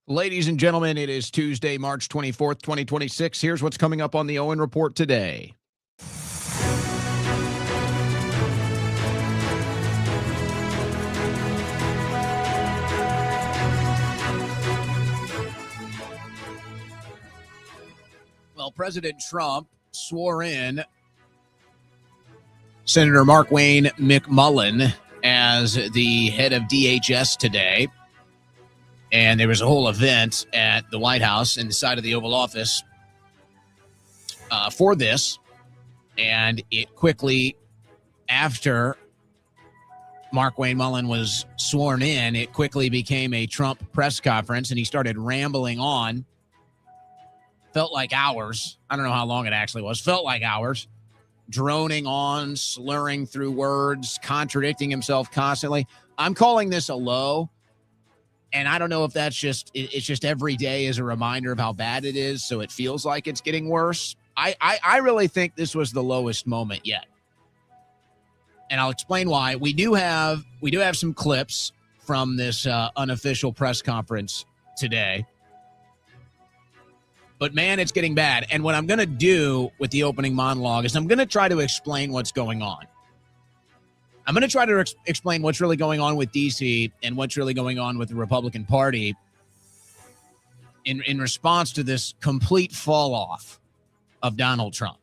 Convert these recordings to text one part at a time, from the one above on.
Ladies and gentlemen, it is Tuesday, March 24th, 2026. Here's what's coming up on the Owen Report today. Well, President Trump swore in Senator Markwayne McMullen as the head of DHS today. And there was a whole event at the White House inside of the Oval Office for this. And it quickly, after Markwayne McMullen was sworn in, it quickly became a Trump press conference, and he started rambling on. Felt like hours. I don't know how long it actually was. Felt like hours. Droning on, slurring through words, contradicting himself constantly. I'm calling this a low. And I don't know if that's it's just every day is a reminder of how bad it is, so it feels like it's getting worse. I really think this was the lowest moment yet. And I'll explain why. We do have some clips from this unofficial press conference today. But man, it's getting bad. And what I'm going to do with the opening monologue is I'm going to try to explain what's going on. I'm going to try to explain what's really going on with D.C. and what's really going on with the Republican Party in response to this complete fall off of Donald Trump.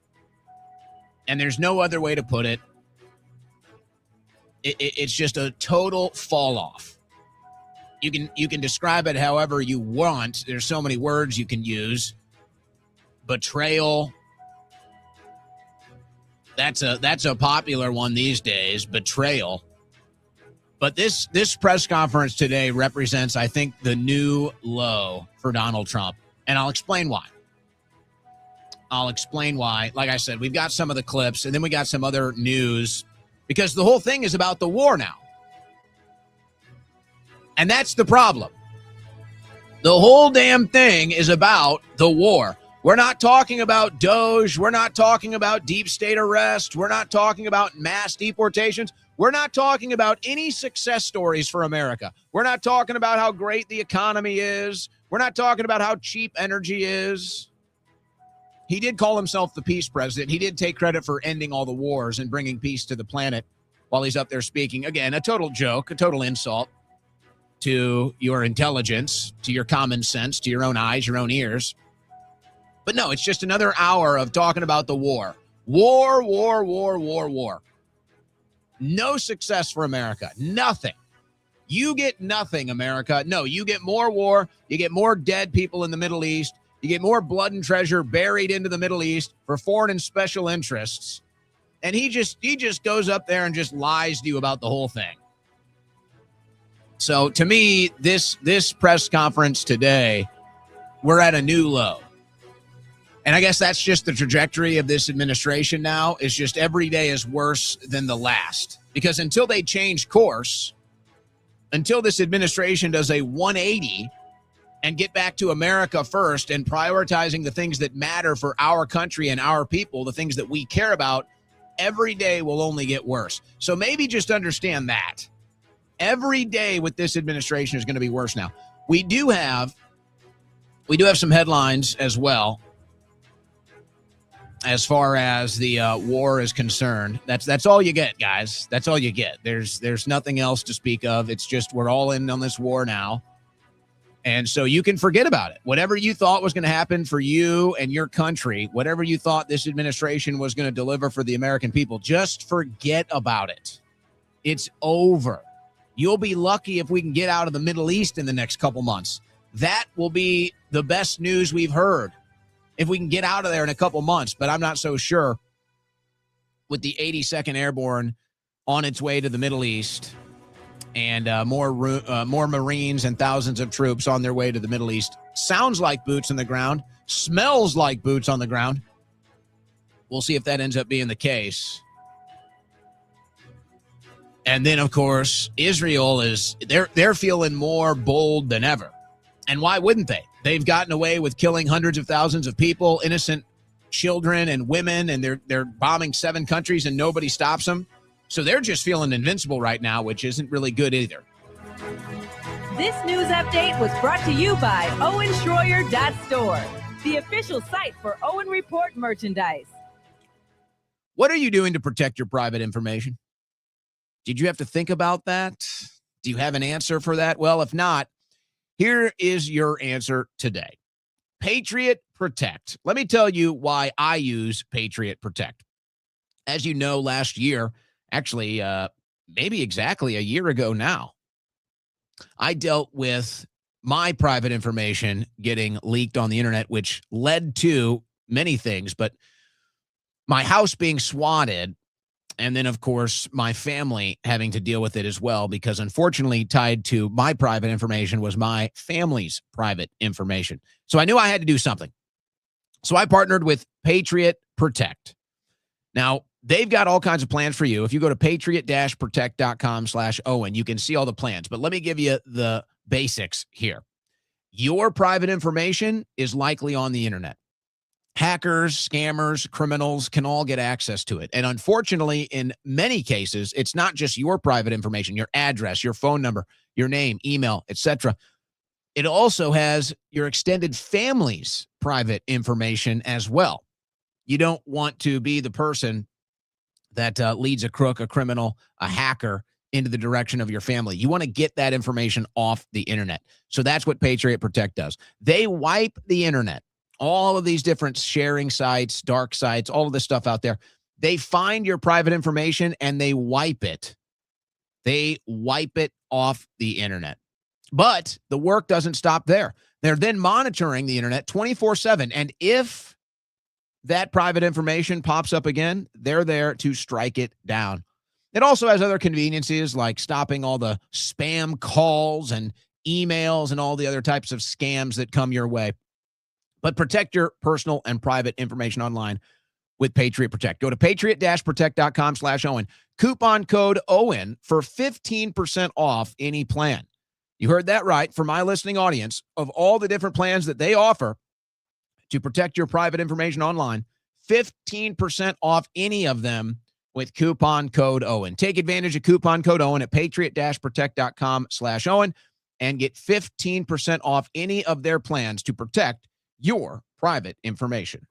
And there's no other way to put it. It's just a total fall off. You can describe it however you want. There's so many words you can use. Betrayal. That's a popular one these days, betrayal. But this press conference today represents, I think, the new low for Donald Trump. And I'll explain why. Like I said, we've got some of the clips, and then we got some other news, because the whole thing is about the war now. And that's the problem. The whole damn thing is about the war. We're not talking about Doge. We're not talking about deep state arrest. We're not talking about mass deportations. We're not talking about any success stories for America. We're not talking about how great the economy is. We're not talking about how cheap energy is. He did call himself the peace president. He did take credit for ending all the wars and bringing peace to the planet while he's up there speaking. Again, a total joke, a total insult to your intelligence, to your common sense, to your own eyes, your own ears. But no, it's just another hour of talking about the war. War. No success for America. Nothing. You get nothing, America. No, you get more war. You get more dead people in the Middle East. You get more blood and treasure buried into the Middle East for foreign and special interests. And he just goes up there and just lies to you about the whole thing. So to me, this press conference today, we're at a new low. And I guess that's just the trajectory of this administration now. It's just every day is worse than the last. Because until they change course, until this administration does a 180 and get back to America first and prioritizing the things that matter for our country and our people, the things that we care about, every day will only get worse. So maybe just understand that. Every day with this administration is going to be worse now. We do have some headlines as well. As far as the war is concerned, that's all you get, guys. That's all you get. There's nothing else to speak of. It's just we're all in on this war now. And so you can forget about it. Whatever you thought was going to happen for you and your country, whatever you thought this administration was going to deliver for the American people, just forget about it. It's over. You'll be lucky if we can get out of the Middle East in the next couple months. That will be the best news we've heard. If we can get out of there in a couple months, but I'm not so sure with the 82nd Airborne on its way to the Middle East and more Marines and thousands of troops on their way to the Middle East. Sounds like boots on the ground, smells like boots on the ground. We'll see if that ends up being the case. And then, of course, Israel they're feeling more bold than ever. And why wouldn't they? They've gotten away with killing hundreds of thousands of people, innocent children and women, and they're bombing 7 countries and nobody stops them. So they're just feeling invincible right now, which isn't really good either. This news update was brought to you by OwenSchroyer.store, the official site for Owen Report merchandise. What are you doing to protect your private information? Did you have to think about that? Do you have an answer for that? Well, if not, here is your answer today. Patriot Protect. Let me tell you why I use Patriot Protect. As you know, last year, actually, maybe exactly a year ago now, I dealt with my private information getting leaked on the internet, which led to many things, but my house being swatted, and then, of course, my family having to deal with it as well, because unfortunately tied to my private information was my family's private information. So I knew I had to do something. So I partnered with Patriot Protect. Now, they've got all kinds of plans for you. If you go to patriot-protect.com/Owen, you can see all the plans. But let me give you the basics here. Your private information is likely on the internet. Hackers, scammers, criminals can all get access to it. And unfortunately, in many cases, it's not just your private information, your address, your phone number, your name, email, etc. It also has your extended family's private information as well. You don't want to be the person that leads a crook, a criminal, a hacker into the direction of your family. You want to get that information off the internet. So that's what Patriot Protect does. They wipe the internet. All of these different sharing sites, dark sites, all of this stuff out there. They find your private information and they wipe it. They wipe it off the internet. But the work doesn't stop there. They're then monitoring the internet 24/7. And if that private information pops up again, they're there to strike it down. It also has other conveniences like stopping all the spam calls and emails and all the other types of scams that come your way. But protect your personal and private information online with Patriot Protect. Go to patriot-protect.com/Owen. Coupon code Owen for 15% off any plan. You heard that right. For my listening audience, of all the different plans that they offer to protect your private information online, 15% off any of them with coupon code Owen. Take advantage of coupon code Owen at patriot-protect.com/Owen and get 15% off any of their plans to protect your private information.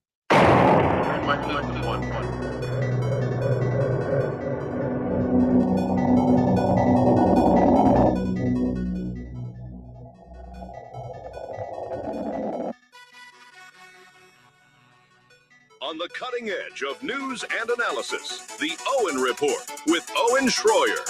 On the cutting edge of news and analysis, the Owen Report with Owen Schroyer.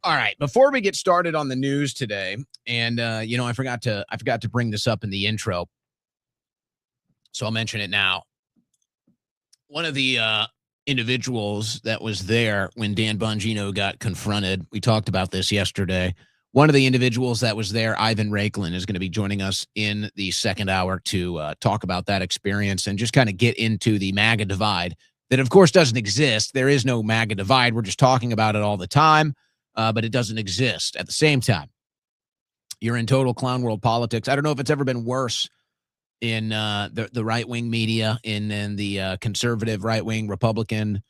All right, before we get started on the news today, and I forgot to bring this up in the intro, so I'll mention it now. One of the individuals that was there when Dan Bongino got confronted, we talked about this yesterday. One of the individuals that was there, Ivan Rakelin, is going to be joining us in the second hour to talk about that experience and just kind of get into the MAGA divide that, of course, doesn't exist. There is no MAGA divide. We're just talking about it all the time. But it doesn't exist at the same time. You're in total clown world politics. I don't know if it's ever been worse in the right-wing media, in the conservative, right-wing, Republican,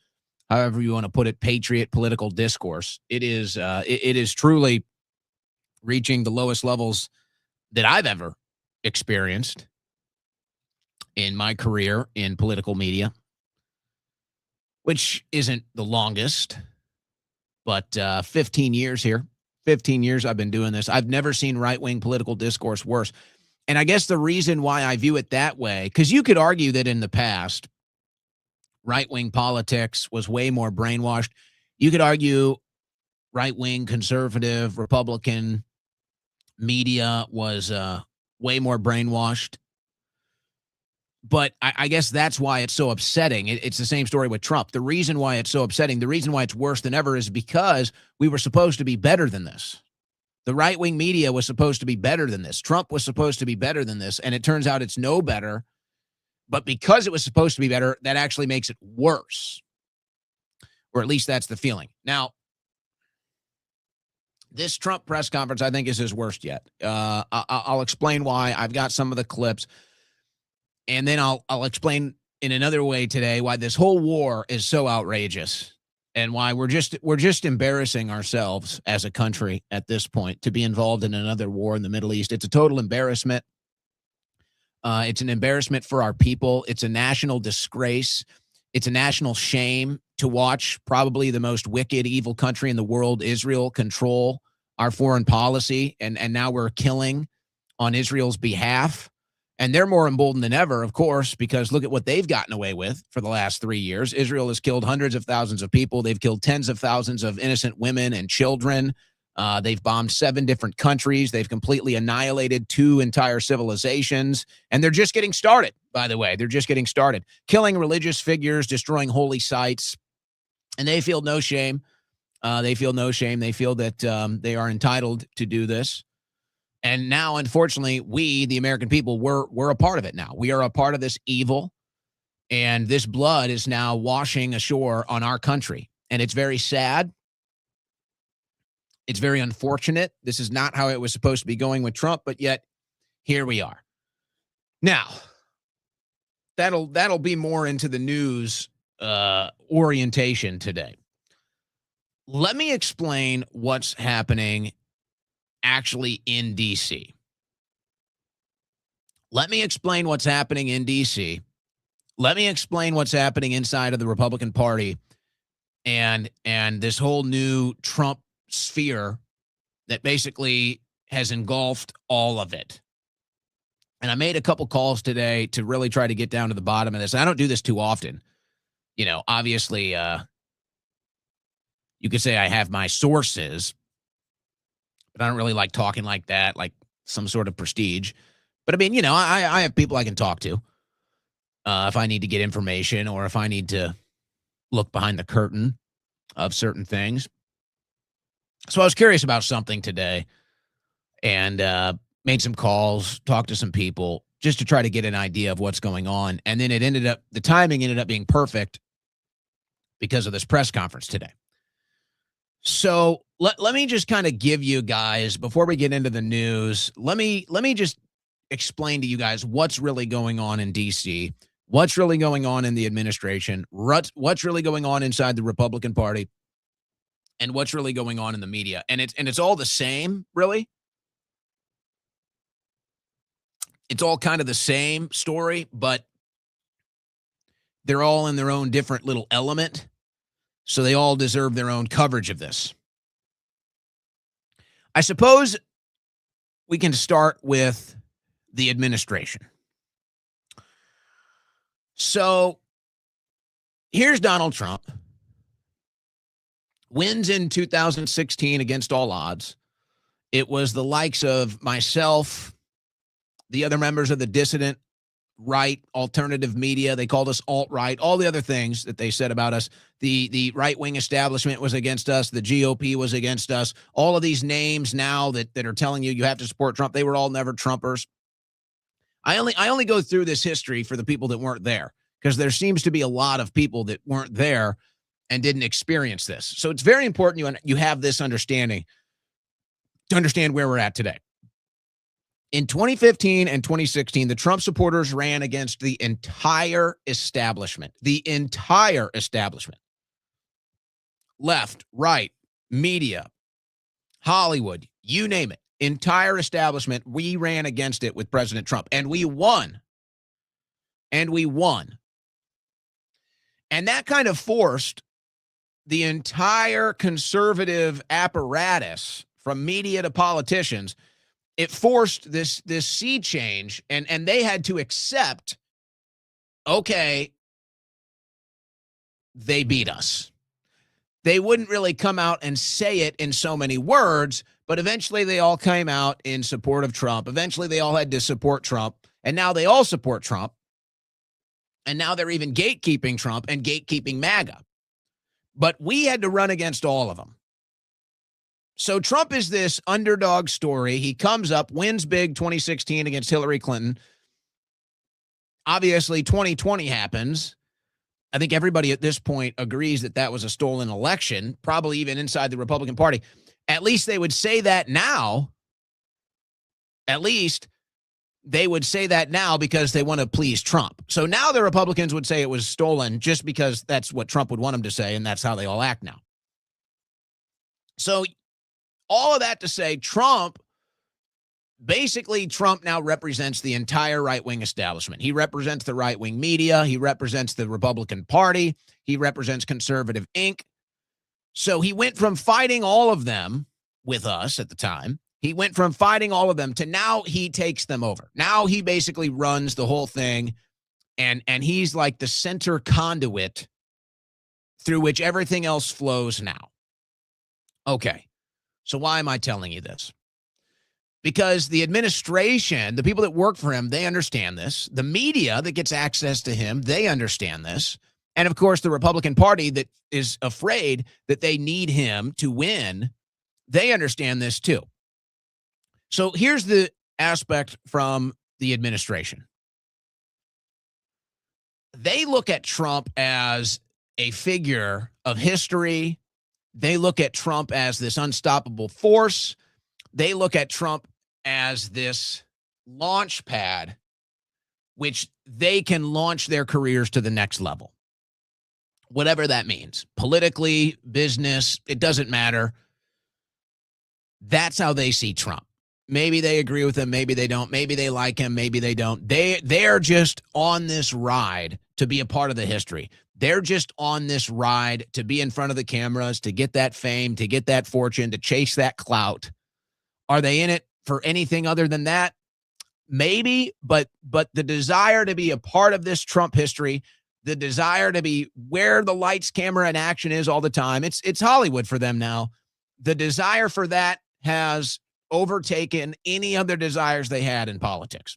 however you want to put it, patriot political discourse. It is truly reaching the lowest levels that I've ever experienced in my career in political media, which isn't the longest. But 15 years here, 15 years I've been doing this. I've never seen right-wing political discourse worse. And I guess the reason why I view it that way, because you could argue that in the past, right-wing politics was way more brainwashed. You could argue right-wing, conservative, Republican media was way more brainwashed. But I guess that's why it's so upsetting. It's the same story with Trump. The reason why it's so upsetting, the reason why it's worse than ever is because we were supposed to be better than this. The right-wing media was supposed to be better than this. Trump was supposed to be better than this, and it turns out it's no better. But because it was supposed to be better, that actually makes it worse. Or at least that's the feeling. Now, this Trump press conference, I think, is his worst yet. I'll explain why. I've got some of the clips. And then I'll explain in another way today why this whole war is so outrageous and why we're just embarrassing ourselves as a country at this point to be involved in another war in the Middle East. It's a total embarrassment. It's an embarrassment for our people. It's a national disgrace. It's a national shame to watch probably the most wicked, evil country in the world, Israel, control our foreign policy. And now we're killing on Israel's behalf. And they're more emboldened than ever, of course, because look at what they've gotten away with for the last 3 years. Israel has killed hundreds of thousands of people. They've killed tens of thousands of innocent women and children. They've bombed 7 different countries. They've completely annihilated 2 entire civilizations. And they're just getting started, by the way. They're just getting started. Killing religious figures, destroying holy sites. And they feel no shame. They feel no shame. They feel that they are entitled to do this. And now, unfortunately, we, the American people, we're a part of it now. We are a part of this evil, and this blood is now washing ashore on our country. And it's very sad. It's very unfortunate. This is not how it was supposed to be going with Trump, but yet here we are. Now, that'll be more into the news orientation today. Let me explain what's happening actually in D.C. Let me explain what's happening in D.C. Let me explain what's happening inside of the Republican Party and this whole new Trump sphere that basically has engulfed all of it. And I made a couple calls today to really try to get down to the bottom of this. I don't do this too often. You know, obviously, you could say I have my sources, but I don't really like talking like that, like some sort of prestige. But I mean, you know, I have people I can talk to if I need to get information or if I need to look behind the curtain of certain things. So I was curious about something today and made some calls, talked to some people just to try to get an idea of what's going on. And then the timing ended up being perfect because of this press conference today. So let me just kind of give you guys, before we get into the news, let me just explain to you guys what's really going on in D.C., what's really going on in the administration, what's really going on inside the Republican Party, and what's really going on in the media. And it's all the same, really. It's all kind of the same story, but they're all in their own different little element. So they all deserve their own coverage of this. I suppose we can start with the administration. So here's Donald Trump. Wins in 2016 against all odds. It was the likes of myself, the other members of the dissident right, alternative media. They called us alt-right, all the other things that they said about us. The right-wing establishment was against us. The GOP was against us. All of these names now that are telling you have to support Trump, they were all never Trumpers. I only go through this history for the people that weren't there, because there seems to be a lot of people that weren't there and didn't experience this. So it's very important you have this understanding to understand where we're at today. In 2015 and 2016, the Trump supporters ran against the entire establishment. The entire establishment. Left, right, media, Hollywood, you name it. Entire establishment, we ran against it with President Trump. And we won. And we won. And that kind of forced the entire conservative apparatus, from media to politicians, it forced this sea change, and they had to accept, okay, they beat us. They wouldn't really come out and say it in so many words, but eventually they all came out in support of Trump. Eventually they all had to support Trump, and now they all support Trump. And now they're even gatekeeping Trump and gatekeeping MAGA. But we had to run against all of them. So Trump is this underdog story. He comes up, wins big 2016 against Hillary Clinton. Obviously, 2020 happens. I think everybody at this point agrees that that was a stolen election, probably even inside the Republican Party. At least they would say that now. At least they would say that now because they want to please Trump. So now the Republicans would say it was stolen just because that's what Trump would want them to say, and that's how they all act now. So all of that to say, Trump now represents the entire right-wing establishment. He represents the right-wing media. He represents the Republican Party. He represents Conservative Inc. So he went from fighting all of them with us at the time. He went from fighting all of them to now he takes them over. Now he basically runs the whole thing, and he's like the center conduit through which everything else flows now. Okay, so why am I telling you this? Because the administration, the people that work for him, they understand this. The media that gets access to him, they understand this. And, of course, the Republican Party that is afraid that they need him to win, they understand this too. So here's the aspect from the administration. They look at Trump as a figure of history. They look at Trump as this unstoppable force. They look at Trump as this launch pad, which they can launch their careers to the next level. Whatever that means. Politically, business, it doesn't matter. That's how they see Trump. Maybe they agree with him. Maybe they don't. Maybe they like him. Maybe they don't. They're just on this ride to be a part of the history. They're just on this ride to be in front of the cameras, to get that fame, to get that fortune, to chase that clout. Are they in it for anything other than that? Maybe, but the desire to be a part of this Trump history, the desire to be where the lights, camera, and action is all the time, it's Hollywood for them now. The desire for that has overtaken any other desires they had in politics.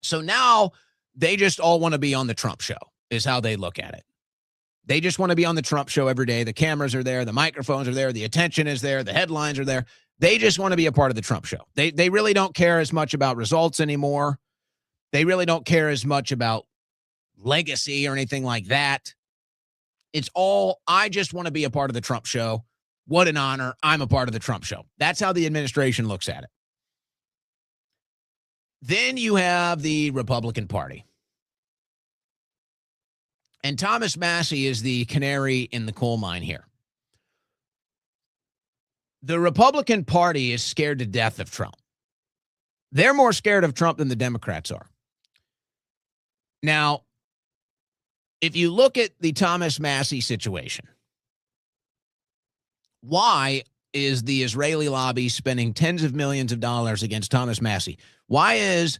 So now they just all want to be on the Trump show, is how they look at it. They just want to be on the Trump show every day. The cameras are there. The microphones are there. The attention is there. The headlines are there. They just want to be a part of the Trump show. They really don't care as much about results anymore. They really don't care as much about legacy or anything like that. It's all, I just want to be a part of the Trump show. What an honor. I'm a part of the Trump show. That's how the administration looks at it. Then you have the Republican Party. And Thomas Massie is the canary in the coal mine here. The Republican Party is scared to death of Trump. They're more scared of Trump than the Democrats are. Now, if you look at the Thomas Massie situation, why is the Israeli lobby spending tens of millions of dollars against Thomas Massie? Why is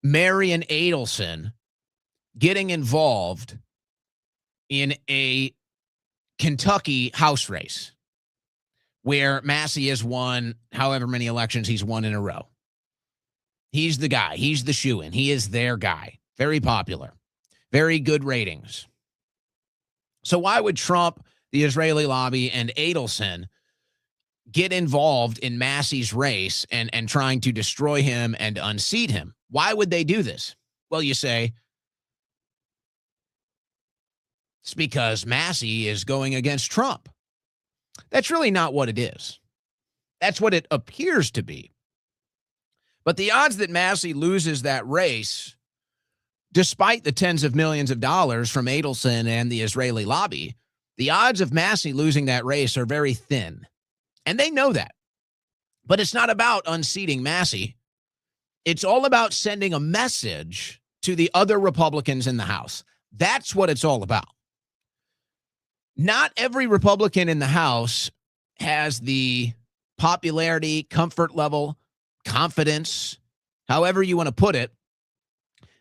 Marion Adelson getting involved in a Kentucky House race where Massie has won however many elections he's won in a row? He's the guy. He's the shoo-in. He is their guy. Very popular. Very good ratings. So why would Trump, the Israeli lobby, and Adelson get involved in Massie's race and trying to destroy him and unseat him? Why would they do this? Well, you say, it's because Massie is going against Trump. That's really not what it is. That's what it appears to be. But the odds that Massie loses that race, despite the tens of millions of dollars from Adelson and the Israeli lobby, the odds of Massie losing that race are very thin. And they know that. But it's not about unseating Massie. It's all about sending a message to the other Republicans in the House. That's what it's all about. Not every Republican in the House has the popularity, comfort level, confidence, however you want to put it.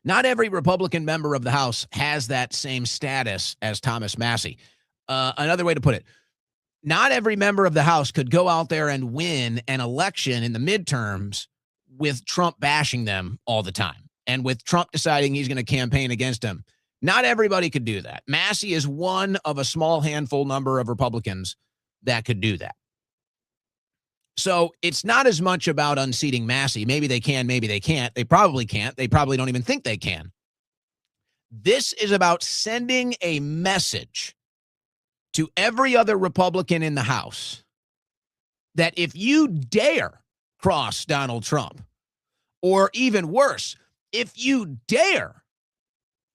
Not every Republican member of the House has that same status as Thomas Massie. Another way to put it, not every member of the House could go out there and win an election in the midterms with Trump bashing them all the time and with Trump deciding he's going to campaign against them. Not everybody could do that. Massie is one of a small handful number of Republicans that could do that. So it's not as much about unseating Massie. Maybe they can, maybe they can't. They probably can't. They probably don't even think they can. This is about sending a message to every other Republican in the House that if you dare cross Donald Trump, or even worse, if you dare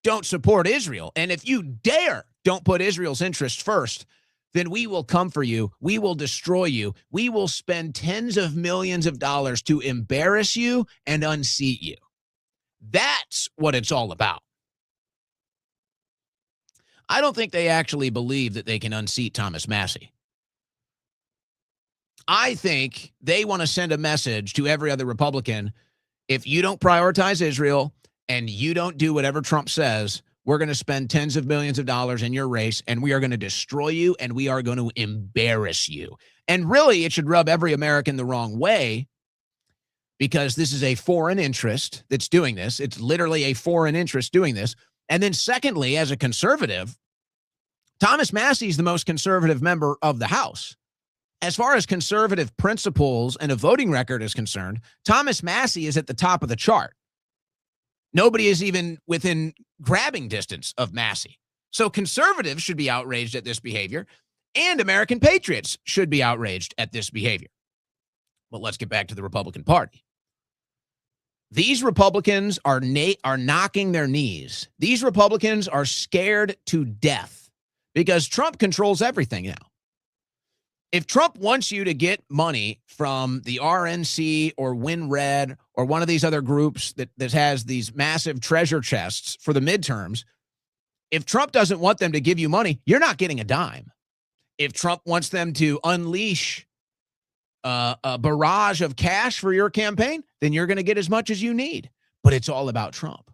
don't support Israel, and if you dare don't put Israel's interests first, then we will come for you. We will destroy you. We will spend tens of millions of dollars to embarrass you and unseat you. That's what it's all about. I don't think they actually believe that they can unseat Thomas Massie. I think they want to send a message to every other Republican. If you don't prioritize Israel and you don't do whatever Trump says, we're going to spend tens of millions of dollars in your race, and we are going to destroy you, and we are going to embarrass you. And really, it should rub every American the wrong way, because this is a foreign interest that's doing this. It's literally a foreign interest doing this. And then secondly, as a conservative, Thomas Massie is the most conservative member of the House. As far as conservative principles and a voting record is concerned, Thomas Massie is at the top of the chart. Nobody is even within grabbing distance of Massie. So conservatives should be outraged at this behavior, and American patriots should be outraged at this behavior. But let's get back to the Republican Party. These Republicans are knocking their knees. These Republicans are scared to death because Trump controls everything now. If Trump wants you to get money from the RNC or WinRed or one of these other groups that has these massive treasure chests for the midterms, if Trump doesn't want them to give you money, you're not getting a dime. If Trump wants them to unleash a barrage of cash for your campaign, then you're going to get as much as you need. But it's all about Trump.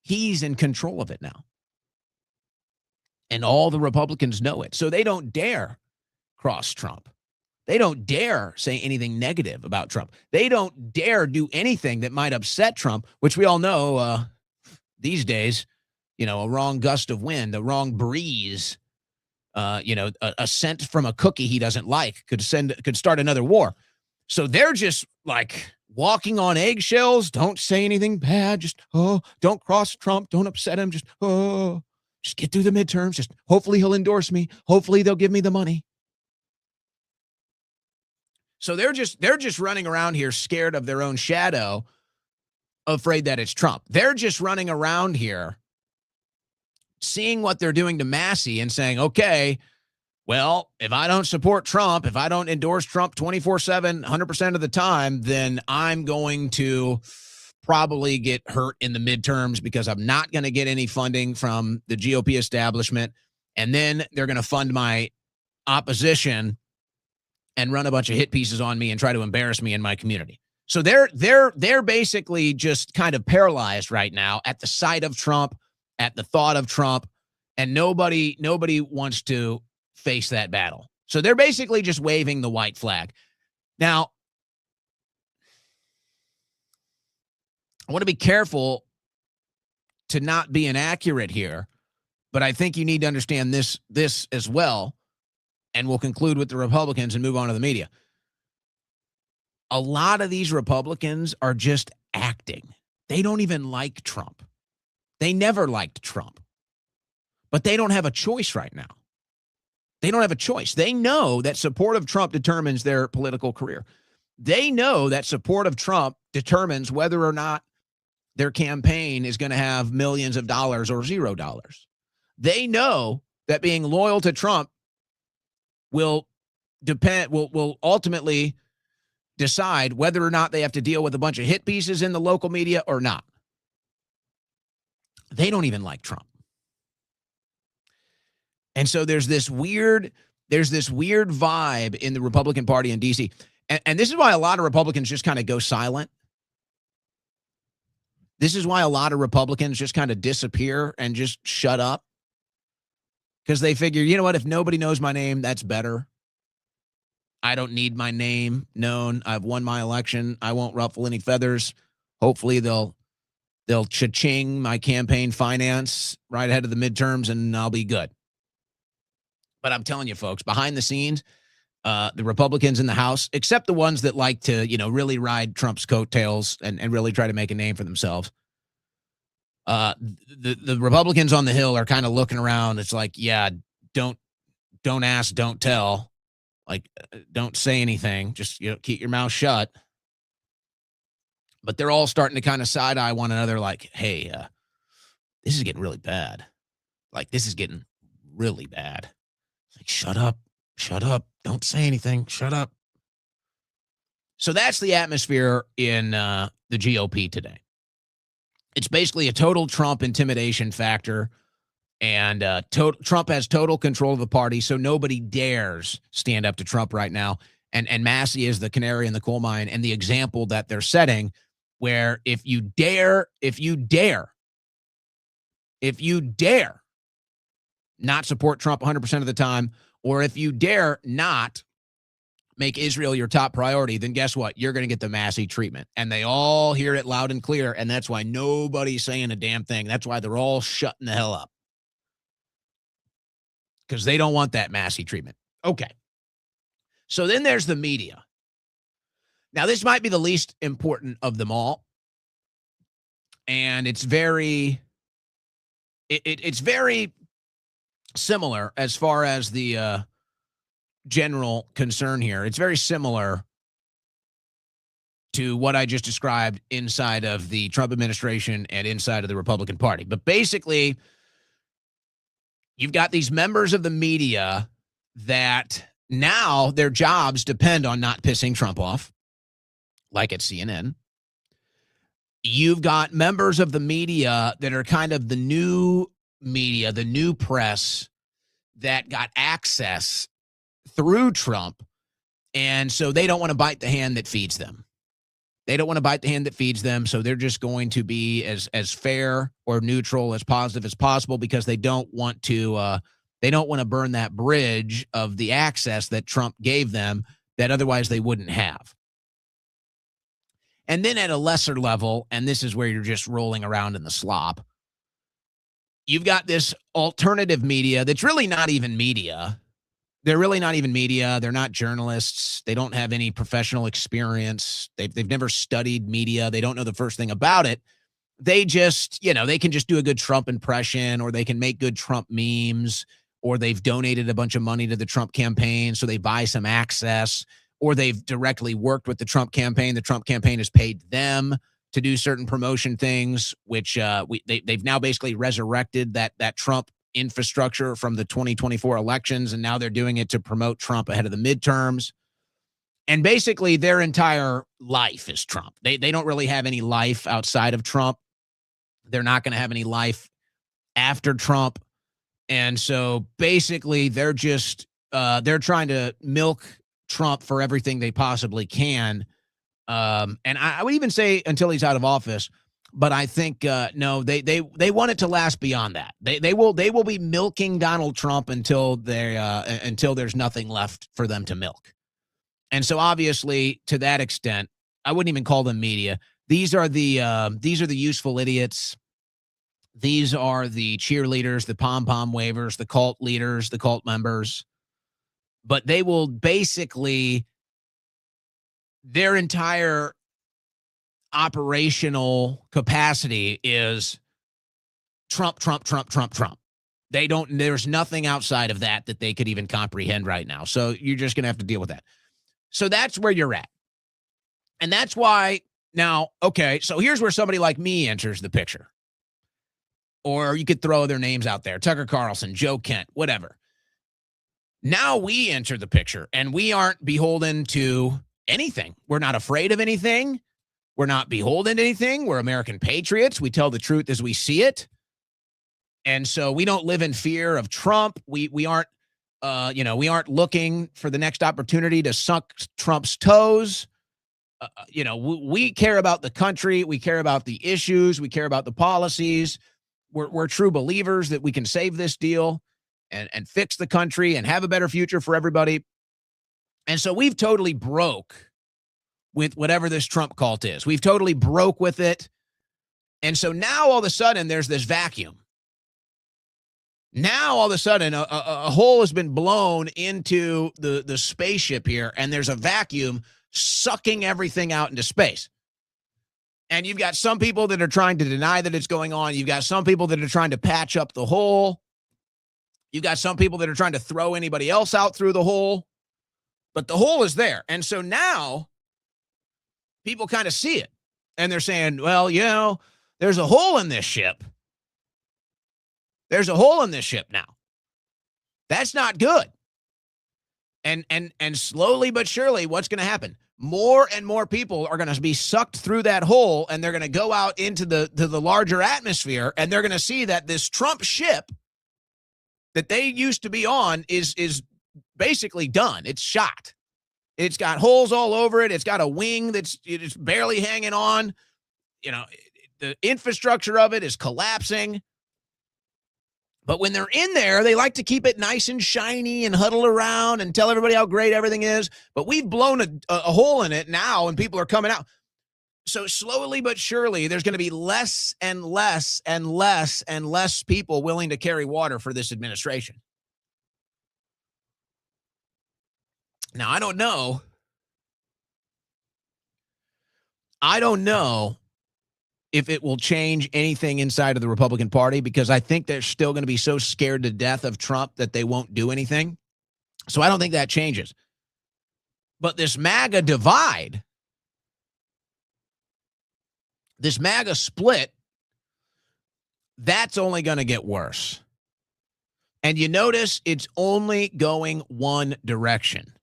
He's in control of it now. And all the Republicans know it. So they don't dare cross Trump. They don't dare say anything negative about Trump. They don't dare do anything that might upset Trump, which we all know these days, a wrong gust of wind, a wrong breeze, a scent from a cookie he doesn't like could start another war. So they're just like walking on eggshells. Don't say anything bad. Just, don't cross Trump. Don't upset him. Just get through the midterms. Just hopefully he'll endorse me. Hopefully they'll give me the money. So they're just running around here scared of their own shadow, afraid that it's Trump. They're just running around here seeing what they're doing to Massie and saying, okay, well, if I don't support Trump, if I don't endorse Trump 24/7, 100% of the time, then I'm going to probably get hurt in the midterms because I'm not going to get any funding from the GOP establishment. And then they're going to fund my opposition and run a bunch of hit pieces on me and try to embarrass me in my community. So they're basically just kind of paralyzed right now at the sight of Trump, at the thought of Trump, and nobody wants to face that battle. So they're basically just waving the white flag. Now, I want to be careful to not be inaccurate here, but I think you need to understand this as well. And we'll conclude with the Republicans and move on to the media. A lot of these Republicans are just acting. They don't even like Trump. They never liked Trump. But they don't have a choice right now. They don't have a choice. They know that support of Trump determines their political career. They know that support of Trump determines whether or not their campaign is going to have millions of dollars or $0. They know that being loyal to Trump will ultimately decide whether or not they have to deal with a bunch of hit pieces in the local media or not. They don't even like Trump. And so there's this weird vibe in the Republican Party in D.C. And this is why a lot of Republicans just kind of go silent. This is why a lot of Republicans just kind of disappear and just shut up. Because they figure, you know what, if nobody knows my name, that's better. I don't need my name known. I've won my election. I won't ruffle any feathers. Hopefully they'll They'll cha-ching my campaign finance right ahead of the midterms, and I'll be good. But I'm telling you, folks, behind the scenes, the Republicans in the House, except the ones that like to, really ride Trump's coattails and really try to make a name for themselves, the Republicans on the Hill are kind of looking around. It's like, yeah, don't ask, don't tell. Like, don't say anything. Just keep your mouth shut. But they're all starting to kind of side-eye one another like, hey, this is getting really bad. Like, this is getting really bad. Like, shut up. Don't say anything. Shut up. So that's the atmosphere in the GOP today. It's basically a total Trump intimidation factor, and Trump has total control of the party, so nobody dares stand up to Trump right now. And Massie is the canary in the coal mine and the example that they're setting, where if you dare not support Trump 100% of the time, or if you dare not make Israel your top priority, then guess what? You're going to get the Massie treatment. And they all hear it loud and clear, and that's why nobody's saying a damn thing. That's why they're all shutting the hell up. Because they don't want that Massie treatment. Okay. So then there's the media. Now, this might be the least important of them all. And it's very similar as far as the general concern here. It's very similar to what I just described inside of the Trump administration and inside of the Republican Party. But basically, you've got these members of the media that now their jobs depend on not pissing Trump off, like at CNN. You've got members of the media that are kind of the new media, the new press that got access through Trump, and so they don't want to bite the hand that feeds them. So they're just going to be as fair or neutral, as positive as possible, because they don't want to burn that bridge of the access that Trump gave them that otherwise they wouldn't have. And then at a lesser level, and this is where you're just rolling around in the slop, you've got this alternative media that's really not even media. They're really not even media. They're not journalists. They don't have any professional experience. They've never studied media. They don't know the first thing about it. They just, they can just do a good Trump impression, or they can make good Trump memes, or they've donated a bunch of money to the Trump campaign, so they buy some access, or they've directly worked with the Trump campaign. The Trump campaign has paid them to do certain promotion things, which they've now basically resurrected that Trump infrastructure from the 2024 elections, and now they're doing it to promote Trump ahead of the midterms. And basically their entire life is Trump. They don't really have any life outside of Trump. They're not going to have any life after Trump. And so basically they're just they're trying to milk Trump for everything they possibly can. And I would even say until he's out of office. But I think no, they want it to last beyond that. They will be milking Donald Trump until there's nothing left for them to milk. And so obviously, to that extent, I wouldn't even call them media. These are the useful idiots. These are the cheerleaders, the pom-pom wavers, the cult leaders, the cult members. But they will basically, their entire operational capacity is Trump. There's nothing outside of that they could even comprehend right now. So you're just going to have to deal with that. So that's where you're at. And that's why now, okay, so here's where somebody like me enters the picture. Or you could throw their names out there. Tucker Carlson, Joe Kent, whatever. Now we enter the picture, and we aren't beholden to anything. We're not afraid of anything. We're not beholden to anything. We're American patriots. We tell the truth as we see it. And so we don't live in fear of Trump. We aren't looking for the next opportunity to suck Trump's toes. We care about the country. We care about the issues. We care about the policies. We're true believers that we can save this deal and fix the country and have a better future for everybody. And so we've totally broke with whatever this Trump cult is. We've totally broke with it. And so now all of a sudden there's this vacuum. Now all of a sudden a hole has been blown into the spaceship here, and there's a vacuum sucking everything out into space. And you've got some people that are trying to deny that it's going on. You've got some people that are trying to patch up the hole. You've got some people that are trying to throw anybody else out through the hole. But the hole is there. And so now people kind of see it. And they're saying, well, you know, there's a hole in this ship. There's a hole in this ship now. That's not good. And slowly but surely, what's going to happen? More and more people are going to be sucked through that hole, and they're going to go out into the larger atmosphere, and they're going to see that this Trump ship that they used to be on is basically done. It's shot. It's got holes all over it. It's got a wing it's barely hanging on. You know, the infrastructure of it is collapsing. But when they're in there, they like to keep it nice and shiny and huddle around and tell everybody how great everything is. But we've blown a hole in it now, and people are coming out. So slowly but surely, there's going to be less and less and less and less people willing to carry water for this administration. Now, I don't know if it will change anything inside of the Republican Party, because I think they're still going to be so scared to death of Trump that they won't do anything. So I don't think that changes. But this MAGA divide, this MAGA split, that's only going to get worse. And you notice it's only going one direction.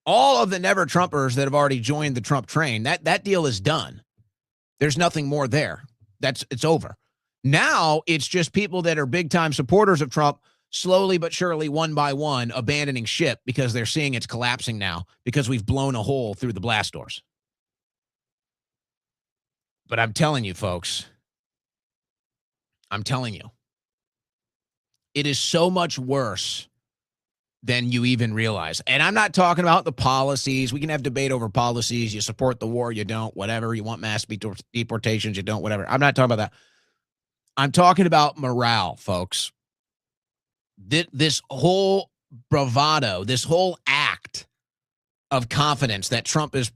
All of the never Trumpers that have already joined the Trump train, that deal is done. There's nothing more there. It's over. Now it's just people that are big time supporters of Trump, slowly but surely, one by one, abandoning ship because they're seeing it's collapsing now because we've blown a hole through the blast doors. But I'm telling you, folks, it is so much worse than you even realize. And I'm not talking about the policies. We can have debate over policies. You support the war, you don't, whatever. You want mass deportations, you don't, whatever. I'm not talking about that. I'm talking about morale, folks. This whole bravado, this whole act of confidence that Trump is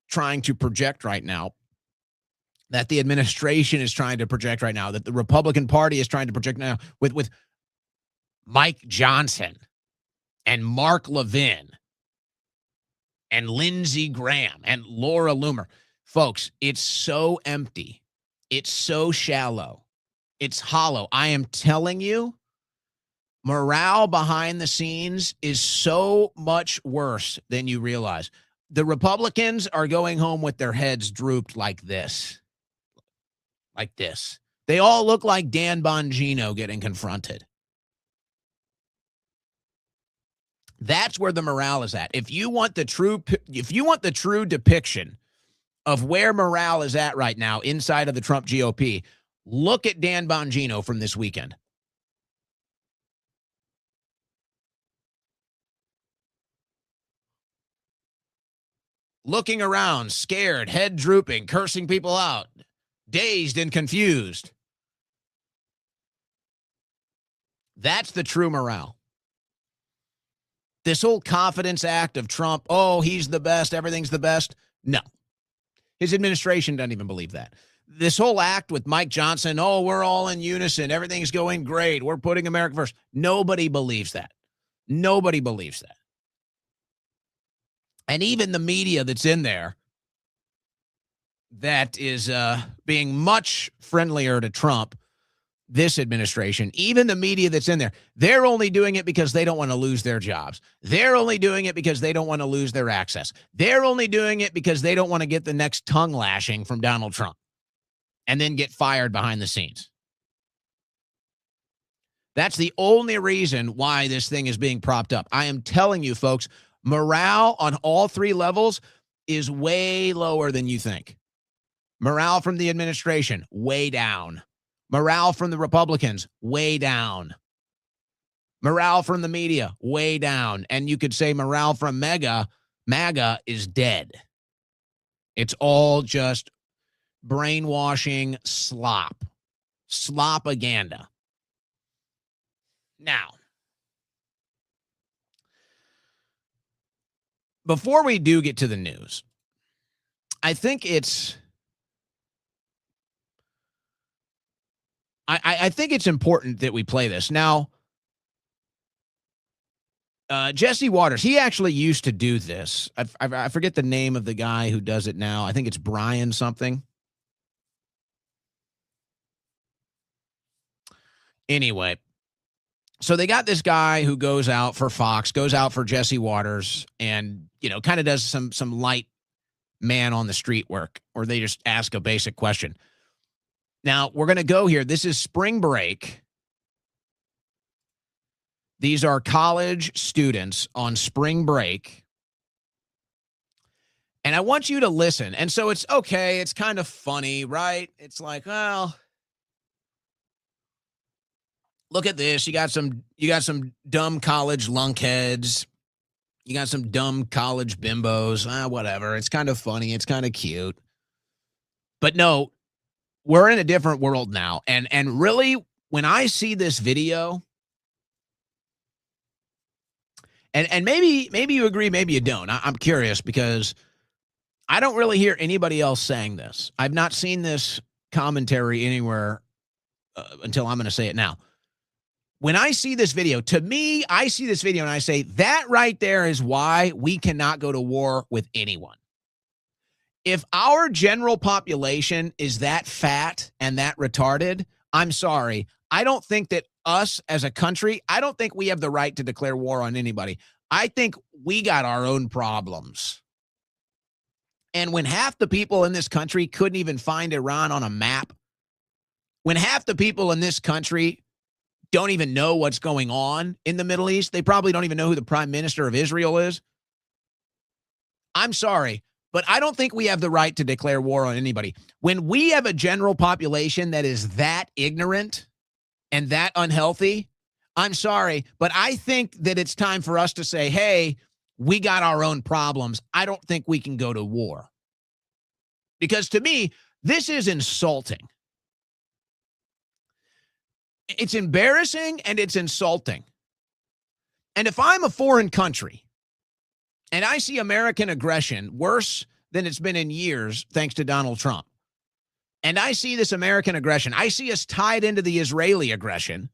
trying to project right now, that the administration is trying to project right now, that the Republican Party is trying to project now with Mike Johnson and Mark Levin and Lindsey Graham and Laura Loomer. Folks, it's so empty. It's so shallow. It's hollow. I am telling you, morale behind the scenes is so much worse than you realize. The Republicans are going home with their heads drooped like this. Like this. They all look like Dan Bongino getting confronted. That's where the morale is at. If you want the true depiction of where morale is at right now inside of the Trump GOP, look at Dan Bongino from this weekend. Looking around, scared, head drooping, cursing people out, dazed and confused. That's the true morale. This whole confidence act of Trump, oh, he's the best, everything's the best. No. His administration doesn't even believe that. This whole act with Mike Johnson, oh, we're all in unison, everything's going great, we're putting America first. Nobody believes that. Nobody believes that. And even the media that's in there that is being much friendlier to Trump, this administration, even the media that's in there, they're only doing it because they don't want to lose their jobs. They're only doing it because they don't want to lose their access. They're only doing it because they don't want to get the next tongue lashing from Donald Trump and then get fired behind the scenes. That's the only reason why this thing is being propped up. I am telling you, folks, morale on all three levels is way lower than you think. Morale from the administration, way down. Morale from the Republicans, way down. Morale from the media, way down. And you could say morale from MAGA is dead. It's all just brainwashing slopaganda. Now, before we do get to the news, I think it's important that we play this. Now, Jesse Waters, he actually used to do this. I forget the name of the guy who does it now. I think it's Brian something. Anyway, so they got this guy who goes out for Fox, goes out for Jesse Waters, and, kind of does some light man on the street work, or they just ask a basic question. Now, we're going to go here. This is spring break. These are college students on spring break. And I want you to listen. And so it's okay. It's kind of funny, right? It's like, well, look at this. You got some dumb college lunkheads. You got some dumb college bimbos. Whatever. It's kind of funny. It's kind of cute. But no, we're in a different world now. And really, when I see this video, and maybe you agree, maybe you don't. I'm curious because I don't really hear anybody else saying this. I've not seen this commentary anywhere until I'm going to say it now. When I see this video, to me, I see this video and I say, that right there is why we cannot go to war with anyone. If our general population is that fat and that retarded, I'm sorry. I don't think that us as a country, I don't think we have the right to declare war on anybody. I think we got our own problems. And when half the people in this country couldn't even find Iran on a map, when half the people in this country don't even know what's going on in the Middle East, they probably don't even know who the prime minister of Israel is. I'm sorry, but I don't think we have the right to declare war on anybody. When we have a general population that is that ignorant and that unhealthy, I'm sorry, but I think that it's time for us to say, hey, we got our own problems. I don't think we can go to war. Because to me, this is insulting. It's embarrassing and it's insulting. And if I'm a foreign country and I see American aggression worse than it's been in years, thanks to Donald Trump, and I see this American aggression, I see us tied into the Israeli aggression,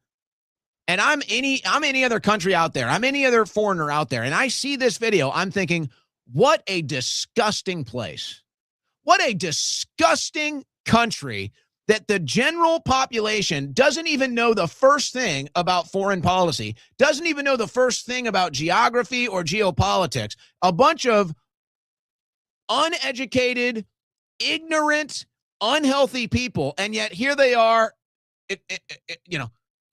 and I'm any other country out there, I'm any other foreigner out there, and I see this video, I'm thinking, what a disgusting place. What a disgusting country that the general population doesn't even know the first thing about foreign policy, doesn't even know the first thing about geography or geopolitics. A bunch of uneducated, ignorant, unhealthy people, and yet here they are,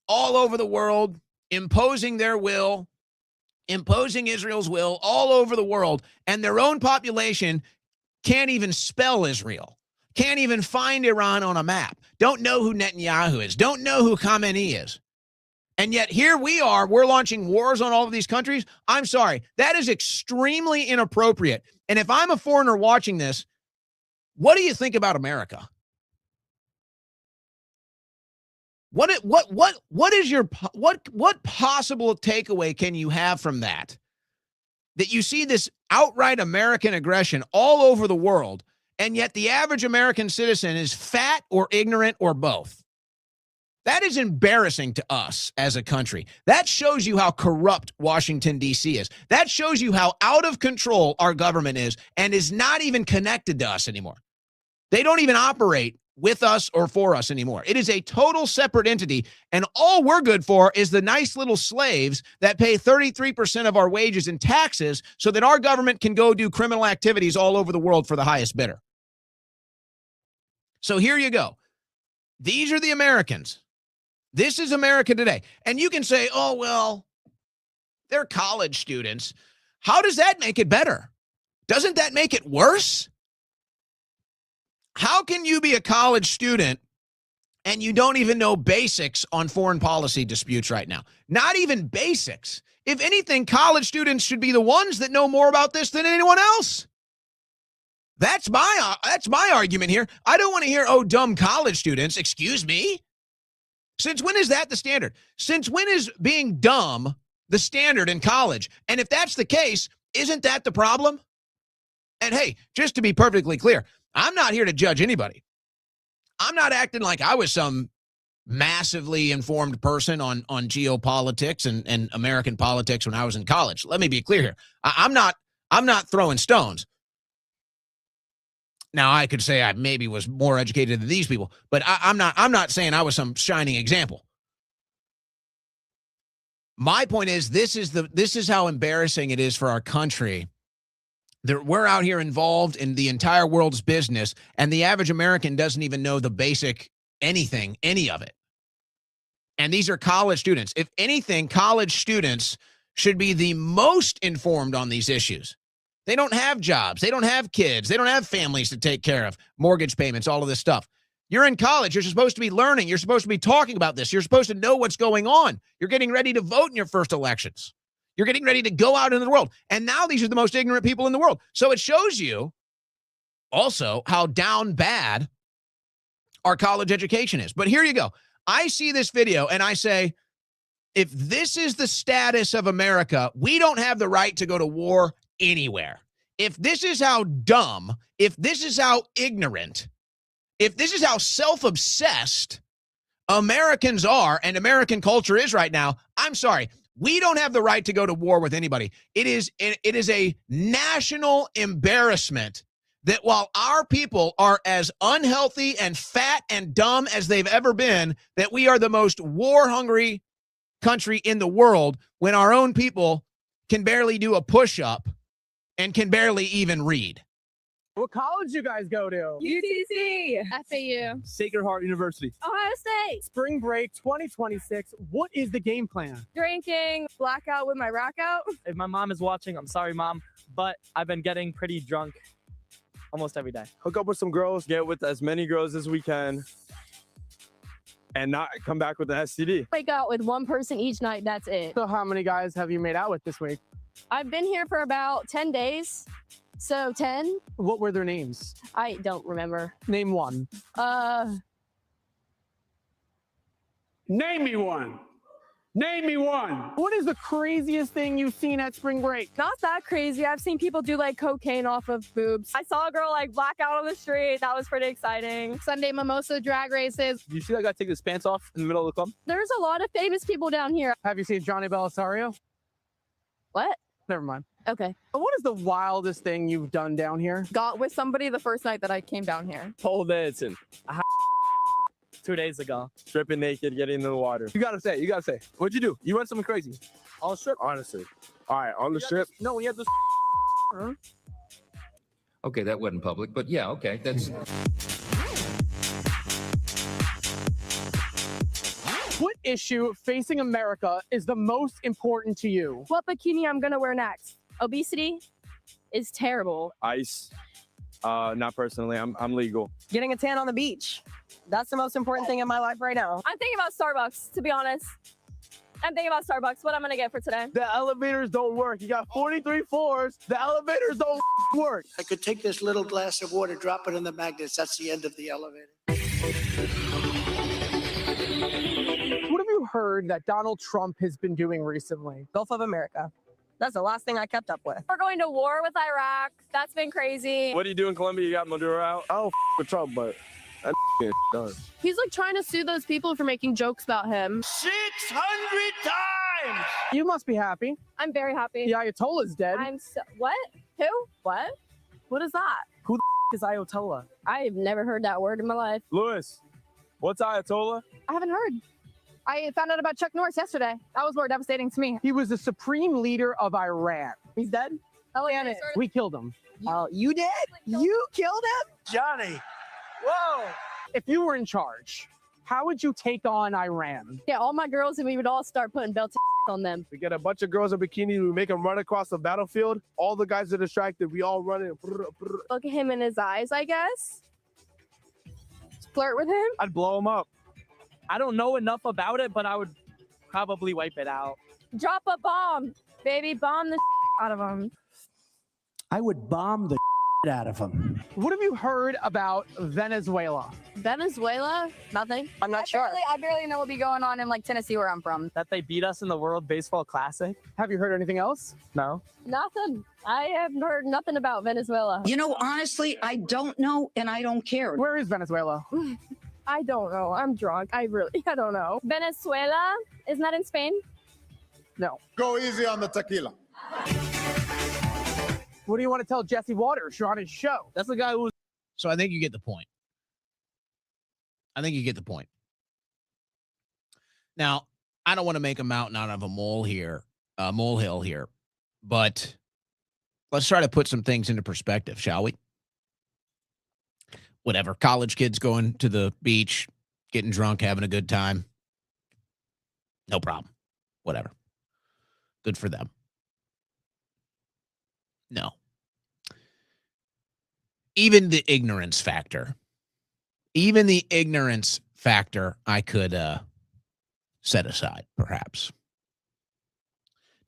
all over the world, imposing their will, imposing Israel's will all over the world, and their own population can't even spell Israel. Can't even find Iran on a map. Don't know who Netanyahu is. Don't know who Khamenei is. And yet here we are, we're launching wars on all of these countries. I'm sorry. That is extremely inappropriate. And if I'm a foreigner watching this, what do you think about America? What possible takeaway can you have from that? That you see this outright American aggression all over the world, and yet the average American citizen is fat or ignorant or both. That is embarrassing to us as a country. That shows you how corrupt Washington, D.C. is. That shows you how out of control our government is and is not even connected to us anymore. They don't even operate with us or for us anymore. It is a total separate entity, and all we're good for is the nice little slaves that pay 33% of our wages in taxes so that our government can go do criminal activities all over the world for the highest bidder. So here you go. These are the Americans. This is America today. And you can say, oh, well, they're college students. How does that make it better? Doesn't that make it worse? How can you be a college student and you don't even know basics on foreign policy disputes right now? Not even basics. If anything, college students should be the ones that know more about this than anyone else. That's my argument here. I don't want to hear, oh, dumb college students. Excuse me? Since when is that the standard? Since when is being dumb the standard in college? And if that's the case, isn't that the problem? And hey, just to be perfectly clear, I'm not here to judge anybody. I'm not acting like I was some massively informed person on geopolitics and American politics when I was in college. Let me be clear here. I'm not throwing stones. Now, I could say I maybe was more educated than these people, but I'm not saying I was some shining example. My point is, this is how embarrassing it is for our country that we're out here involved in the entire world's business, and the average American doesn't even know the basic anything, any of it. And these are college students. If anything, college students should be the most informed on these issues. They don't have jobs. They don't have kids. They don't have families to take care of, mortgage payments, all of this stuff. You're in college. You're supposed to be learning. You're supposed to be talking about this. You're supposed to know what's going on. You're getting ready to vote in your first elections. You're getting ready to go out into the world. And now these are the most ignorant people in the world. So it shows you also how down bad our college education is. But here you go. I see this video and I say, if this is the status of America, we don't have the right to go to war anywhere. If this is how dumb, if this is how ignorant, if this is how self-obsessed Americans are and American culture is right now, I'm sorry. We don't have the right to go to war with anybody. It is a national embarrassment that while our people are as unhealthy and fat and dumb as they've ever been, that we are the most war-hungry country in the world when our own people can barely do a push-up and can barely even read. What college you guys go to? UTC. FAU. Sacred Heart University. Ohio State. Spring break 2026. What is the game plan? Drinking, blackout with my rackout. If my mom is watching, I'm sorry, Mom, but I've been getting pretty drunk almost every day. Hook up with some girls, get with as many girls as we can, and not come back with the STD. Wake out with one person each night, that's it. So how many guys have you made out with this week? I've been here for about 10 days, so 10. What were their names? I don't remember. Name one. Name me one. Name me one. What is the craziest thing you've seen at spring break? Not that crazy. I've seen people do like cocaine off of boobs. I saw a girl like black out on the street. That was pretty exciting. Sunday mimosa drag races. You see that guy take his pants off in the middle of the club? There's a lot of famous people down here. Have you seen Johnny Belisario? What? Never mind. Okay. What is the wildest thing you've done down here? Got with somebody the first night that I came down here. Pole dancing, 2 days ago. stripping naked, getting in the water. You gotta say. What'd you do? You went something crazy. On the strip? Honestly. All right, on the strip? No, when you had this. Okay, that wasn't public, but yeah, okay, that's. What issue facing America is the most important to you? What bikini I'm gonna wear next? Obesity is terrible. Ice. Not personally. I'm legal. Getting a tan on the beach. That's the most important thing in my life right now. I'm thinking about Starbucks, to be honest. I'm thinking about Starbucks, what I'm gonna get for today. The elevators don't work. You got 43 floors. The elevators don't work. I could take this little glass of water, drop it in the magnets. That's the end of the elevator. What have you heard that Donald Trump has been doing recently? Gulf of America. That's the last thing I kept up with. We're going to war with Iraq. That's been crazy. What do you do in Colombia? You got Maduro out? I don't with Trump, but that is done. He's like trying to sue those people for making jokes about him. 600 times! You must be happy. I'm very happy. The Ayatollah's dead. What? Who? What? What is that? Who the is Ayatollah? I've never heard that word in my life. Lewis, what's Ayatollah? I haven't heard. I found out about Chuck Norris yesterday. That was more devastating to me. He was the supreme leader of Iran. He's dead? Oh, Damn it. We killed him. Oh, you did? You killed him? Johnny, Whoa! If you were in charge, how would you take on Iran? Yeah, all my girls and we would all start putting belts on them. We get a bunch of girls in bikinis. We make them run across the battlefield. All the guys are distracted. We all run in. Look at him in his eyes, I guess. Flirt with him. I'd blow them up. I don't know enough about it, but I would probably wipe it out. Drop a bomb. Baby, bomb the out of him. I would bomb the out of them. What have you heard about Venezuela? Venezuela? Nothing. I'm not sure. I barely know what be going on in like Tennessee where I'm from. That they beat us in the World Baseball Classic? Have you heard anything else? No. Nothing. I have heard nothing about Venezuela. You know, honestly, I don't know and I don't care. Where is Venezuela? I don't know. I'm drunk. I don't know. Venezuela? Isn't that in Spain? No. Go easy on the tequila. What do you want to tell Jesse Waters? You're on his show. That's the guy who was. So I think you get the point. Now, I don't want to make a mountain out of a molehill here, but let's try to put some things into perspective, shall we? Whatever. College kids going to the beach, getting drunk, having a good time. No problem. Whatever. Good for them. No. Even the ignorance factor I could set aside, perhaps.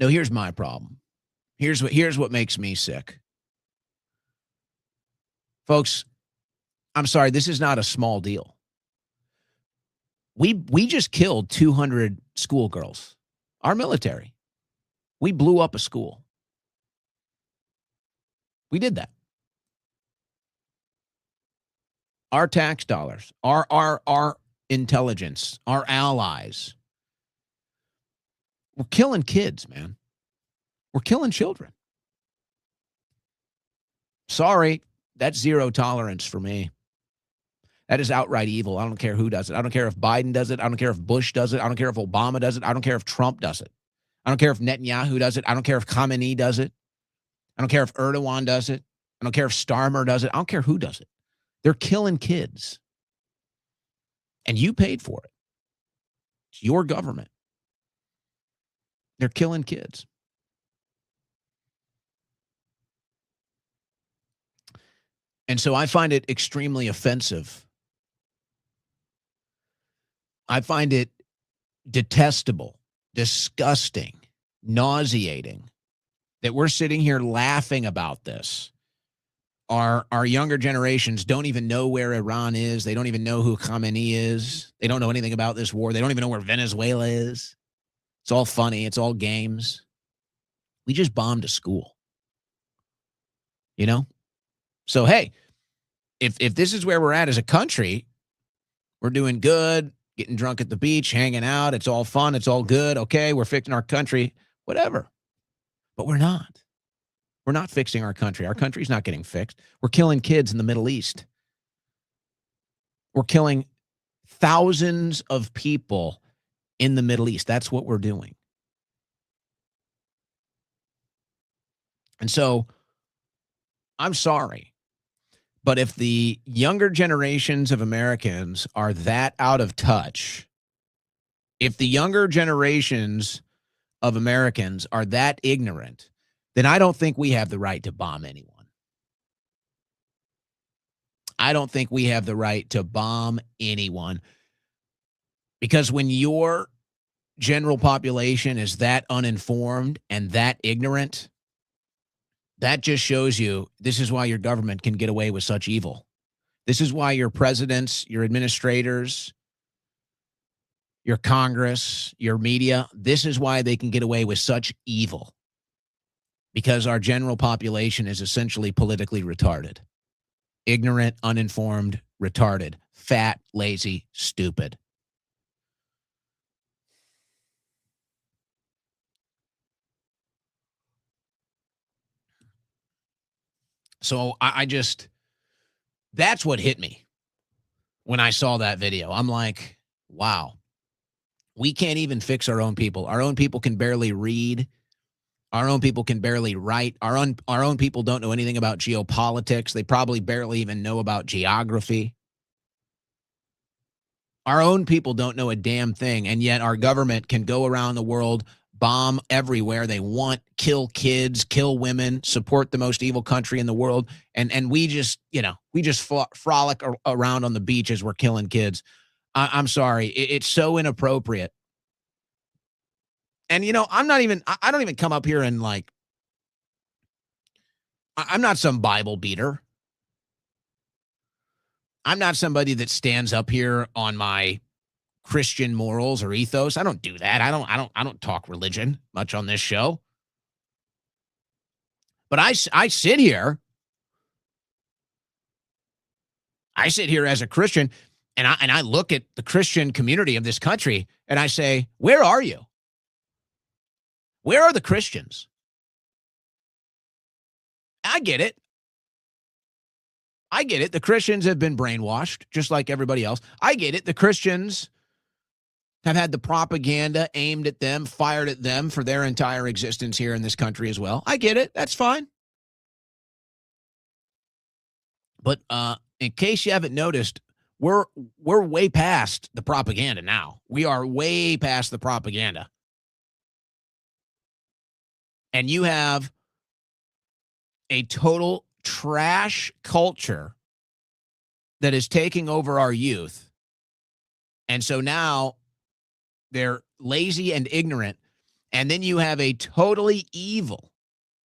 No, here's my problem. Here's what makes me sick. Folks, I'm sorry, this is not a small deal. We just killed 200 schoolgirls. Our military. We blew up a school. We did that. Our tax dollars, our intelligence, our allies. We're killing kids, man. We're killing children. Sorry, that's zero tolerance for me. That is outright evil. I don't care who does it. I don't care if Biden does it. I don't care if Bush does it. I don't care if Obama does it. I don't care if Trump does it. I don't care if Netanyahu does it. I don't care if Khamenei does it. I don't care if Erdogan does it. I don't care if Starmer does it. I don't care who does it. They're killing kids. And you paid for it. It's your government. They're killing kids. And so I find it extremely offensive. I find it detestable, disgusting, nauseating that we're sitting here laughing about this. Our younger generations don't even know where Iran is. They don't even know who Khamenei is. They don't know anything about this war. They don't even know where Venezuela is. It's all funny. It's all games. We just bombed a school. You know? So, hey, if this is where we're at as a country, we're doing good, getting drunk at the beach, hanging out. It's all fun. It's all good. Okay, we're fixing our country, whatever. But we're not. We're not fixing our country. Our country's not getting fixed. We're killing kids in the Middle East. We're killing thousands of people in the Middle East. That's what we're doing. And so, I'm sorry, but if the younger generations of Americans are that out of touch, if the younger generations of Americans are that ignorant, then I don't think we have the right to bomb anyone. I don't think we have the right to bomb anyone, because when your general population is that uninformed and that ignorant, that just shows you this is why your government can get away with such evil. This is why your presidents, your administrators, your Congress, your media, this is why they can get away with such evil. Because our general population is essentially politically retarded. Ignorant, uninformed, retarded, fat, lazy, stupid. So I just, that's what hit me when I saw that video. I'm like, wow, we can't even fix our own people. Our own people can barely read. Our own people can barely write. Our own people don't know anything about geopolitics. They probably barely even know about geography. Our own people don't know a damn thing, and yet our government can go around the world, bomb everywhere they want, kill kids, kill women, support the most evil country in the world, and we just, frolic around on the beach as we're killing kids. I'm sorry. It's so inappropriate. And, I don't even come up here and I'm not some Bible beater. I'm not somebody that stands up here on my Christian morals or ethos. I don't do that. I don't talk religion much on this show. But I sit here. I sit here as a Christian, and I look at the Christian community of this country, and I say, where are you? Where are the Christians? I get it. I get it. The Christians have been brainwashed, just like everybody else. I get it. The Christians have had the propaganda aimed at them, fired at them for their entire existence here in this country as well. I get it. That's fine. But in case you haven't noticed, we're way past the propaganda now. We are way past the propaganda. And you have a total trash culture that is taking over our youth. And so now they're lazy and ignorant. And then you have a totally evil,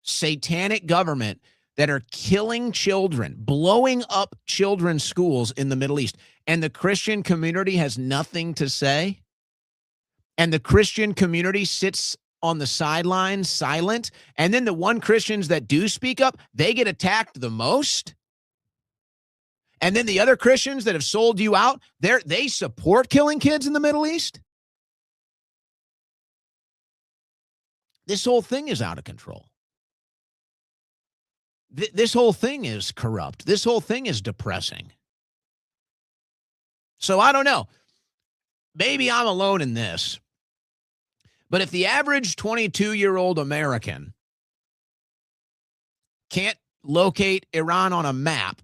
satanic government that are killing children, blowing up children's schools in the Middle East. And the Christian community has nothing to say. And the Christian community sits on the sidelines, silent. And then the one Christians that do speak up, they get attacked the most. And then the other Christians that have sold you out, they support killing kids in the Middle East. This whole thing is out of control. This whole thing is corrupt. This whole thing is depressing. So I don't know. Maybe I'm alone in this. But if the average 22-year-old American can't locate Iran on a map,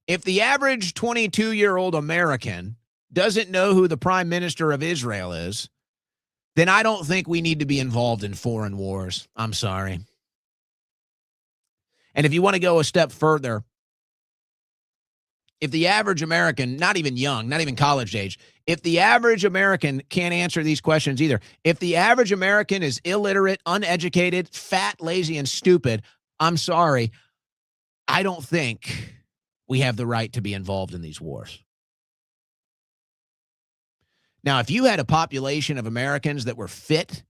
if the average 22-year-old American doesn't know who the prime minister of Israel is, then I don't think we need to be involved in foreign wars. I'm sorry. And if you want to go a step further, if the average American, not even young, not even college age, if the average American can't answer these questions either, if the average American is illiterate, uneducated, fat, lazy, and stupid, I'm sorry, I don't think we have the right to be involved in these wars. Now, if you had a population of Americans that were fit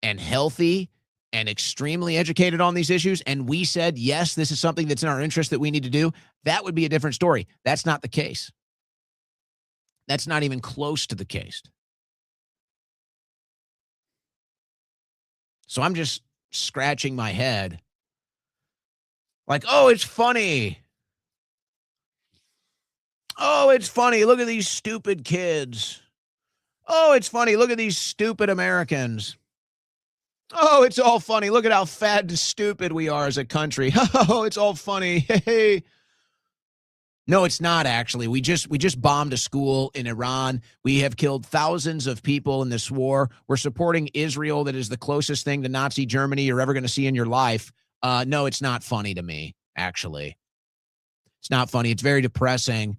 and healthy and extremely educated on these issues, and we said, yes, this is something that's in our interest that we need to do, that would be a different story. That's not the case. That's not even close to the case. So I'm just scratching my head like, oh, it's funny. Oh, it's funny. Look at these stupid kids. Oh, it's funny. Look at these stupid Americans. Oh, it's all funny. Look at how fat and stupid we are as a country. Oh, it's all funny. Hey. No, it's not actually. We just bombed a school in Iran. We have killed thousands of people in this war. We're supporting Israel, that is the closest thing to Nazi Germany you're ever going to see in your life. No, it's not funny to me, actually. It's not funny. It's very depressing.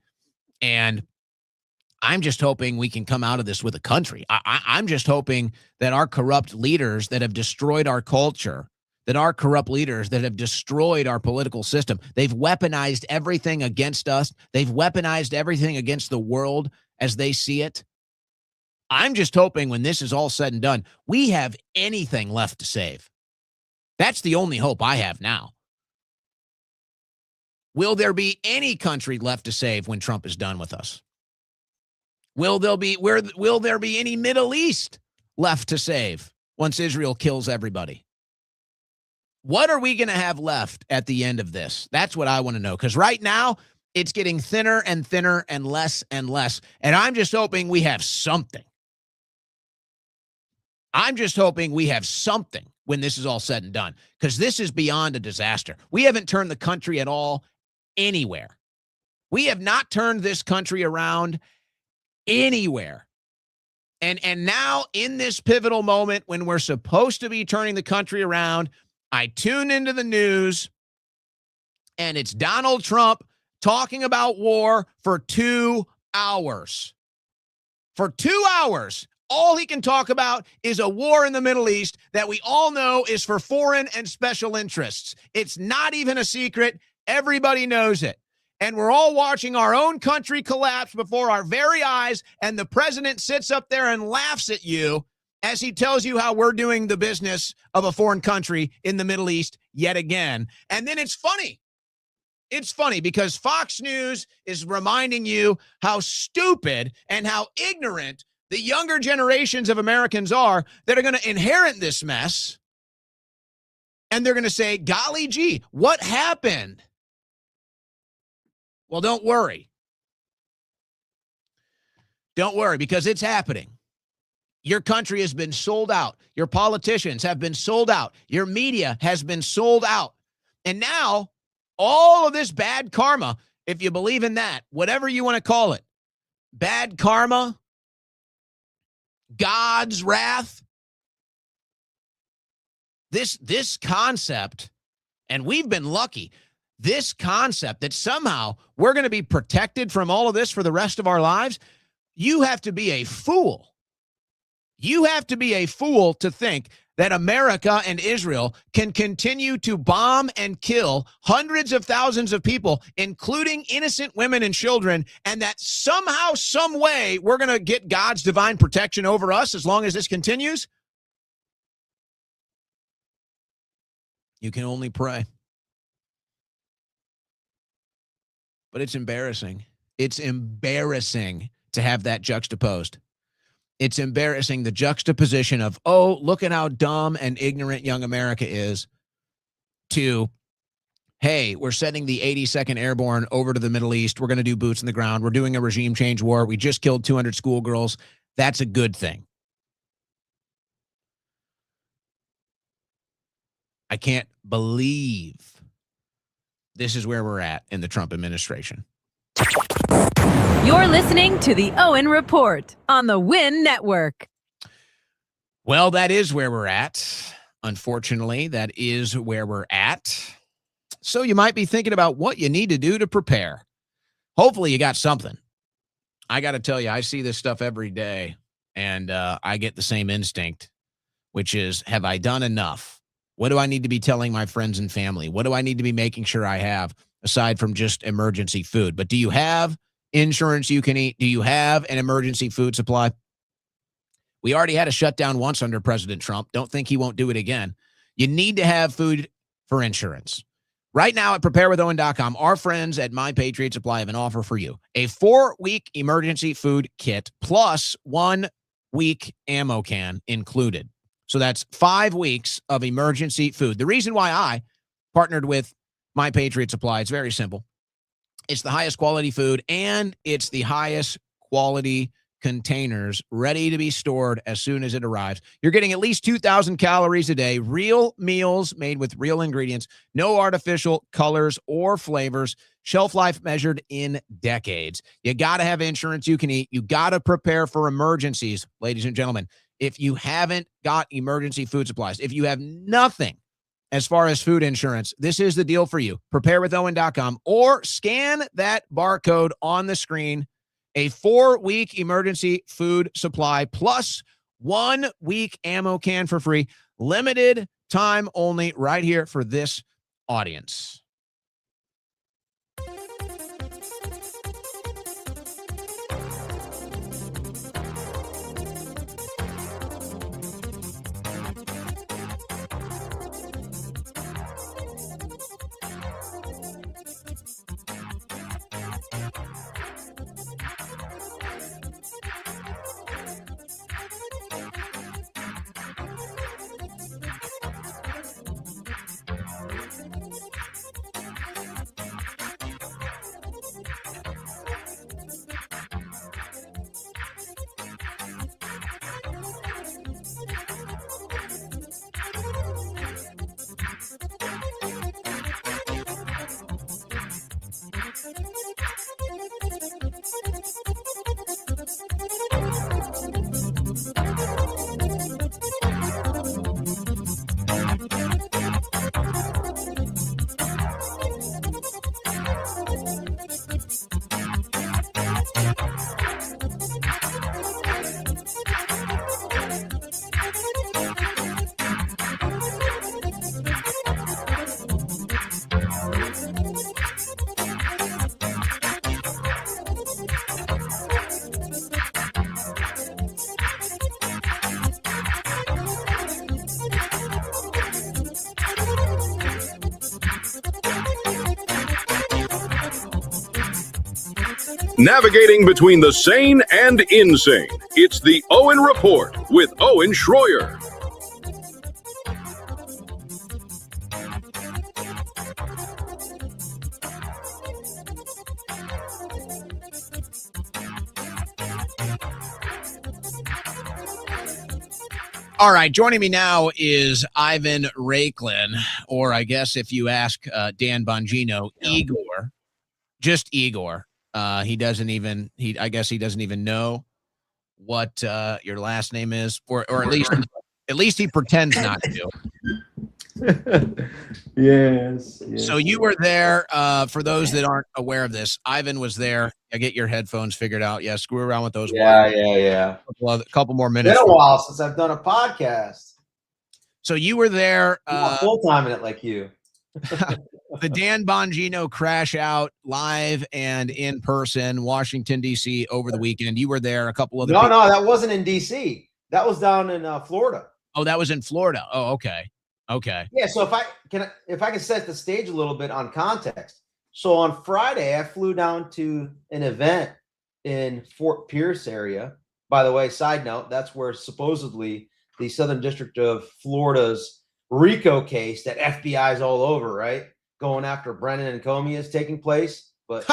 And I'm just hoping we can come out of this with a country. I'm just hoping that our corrupt leaders that have destroyed our culture, that our corrupt leaders that have destroyed our political system, they've weaponized everything against us. They've weaponized everything against the world as they see it. I'm just hoping when this is all said and done, we have anything left to save. That's the only hope I have now. Will there be any country left to save when Trump is done with us? Will there be any Middle East left to save once Israel kills everybody? What are we going to have left at the end of this? That's what I want to know. Because right now, it's getting thinner and thinner and less and less. And I'm just hoping we have something. I'm just hoping we have something when this is all said and done. Because this is beyond a disaster. We haven't turned the country at all anywhere. We have not turned this country around anywhere. And now in this pivotal moment when we're supposed to be turning the country around, I tune into the news and it's Donald Trump talking about war for 2 hours. For 2 hours, all he can talk about is a war in the Middle East that we all know is for foreign and special interests. It's not even a secret. Everybody knows it. and we're all watching our own country collapse before our very eyes, and the president sits up there and laughs at you as he tells you how we're doing the business of a foreign country in the Middle East yet again. And then it's funny. It's funny because Fox News is reminding you how stupid and how ignorant the younger generations of Americans are that are going to inherit this mess. And they're going to say, golly gee, what happened? Well, don't worry. Don't worry, because it's happening. Your country has been sold out. Your politicians have been sold out. Your media has been sold out. And now, all of this bad karma, if you believe in that, whatever you want to call it, bad karma, God's wrath, this concept, and we've been lucky, this concept that somehow we're going to be protected from all of this for the rest of our lives, you have to be a fool. You have to be a fool to think that America and Israel can continue to bomb and kill hundreds of thousands of people, including innocent women and children, and that somehow, some way, we're going to get God's divine protection over us as long as this continues. You can only pray. But it's embarrassing. It's embarrassing to have that juxtaposed. It's embarrassing, the juxtaposition of, oh, look at how dumb and ignorant young America is, to, hey, we're sending the 82nd Airborne over to the Middle East. We're going to do boots in the ground. We're doing a regime change war. We just killed 200 schoolgirls. That's a good thing. I can't believe this is where we're at in the Trump administration. You're listening to the Owen Report on the Win Network. Well, that is where we're at. Unfortunately, that is where we're at. So you might be thinking about what you need to do to prepare. Hopefully you got something. I got to tell you, I see this stuff every day, and I get the same instinct, which is, have I done enough? What do I need to be telling my friends and family? What do I need to be making sure I have, aside from just emergency food? But do you have insurance you can eat? Do you have an emergency food supply? We already had a shutdown once under President Trump. Don't think he won't do it again. You need to have food for insurance. Right now at preparewithowen.com, our friends at My Patriot Supply have an offer for you. A 4-week emergency food kit plus 1-week ammo can included. So that's 5 weeks of emergency food. The reason why I partnered with My Patriot Supply, it's very simple. It's the highest quality food, and it's the highest quality containers ready to be stored as soon as it arrives. You're getting at least 2,000 calories a day, real meals made with real ingredients, no artificial colors or flavors, shelf life measured in decades. You got to have insurance you can eat. You got to prepare for emergencies, ladies and gentlemen. If you haven't got emergency food supplies, if you have nothing as far as food insurance, this is the deal for you. Preparewithowen.com or scan that barcode on the screen. A 4-week emergency food supply plus 1-week ammo can for free. Limited time only right here for this audience. Navigating between the sane and insane, it's the Owen Report with Owen Schroyer. All right, joining me now is Ivan Rakelin, or I guess if you ask Dan Bongino, Igor, just Igor. I guess he doesn't even know what your last name is, or at least he pretends not to. Yes. So you were there. For those that aren't aware of this, Ivan was there. I get your headphones figured out. Yeah, screw around with those. Yeah. A couple more minutes. Been a while since I've done a podcast. So you were there. Full time in it like you. The Dan Bongino crash out live and in person, Washington, D.C. over the weekend. You were there. A couple of No, that wasn't in D.C. That was down in Florida. Oh, that was in Florida. Oh, okay. Yeah. So if I can set the stage a little bit on context. So on Friday, I flew down to an event in Fort Pierce area. By the way, side note, that's where supposedly the Southern District of Florida's RICO case that FBI's all over, right? Going after Brennan and Comey is taking place. But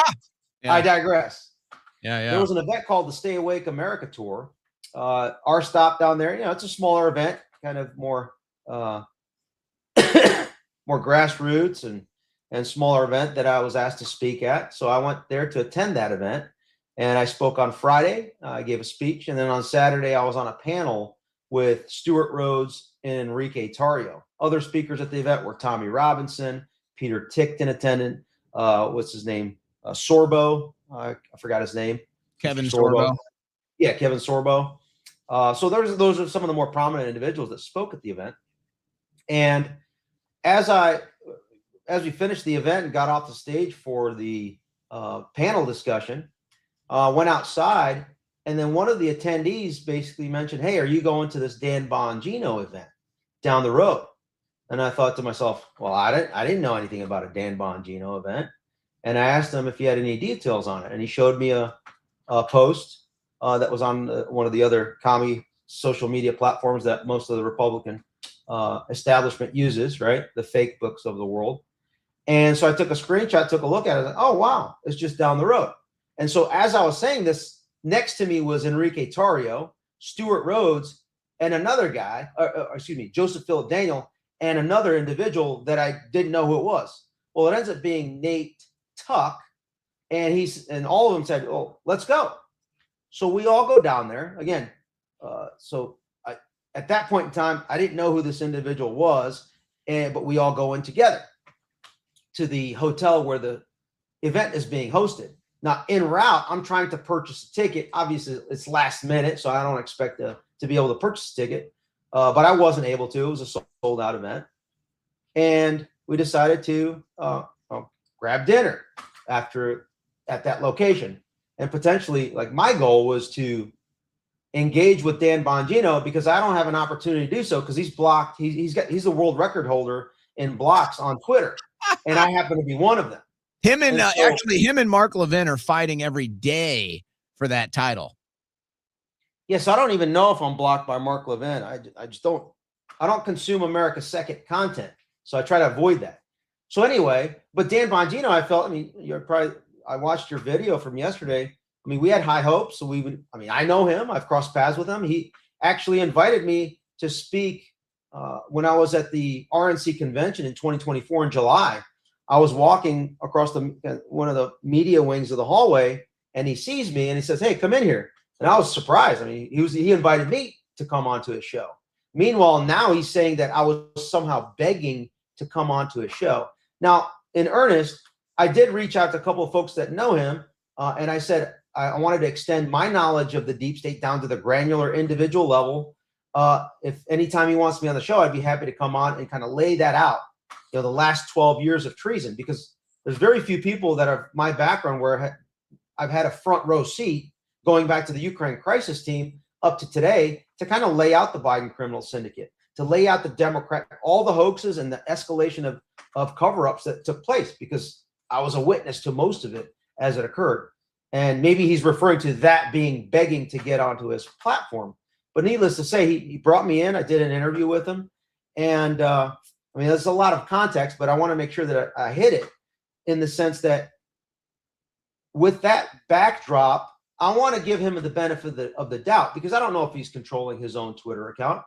I digress. Yeah. There was an event called the Stay Awake America Tour. Our stop down there, it's a smaller event, kind of more more grassroots and smaller event that I was asked to speak at. So I went there to attend that event, and I spoke on Friday. I gave a speech, and then on Saturday I was on a panel with Stuart Rhodes and Enrique Tarrio. Other speakers at the event were Tommy Robinson, Peter Tickton attended. What's his name? Sorbo. I forgot his name. Kevin Sorbo. Yeah, Kevin Sorbo. So those are some of the more prominent individuals that spoke at the event. And as we finished the event and got off the stage for the panel discussion, went outside, and then one of the attendees basically mentioned, "Hey, are you going to this Dan Bongino event down the road?" And I thought to myself, well, I didn't know anything about a Dan Bongino event. And I asked him if he had any details on it. And he showed me a post that was on one of the other commie social media platforms that most of the Republican establishment uses, right? The fake books of the world. And so I took a screenshot, took a look at it. And, oh, wow, it's just down the road. And so as I was saying this, next to me was Enrique Tarrio, Stuart Rhodes, and another guy, Joseph Philip Daniel, and another individual that I didn't know who it was. Well, it ends up being Nate Tuck, and all of them said, "Oh, let's go." So we all go down there again. At that point in time, I didn't know who this individual was, but we all go in together to the hotel where the event is being hosted. Now, en route, I'm trying to purchase a ticket. Obviously, it's last minute, so I don't expect to be able to purchase a ticket. But I wasn't able to. It was a sold-out event. And we decided to grab dinner at that location. And potentially, like, my goal was to engage with Dan Bongino because I don't have an opportunity to do so because he's blocked. He's the world record holder in blocks on Twitter. And I happen to be one of them. Him and Mark Levin are fighting every day for that title. Yes, I don't even know if I'm blocked by Mark Levin. I just don't. I don't consume America's Second content, so I try to avoid that. So anyway, but Dan Bongino, I watched your video from yesterday. I mean, we had high hopes. So I know him. I've crossed paths with him. He actually invited me to speak when I was at the RNC convention in 2024 in July. I was walking across one of the media wings of the hallway, and he sees me and he says, "Hey, come in here." And I was surprised. I mean, he invited me to come onto his show. Meanwhile, now he's saying that I was somehow begging to come onto his show. Now, in earnest, I did reach out to a couple of folks that know him, and I said I wanted to extend my knowledge of the deep state down to the granular individual level. If anytime he wants me on the show, I'd be happy to come on and kind of lay that out. The last 12 years of treason, because there's very few people that are my background where I've had a front row seat going back to the Ukraine crisis team up to today to kind of lay out the Biden criminal syndicate, to lay out the Democrat, all the hoaxes and the escalation of cover-ups that took place, because I was a witness to most of it as it occurred. And maybe he's referring to that being begging to get onto his platform. But needless to say, he brought me in. I did an interview with him. And I mean, there's a lot of context, but I want to make sure that I hit it in the sense that with that backdrop, I want to give him the benefit of the doubt, because I don't know if he's controlling his own Twitter account.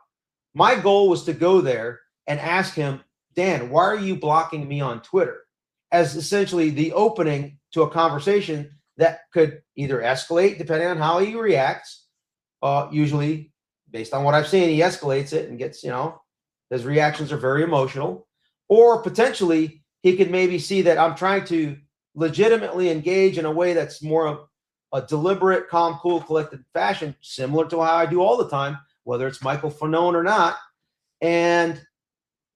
My goal was to go there and ask him, Dan, why are you blocking me on Twitter? As essentially the opening to a conversation that could either escalate depending on how he reacts. Usually, based on what I've seen, he escalates it and gets, his reactions are very emotional. Or potentially, he could maybe see that I'm trying to legitimately engage in a way that's more of a deliberate, calm, cool, collected fashion, similar to how I do all the time, whether it's Michael Fanone or not.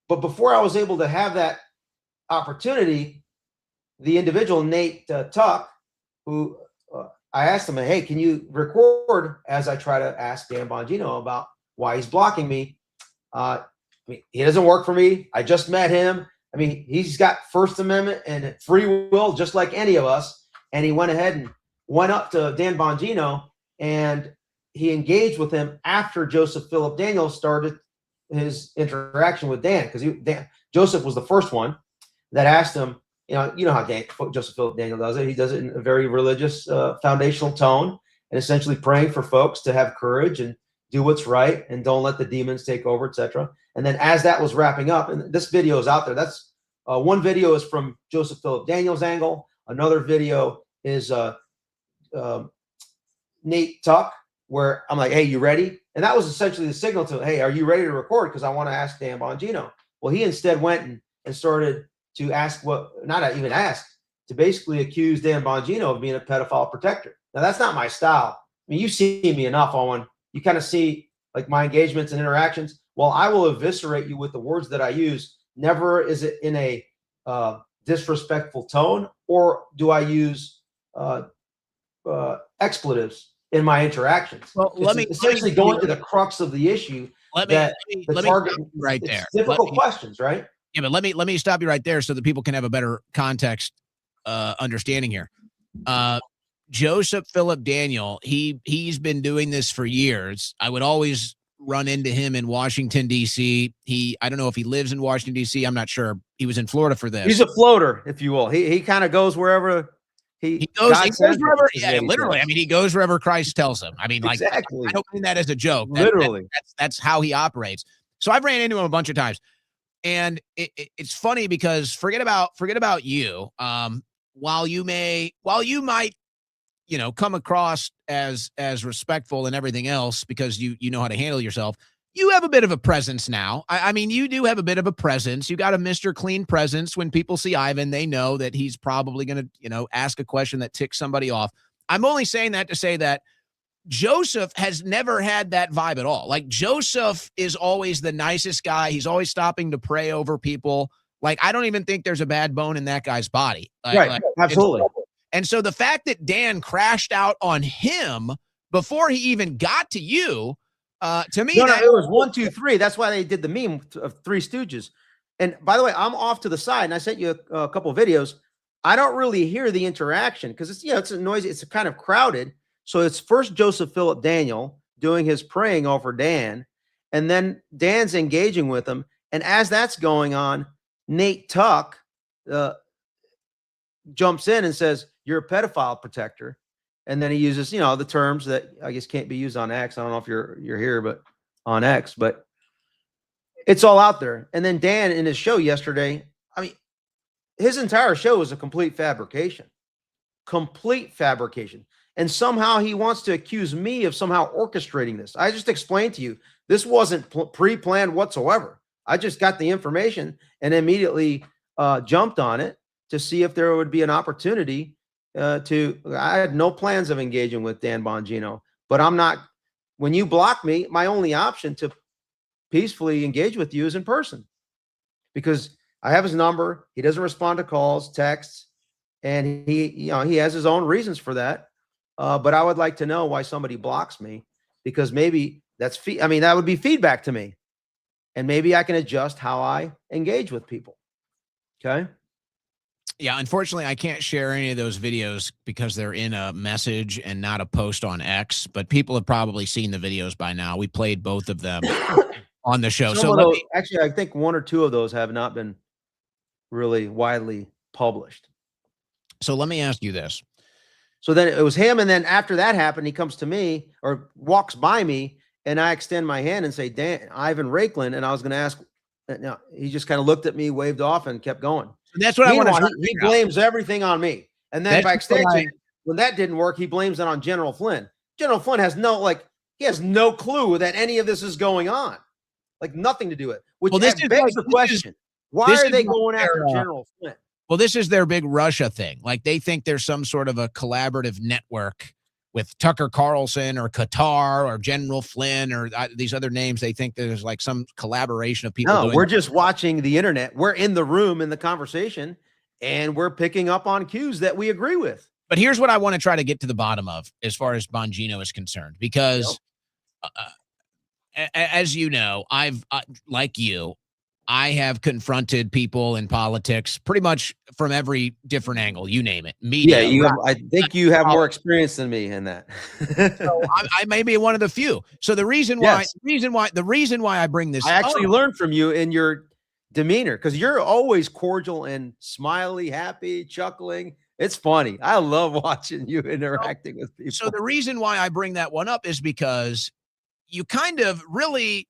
But before I was able to have that opportunity, the individual, Nate Tuck, who I asked him, hey, can you record as I try to ask Dan Bongino about why he's blocking me? I mean, he doesn't work for me. I just met him. I mean, he's got First Amendment and free will, just like any of us. And he went ahead and went up to Dan Bongino, and he engaged with him after Joseph Philip Daniels started his interaction with Dan, because Joseph was the first one that asked him, you know how Joseph Philip Daniel does it. He does it in a very religious, foundational tone, and essentially praying for folks to have courage and do what's right and don't let the demons take over, etc. And then as that was wrapping up, and this video is out there. That's one video is from Joseph Philip Daniels' angle. Another video is Nate Tuck, where I'm like, hey, you ready? And that was essentially the signal to, hey, are you ready to record? Because I want to ask Dan Bongino. Well, he instead went and started to ask to basically accuse Dan Bongino of being a pedophile protector. Now, that's not my style. I mean, you see me enough, Owen. You kind of see like my engagements and interactions. Well, I will eviscerate you with the words that I use. Never is it in a disrespectful tone, or do I use expletives in my interactions? Well, let me go into the crux of the issue. Let me right there. Difficult questions, right? Yeah, but let me stop you right there so that people can have a better context understanding here. Joseph Philip Daniel, he's been doing this for years. I would always run into him in Washington, D.C. I don't know if he lives in Washington, D.C. I'm not sure. He was in Florida for this. He's a floater, if you will. He kind of goes wherever he goes wherever. Yeah, literally. I mean, he goes wherever Christ tells him. I mean, like, exactly. I don't mean that as a joke. Literally. That's how he operates. So I've ran into him a bunch of times. And it's funny because forget about you. While you might, come across as respectful and everything else because you know how to handle yourself, you have a bit of a presence now. I mean, you do have a bit of a presence. You got a Mr. Clean presence. When people see Ivan, they know that he's probably going to, ask a question that ticks somebody off. I'm only saying that to say that Joseph has never had that vibe at all. Like, Joseph is always the nicest guy. He's always stopping to pray over people. Like, I don't even think there's a bad bone in that guy's body. Right. Absolutely. And so the fact that Dan crashed out on him before he even got to you, to me, it was 1, 2, 3. That's why they did the meme of Three Stooges. And by the way, I'm off to the side, and I sent you a couple of videos. I don't really hear the interaction because it's a noisy. It's kind of crowded. So it's first Joseph Philip Daniel doing his praying over Dan, and then Dan's engaging with him. And as that's going on, Nate Tuck jumps in and says, "You're a pedophile protector." And then he uses, the terms that I guess can't be used on X. I don't know if you're here, but on X, but it's all out there. And then Dan in his show yesterday, I mean, his entire show is a complete fabrication. And somehow he wants to accuse me of somehow orchestrating this. I just explained to you, this wasn't pre-planned whatsoever. I just got the information and immediately jumped on it to see if there would be an opportunity I had no plans of engaging with Dan Bongino, but when you block me, my only option to peacefully engage with you is in person, because I have his number. He doesn't respond to calls, texts, and he has his own reasons for that. But I would like to know why somebody blocks me, because maybe that would be feedback to me, and maybe I can adjust how I engage with people. Okay. Yeah, unfortunately, I can't share any of those videos because they're in a message and not a post on X, but people have probably seen the videos by now. We played both of them on the show. Some So of let those, me, actually, I think 1 or 2 of those have not been really widely published. so let me ask you this. So then it was him, and then after that happened, he comes to me or walks by me, and I extend my hand and say, "Dan, Ivan Rakelin," and I was going to ask. Now he just kind of looked at me, waved off, and kept going. That's what I want to. He blames everything on me, and then by extension, when that didn't work, he blames it on General Flynn. General Flynn has he has no clue that any of this is going on, like nothing to do with it. Which begs the question: why are they going after General Flynn? Well, this is their big Russia thing. Like they think there's some sort of a collaborative network with Tucker Carlson or Qatar or General Flynn or these other names. They think there's like some collaboration of people. No, we're just watching the internet. We're in the room in the conversation, and we're picking up on cues that we agree with. But here's what I want to try to get to the bottom of as far as Bongino is concerned, because as you know, I've like you, I have confronted people in politics pretty much from every different angle. You name it. Media. Yeah, I think you have more experience than me in that. So I may be one of the few. So the reason why I bring this, I actually learned from you in your demeanor, because you're always cordial and smiley, happy, chuckling. It's funny. I love watching you interacting with people. So the reason why I bring that one up is because you kind of really,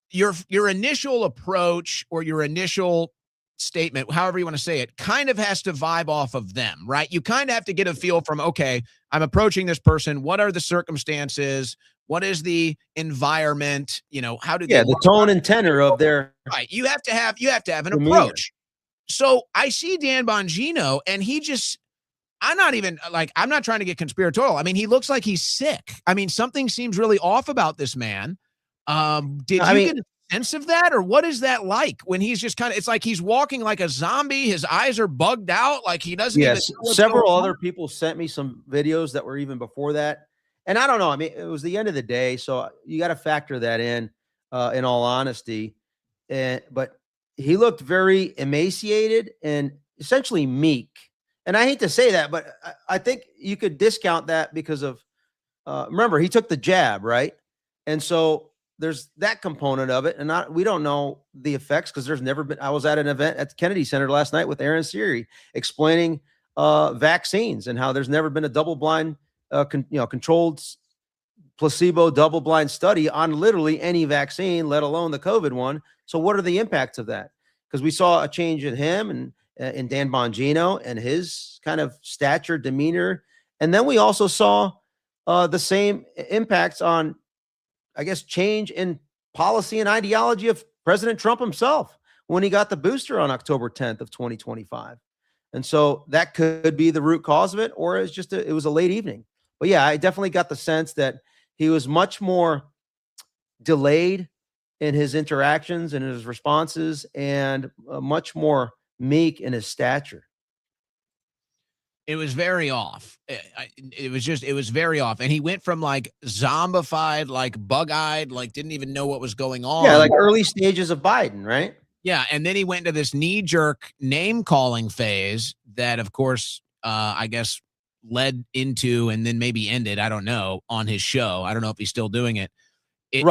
your initial approach or your initial statement, however you want to say it, kind of has to vibe off of them, right? You kind of have to get a feel from, okay, I'm approaching this person. What are the circumstances? What is the environment? You know, how do they the tone and tenor of their right? You have to have an approach. So I see Dan Bongino, and he just, I'm not trying to get conspiratorial. I mean, he looks like he's sick. I mean, something seems really off about this man. Did you get a sense of that, or what is that like when he's just kind of, it's like he's walking like a zombie. His eyes are bugged out. Like he doesn't. Yes. Several other people sent me some videos that were even before that. And I don't know. I mean, it was the end of the day. So you got to factor that in all honesty. But he looked very emaciated and essentially meek. And I hate to say that, but I think you could discount that because of, remember, he took the jab, right? And so there's that component of it. And we don't know the effects because there's never been, I was at an event at the Kennedy Center last night with Aaron Siri explaining vaccines and how there's never been a double-blind, controlled placebo double-blind study on literally any vaccine, let alone the COVID one. So what are the impacts of that? Because we saw a change in him and in Dan Bongino and his kind of stature, demeanor. And then we also saw the same impacts on, I guess, change in policy and ideology of President Trump himself when he got the booster on October 10th of 2025. And so that could be the root cause of it, or it's just it was a late evening. But yeah, I definitely got the sense that he was much more delayed in his interactions and his responses, and much more meek in his stature. It was very off. It was very off. And he went from like zombified, like bug-eyed, like didn't even know what was going on. Yeah, like early stages of Biden, right? Yeah. And then he went into this knee-jerk name-calling phase that, of course, I guess led into and then maybe ended, I don't know, on his show. I don't know if he's still doing it. He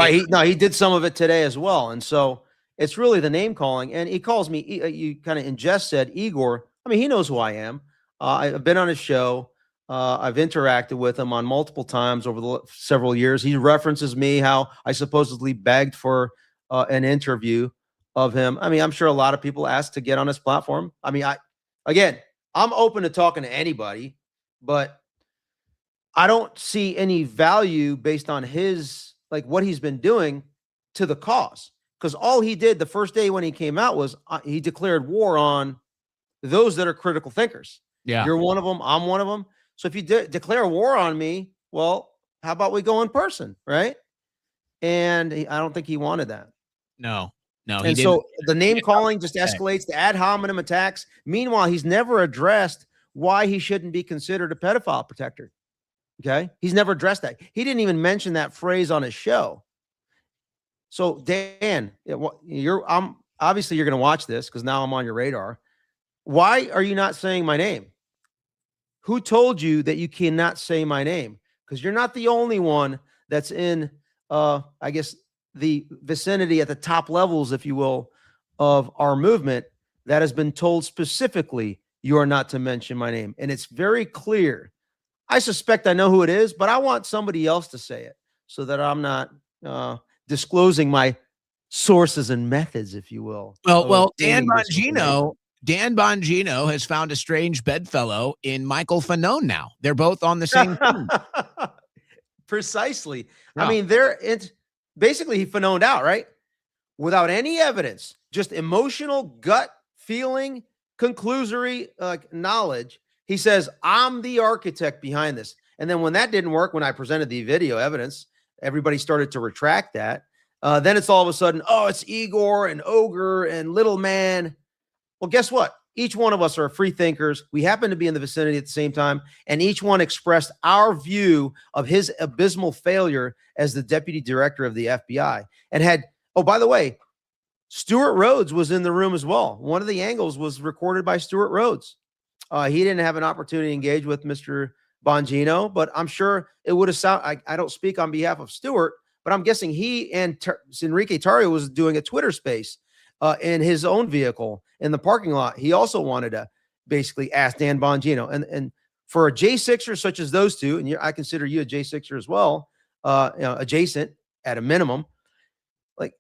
did some of it today as well. And so it's really the name-calling. And he calls me, you kind of in jest said, Igor. I mean, he knows who I am. I've been on his show. I've interacted with him on multiple times over the several years. He references me, how I supposedly begged for an interview of him. I mean, I'm sure a lot of people asked to get on his platform. I mean, I'm open to talking to anybody, but I don't see any value based on his, like what he's been doing to the cause. Because all he did the first day when he came out was he declared war on those that are critical thinkers. Yeah. You're one of them. I'm one of them. So if you declare war on me, well, how about we go in person, right? And I don't think he wanted that. No. And so the name calling just escalates to ad hominem attacks. Meanwhile, he's never addressed why he shouldn't be considered a pedophile protector. Okay. He's never addressed that. He didn't even mention that phrase on his show. So Dan, obviously you're going to watch this because now I'm on your radar. Why are you not saying my name? Who told you that you cannot say my name? Because you're not the only one that's in, I guess, the vicinity at the top levels, if you will, of our movement that has been told specifically you are not to mention my name. And it's very clear. I suspect I know who it is, but I want somebody else to say it so that I'm not disclosing my sources and methods, if you will. Well, Dan Bongino has found a strange bedfellow in Michael Fanone now. They're both on the same team. Precisely. Yeah. I mean, it's basically he Fanoned out, right? Without any evidence, just emotional gut feeling, conclusory knowledge. He says, I'm the architect behind this. And then when that didn't work, when I presented the video evidence, everybody started to retract that. Then it's all of a sudden, oh, it's Igor and Ogre and Little Man. Well, guess what? Each one of us are free thinkers. We happen to be in the vicinity at the same time, and each one expressed our view of his abysmal failure as the deputy director of the FBI. And had, oh, by the way, Stuart Rhodes was in the room as well. One of the angles was recorded by Stuart Rhodes. He didn't have an opportunity to engage with Mr. Bongino, but I'm sure it would have sounded, I don't speak on behalf of Stuart, but I'm guessing he and Enrique Tarrio was doing a Twitter space in his own vehicle in the parking lot. He also wanted to basically ask Dan Bongino. And for a J6er such as those two, and I consider you a J6er as well, adjacent at a minimum. Like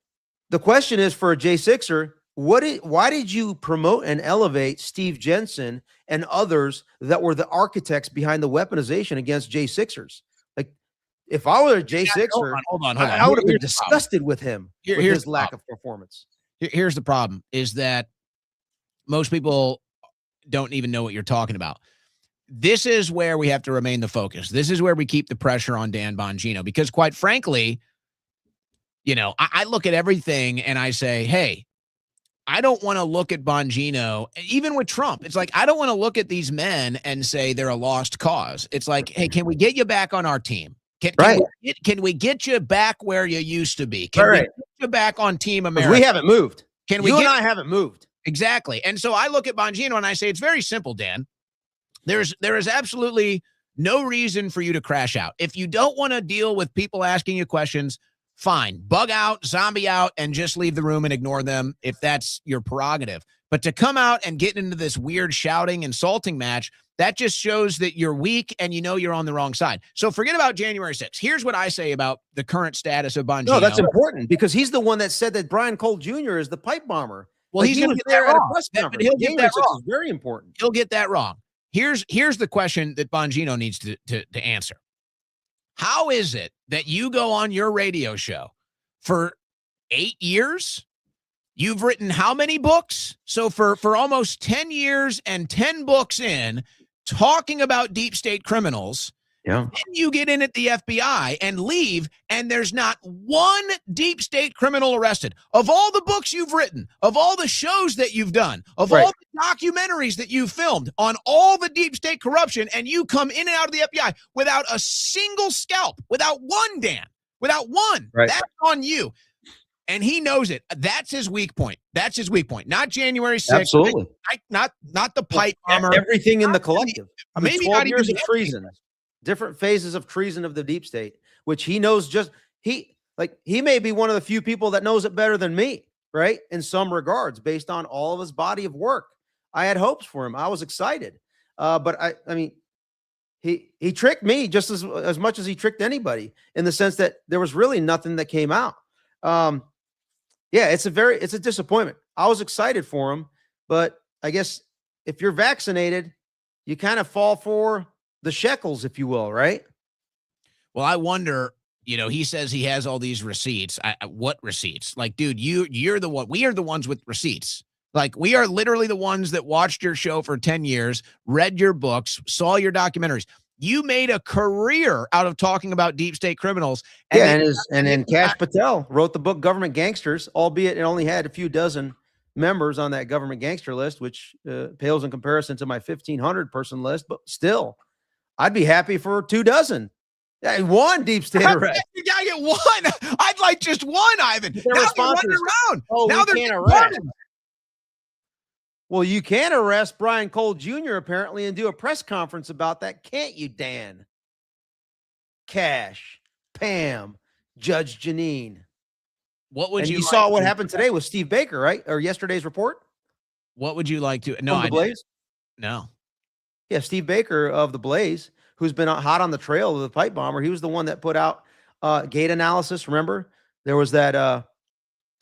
the question is for a J6er, why did you promote and elevate Steve Jensen and others that were the architects behind the weaponization against J6ers? Like, if I were a J6er, hold on. I would have been disgusted with him, with his lack of performance. Here's the problem, is that most people don't even know what you're talking about. This is where we have to remain the focus. This is where we keep the pressure on Dan Bongino, because quite frankly, I look at everything and I say, hey, I don't want to look at Bongino, even with Trump. It's like, I don't want to look at these men and say they're a lost cause. It's like, hey, can we get you back on our team? Can we get you back where you used to be? Can we get you back on Team America? We haven't moved. You and I haven't moved. Exactly. And so I look at Bongino and I say, it's very simple, Dan. There is absolutely no reason for you to crash out. If you don't want to deal with people asking you questions, fine, bug out, zombie out, and just leave the room and ignore them if that's your prerogative. But to come out and get into this weird shouting, insulting match, that just shows that you're weak and you're on the wrong side. So forget about January 6th. Here's what I say about the current status of Bongino. No, that's important because he's the one that said that Brian Cole Jr. is the pipe bomber. Well, he's going to get that wrong. He'll get that wrong. Very important. He'll get that wrong. Here's the question that Bongino needs to answer. How is it that you go on your radio show for 8 years? You've written how many books? So for almost 10 years and 10 books in talking about deep state criminals, then you get in at the FBI and leave, and there's not one deep state criminal arrested. Of all the books you've written, of all the shows that you've done, of all the documentaries that you've filmed on all the deep state corruption, and you come in and out of the FBI without a single scalp, without one, Dan, without one. That's on you. And he knows it. That's his weak point. That's his weak point. Not January 6th. Absolutely. Not the pipe bomber. Everything in the collective. Maybe 12 not years even of treason. Different phases of treason of the deep state, which he knows he may be one of the few people that knows it better than me, right? In some regards, based on all of his body of work. I had hopes for him. I was excited. But I mean, he tricked me just as much as he tricked anybody, in the sense that there was really nothing that came out. It's a disappointment. I was excited for him, but I guess if you're vaccinated, you kind of fall for the shekels, if you will, right? Well, I wonder, he says he has all these receipts. What receipts? Like, dude, you're the one. We are the ones with receipts. Like, we are literally the ones that watched your show for 10 years, read your books, saw your documentaries. You made a career out of talking about deep state criminals. And then Kash Patel wrote the book Government Gangsters, albeit it only had a few dozen members on that government gangster list, which pales in comparison to my 1,500 person list, but still. I'd be happy for 24. Yeah, one deep state arrest. You gotta get one. I'd like just one, Ivan. Now they're running around. Oh, now we can't arrest. Well, you can arrest Brian Cole Jr. apparently and do a press conference about that, can't you, Dan? Cash, Pam, Judge Janine. What would and you you like saw what to- happened today with Steve Baker, right? Or yesterday's report? What would you like to? No, From the I Blaze? didn't. No. Yeah, Steve Baker of the Blaze, who's been hot on the trail of the pipe bomber. He was the one that put out gate analysis. Remember, there was that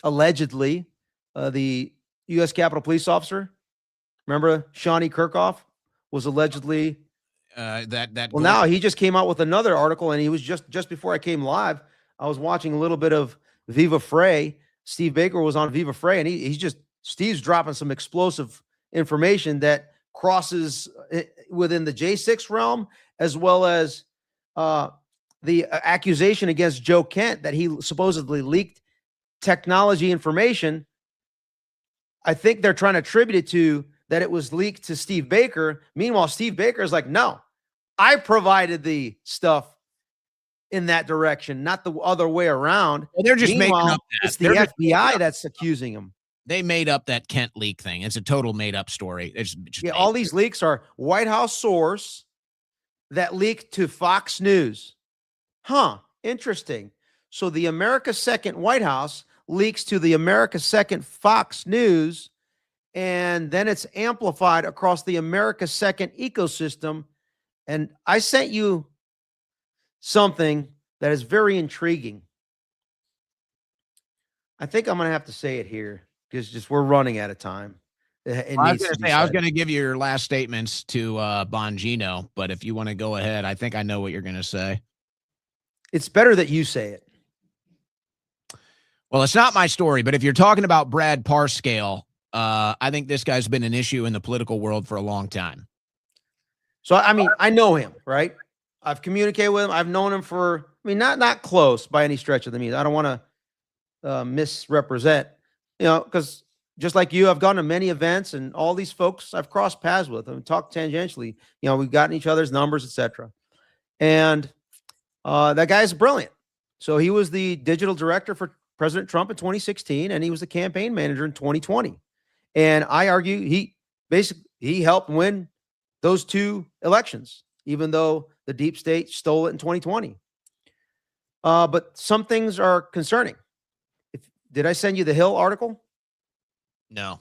allegedly the U.S. Capitol Police officer. Remember, Shawnee Kirkhoff was allegedly that. Well, now he just came out with another article, and he was just before I came live. I was watching a little bit of Viva Frey. Steve Baker was on Viva Frey, and Steve's dropping some explosive information that crosses within the J6 realm, as well as the accusation against Joe Kent that he supposedly leaked technology information. I think they're trying to attribute it to that it was leaked to Steve Baker. Meanwhile, Steve Baker is like, no, I provided the stuff in that direction, not the other way around. Well, they're just making up that. It's the FBI that's accusing him. They made up that Kent leak thing. It's a total made up story. It's just all these leaks are White House source that leaked to Fox News. Huh, interesting. So the America Second White House leaks to the America Second Fox News, and then it's amplified across the America Second ecosystem. And I sent you something that is very intriguing. I think I'm going to have to say it here because we're running out of time. I was going to give you your last statements to Bongino, but if you want to go ahead, I think I know what you're going to say. It's better that you say it. Well, it's not my story, but if you're talking about Brad Parscale, I think this guy's been an issue in the political world for a long time. So, I mean, I know him, right? I've communicated with him. I've known him for, I mean, not close by any stretch of the means. I don't want to misrepresent, because just like you, I've gone to many events, and all these folks I've crossed paths with and talked tangentially. We've gotten each other's numbers, etc. And that guy's brilliant. So he was the digital director for President Trump in 2016, and he was the campaign manager in 2020. And I argue he helped win those two elections, even though the deep state stole it in 2020. But some things are concerning. Did I send you the Hill article? No.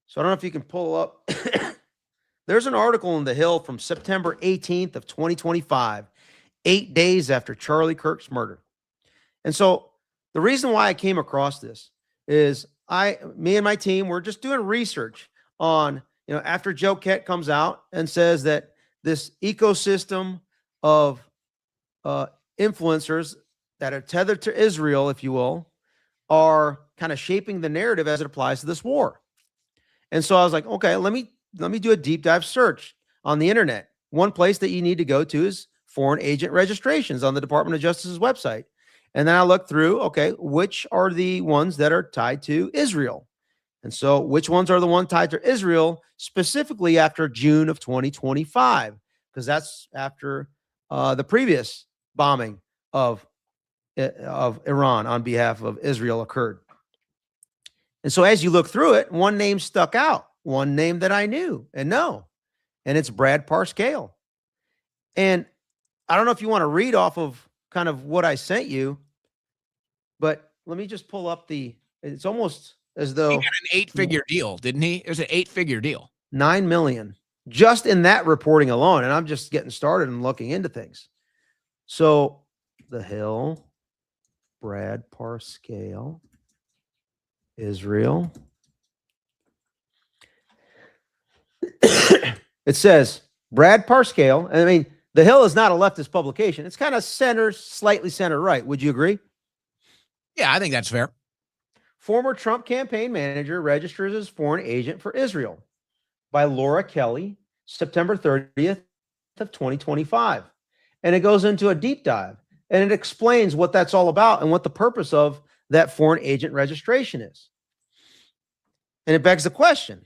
So I don't know if you can pull up. There's an article in the Hill from September 18th of 2025, 8 days after Charlie Kirk's murder. And so the reason why I came across this is me and my team, we're just doing research on, after Joe Kent comes out and says that this ecosystem of influencers that are tethered to Israel, if you will, are kind of shaping the narrative as it applies to this war. And so I was like, okay, let me do a deep dive search on the internet. One place that you need to go to is foreign agent registrations on the Department of Justice's website. And then I looked through, okay, which are the ones that are tied to Israel? And so which ones are the ones tied to Israel specifically after June of 2025? Because that's after the previous bombing of Iran on behalf of Israel occurred. And so as you look through it, one name stuck out, one name that I knew and know, and it's Brad Parscale. And I don't know if you want to read off of kind of what I sent you, but let me just pull up it's almost as though he got an 8-figure deal, didn't he? It was an 8-figure deal. 9 million just in that reporting alone. And I'm just getting started and looking into things. So the Hill, Brad Parscale, Israel. It says Brad Parscale. And I mean, the Hill is not a leftist publication. It's kind of slightly center right. Would you agree? Yeah, I think that's fair. Former Trump campaign manager registers as foreign agent for Israel by Laura Kelly, September 30th of 2025. And it goes into a deep dive and it explains what that's all about and what the purpose of that foreign agent registration is. And it begs the question,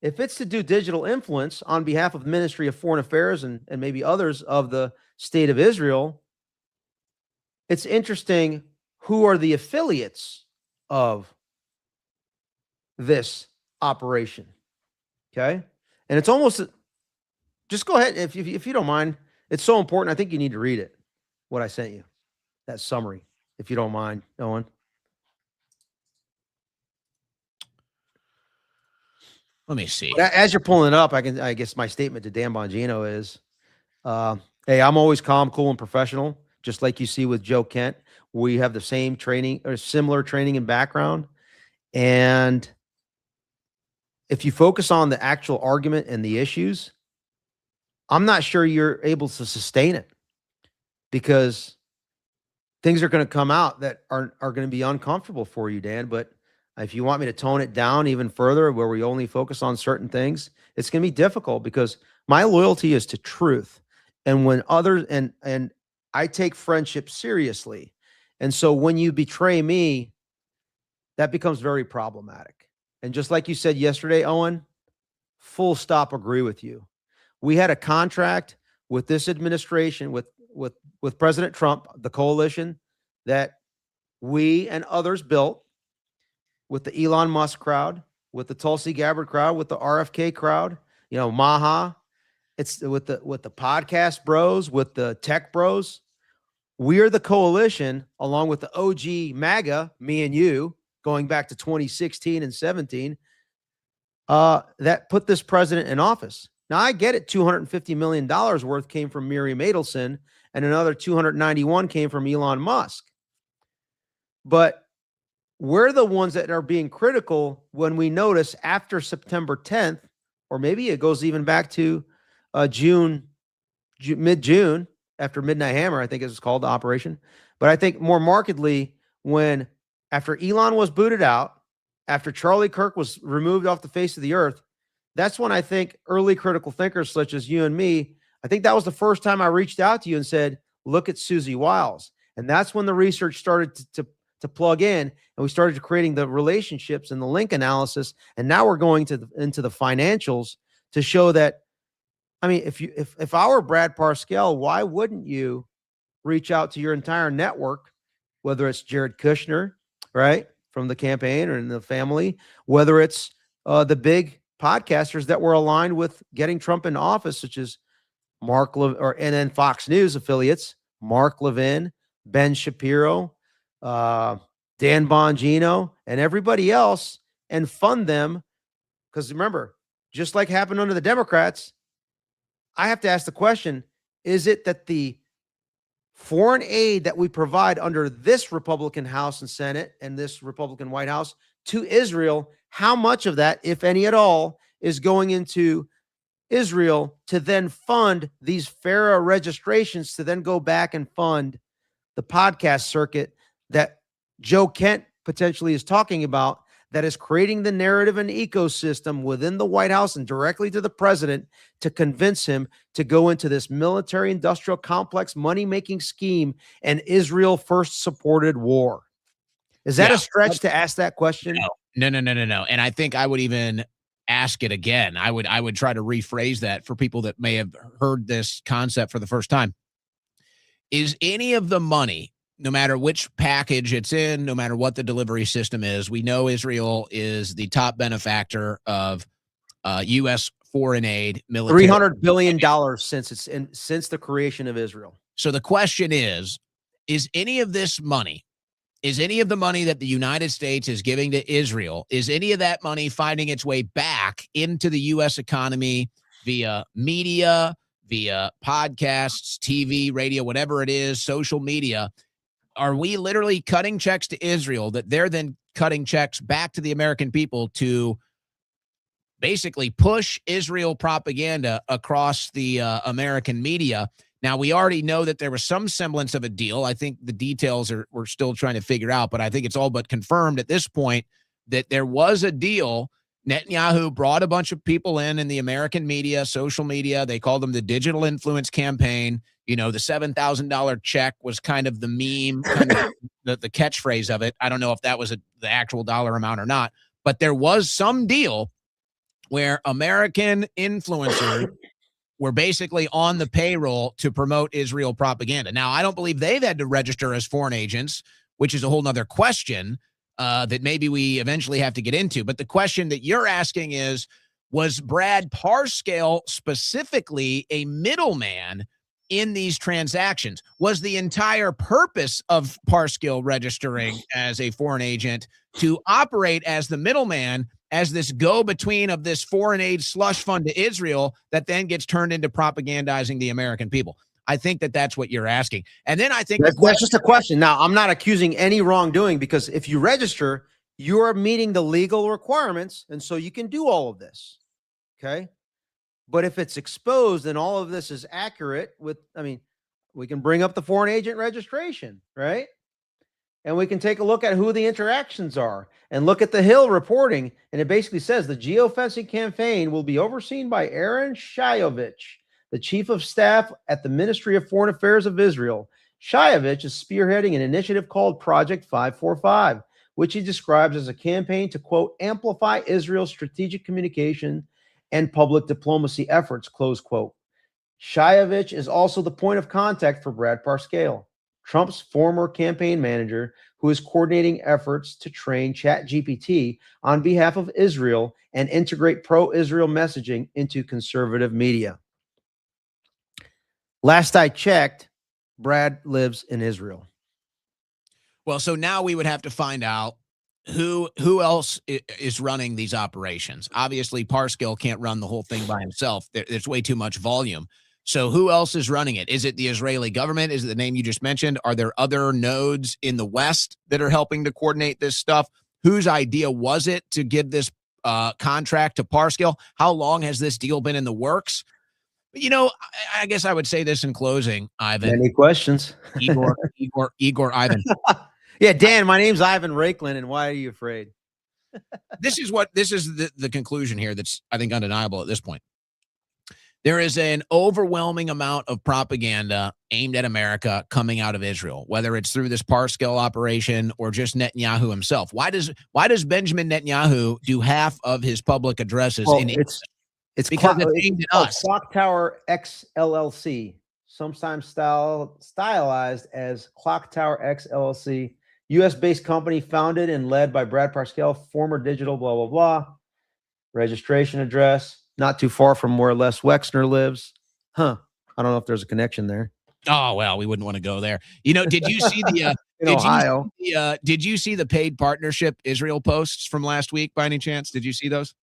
if it's to do digital influence on behalf of the Ministry of Foreign Affairs and maybe others of the state of Israel, it's interesting who are the affiliates of this operation. Okay. And it's almost, just go ahead. If you don't mind, it's so important. I think you need to read it. What I sent you, that summary, if you don't mind, Owen. Let me see. As you're pulling it up, I guess my statement to Dan Bongino is, hey, I'm always calm, cool, and professional, just like you see with Joe Kent. We have the same training or similar training and background. And if you focus on the actual argument and the issues, I'm not sure you're able to sustain it, because things are going to come out that are going to be uncomfortable for you, Dan. But if you want me to tone it down even further, where we only focus on certain things, it's going to be difficult, because my loyalty is to truth. And when others, and I take friendship seriously. And so when you betray me, that becomes very problematic. And just like you said yesterday, Owen, full stop, agree with you. We had a contract with this administration, with President Trump, the coalition that we and others built, with the Elon Musk crowd, with the Tulsi Gabbard crowd, with the RFK crowd, Maha. It's with the podcast bros, with the tech bros. We are the coalition, along with the OG MAGA, me and you, going back to 2016 and 17, that put this president in office. Now, I get it, $250 million worth came from Miriam Adelson, and another 291 came from Elon Musk. But we're the ones that are being critical when we notice after September 10th, or maybe it goes even back to mid-June, after Midnight Hammer, I think it's called, the operation. But I think more markedly, when after Elon was booted out, after Charlie Kirk was removed off the face of the earth, that's when I think early critical thinkers such as you and me, I think that was the first time I reached out to you and said, look at Susie Wiles. And that's when the research started to plug in, and we started creating the relationships and the link analysis. And now we're going into the financials to show that, I mean, if I were Brad Parscale, why wouldn't you reach out to your entire network, whether it's Jared Kushner, right, from the campaign or in the family, whether it's the big podcasters that were aligned with getting Trump into office, such as Mark and then Fox News affiliates, Mark Levin, Ben Shapiro, Dan Bongino, and everybody else, and fund them. Because remember, just like happened under the Democrats, I have to ask the question, is it that the foreign aid that we provide under this Republican House and Senate and this Republican White House to Israel, how much of that, if any at all, is going into Israel to then fund these FARA registrations to then go back and fund the podcast circuit that Joe Kent potentially is talking about, that is creating the narrative and ecosystem within the White House and directly to the president to convince him to go into this military industrial complex money-making scheme and Israel first supported war. Is that a stretch to ask that question? No. And I think I would even ask it again. I would try to rephrase that for people that may have heard this concept for the first time. Is any of the money, no matter which package it's in, no matter what the delivery system is, we know Israel is the top benefactor of U.S. foreign aid, military. $300 billion since the creation of Israel. So the question is any of this money, is any of the money that the United States is giving to Israel, is any of that money finding its way back into the U.S. economy via media, via podcasts, TV, radio, whatever it is, social media? Are we literally cutting checks to Israel that they're then cutting checks back to the American people to basically push Israel propaganda across the American media? Now, we already know that there was some semblance of a deal. I think the details we're still trying to figure out, but I think it's all but confirmed at this point that there was a deal. Netanyahu brought a bunch of people in the American media, social media. They called them the digital influence campaign. The $7,000 check was kind of the meme, kind of the catchphrase of it. I don't know if that was the actual dollar amount or not, but there was some deal where American influencers were basically on the payroll to promote Israel propaganda. Now, I don't believe they've had to register as foreign agents, which is a whole nother question. that maybe we eventually have to get into. But the question that you're asking is, was Brad Parscale specifically a middleman in these transactions? Was the entire purpose of Parscale registering as a foreign agent to operate as the middleman, as this go-between of this foreign aid slush fund to Israel that then gets turned into propagandizing the American people? I think that that's what you're asking. And then I think that's just a question. Now, I'm not accusing any wrongdoing, because if you register, you're meeting the legal requirements, and so you can do all of this. Okay. But if it's exposed and all of this is accurate we can bring up the foreign agent registration, right? And we can take a look at who the interactions are and look at the Hill reporting. And it basically says the geofencing campaign will be overseen by Aaron Shayovich, the chief of staff at the Ministry of Foreign Affairs of Israel. Shayovich is spearheading an initiative called Project 545, which he describes as a campaign to, quote, amplify Israel's strategic communication and public diplomacy efforts, close quote. Shayovich is also the point of contact for Brad Parscale, Trump's former campaign manager, who is coordinating efforts to train ChatGPT on behalf of Israel and integrate pro-Israel messaging into conservative media. Last I checked, Brad lives in Israel. Well, so now we would have to find out who else is running these operations. Obviously, Parscale can't run the whole thing by himself. There's way too much volume. So who else is running it? Is it the Israeli government? Is it the name you just mentioned? Are there other nodes in the West that are helping to coordinate this stuff? Whose idea was it to give this contract to Parscale? How long has this deal been in the works? You know, I guess I would say this in closing, Ivan. Any questions? Igor, Ivan. Yeah, Dan, my name's Ivan Rakelin, and why are you afraid? This is the conclusion here that's, I think, undeniable at this point. There is an overwhelming amount of propaganda aimed at America coming out of Israel, whether it's through this Parscale operation or just Netanyahu himself. Why does Benjamin Netanyahu do half of his public addresses in English? It's because it's aimed at us. Clock Tower X LLC, sometimes stylized as Clock Tower X LLC, U.S.-based company founded and led by Brad Parscale, former digital blah, blah, blah. Registration address, not too far from where Les Wexner lives. I don't know if there's a connection there. Oh, well, we wouldn't want to go there. You know, did you see the Ohio? Did you see the paid partnership Israel posts from last week by any chance? Did you see those?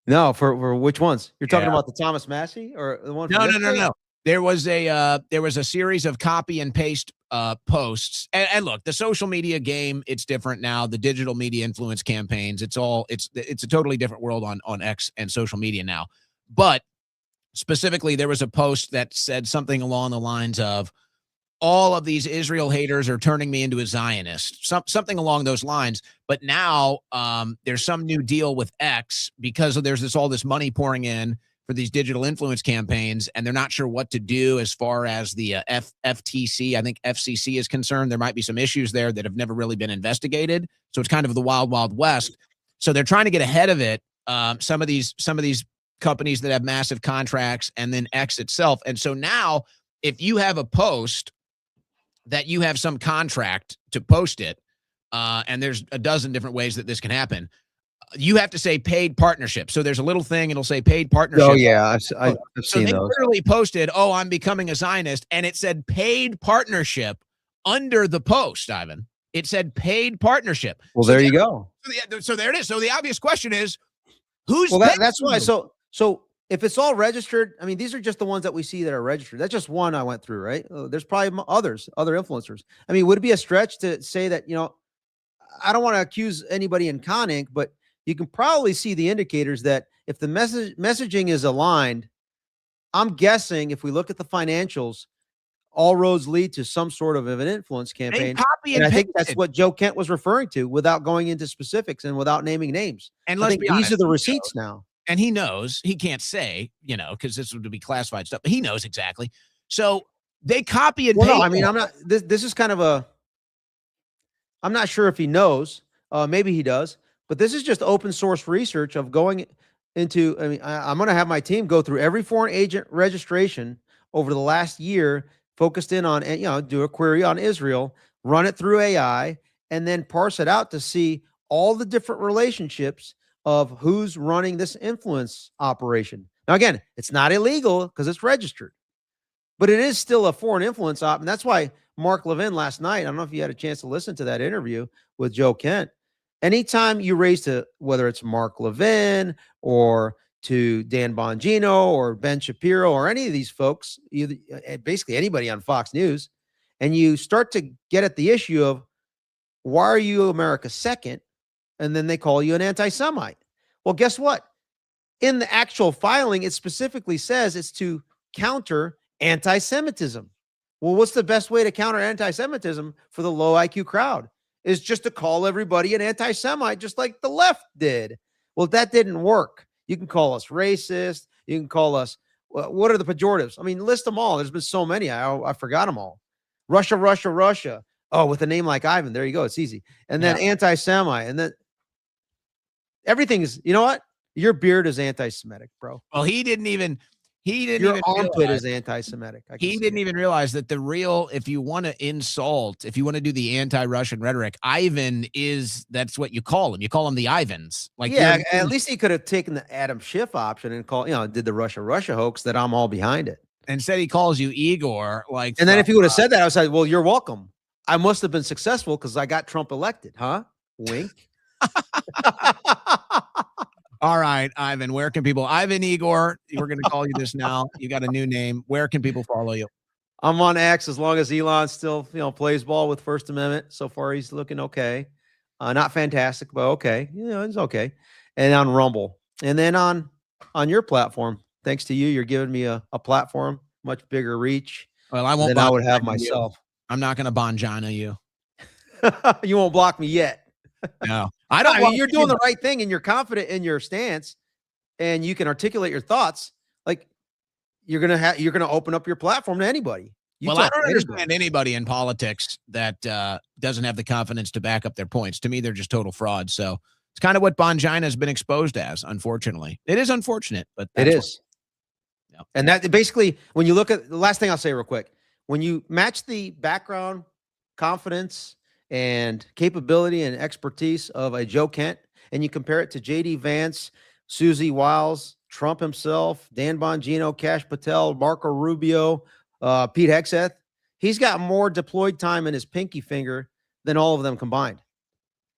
No, for which ones? You're talking about the Thomas Massie or the one? No. There was a series of copy and paste posts. And look, the social media game, it's different now. The digital media influence campaigns, it's a totally different world on X and social media now. But specifically, there was a post that said something along the lines of, all of these Israel haters are turning me into a Zionist, something along those lines. But now there's some new deal with X because there's all this money pouring in for these digital influence campaigns, and they're not sure what to do as far as the FTC, I think FCC is concerned. There might be some issues there that have never really been investigated. So it's kind of the wild, wild west. So they're trying to get ahead of it. Some of these companies that have massive contracts, and then X itself. And so now if you have a post that you have some contract to post it, and there's a dozen different ways that this can happen, you have to say paid partnership. So there's a little thing, it'll say paid partnership. Oh, yeah, I've seen those. So they literally posted, oh, I'm becoming a Zionist, and it said paid partnership under the post, Ivan. It said paid partnership. Well, there you go. So there it is. So the obvious question is, who's that's why. So if it's all registered, I mean, these are just the ones that we see that are registered. That's just one I went through, right? There's probably other influencers. I mean, would it be a stretch to say that, I don't want to accuse anybody in conning, but you can probably see the indicators that if the messaging is aligned, I'm guessing if we look at the financials, all roads lead to some sort of an influence campaign. And I think that's what Joe Kent was referring to without going into specifics and without naming names. And let's be honest, these are the receipts now. And he knows, he can't say, because this would be classified stuff, but he knows exactly. So they copy and paste. No, I mean, I'm not, this is kind of I'm not sure if he knows, maybe he does, but this is just open source research of going into, I'm going to have my team go through every foreign agent registration over the last year, focused in on, do a query on Israel, run it through AI, and then parse it out to see all the different relationships of who's running this influence operation. Now, again, it's not illegal because it's registered, but it is still a foreign influence op. And that's why Mark Levin last night, I don't know if you had a chance to listen to that interview with Joe Kent. Anytime you raise to, whether it's Mark Levin or to Dan Bongino or Ben Shapiro or any of these folks, either, basically anybody on Fox News, and you start to get at the issue of why are you America's second? And then they call you an anti-Semite. Well, guess what? In the actual filing, it specifically says it's to counter anti-Semitism. Well, what's the best way to counter anti-Semitism for the low IQ crowd? Is just to call everybody an anti-Semite, just like the left did. Well, that didn't work. You can call us racist. You can call us, what are the pejoratives? I mean, list them all. There's been so many. I forgot them all. Russia, Russia, Russia. Oh, with a name like Ivan, there you go. It's easy. And then anti-Semite. And then everything is, you know what? Your beard is anti-Semitic, bro. Well, he didn't Your even armpit realize, is anti-Semitic. he didn't even realize that the real, if you want to insult, if you want to do the anti-Russian rhetoric, Ivan is, that's what you call him. You call him the Ivans. Like, yeah, at least he could have taken the Adam Schiff option and called, did the Russia hoax that I'm all behind it. Instead, he calls you Igor. Like, and then if he would have said that, I would say, well, you're welcome. I must have been successful because I got Trump elected, huh? Wink. All right, Ivan, where can people, Ivan Igor, we're going to call you this now. You got a new name. Where can people follow you? I'm on X as long as Elon still, plays ball with First Amendment. So far, he's looking okay. Not fantastic, but okay. It's okay. And on Rumble. And then on your platform, thanks to you, you're giving me a platform, much bigger reach. Well, I won't. Than I would have myself. I'm not going to Bongino you. You won't block me yet. No, I don't. I mean, you're doing the right thing and you're confident in your stance and you can articulate your thoughts. Like you're going to open up your platform to anybody. Well, I don't understand anybody in politics that doesn't have the confidence to back up their points. To me, they're just total frauds. So it's kind of what Bongino has been exposed as, unfortunately. It is unfortunate, but it is. And that basically, when you look at the last thing I'll say real quick, when you match the background, confidence, and capability and expertise of a Joe Kent, and you compare it to J.D. Vance, Susie Wiles, Trump himself, Dan Bongino, Kash Patel, Marco Rubio, Pete Hegseth, he's got more deployed time in his pinky finger than all of them combined,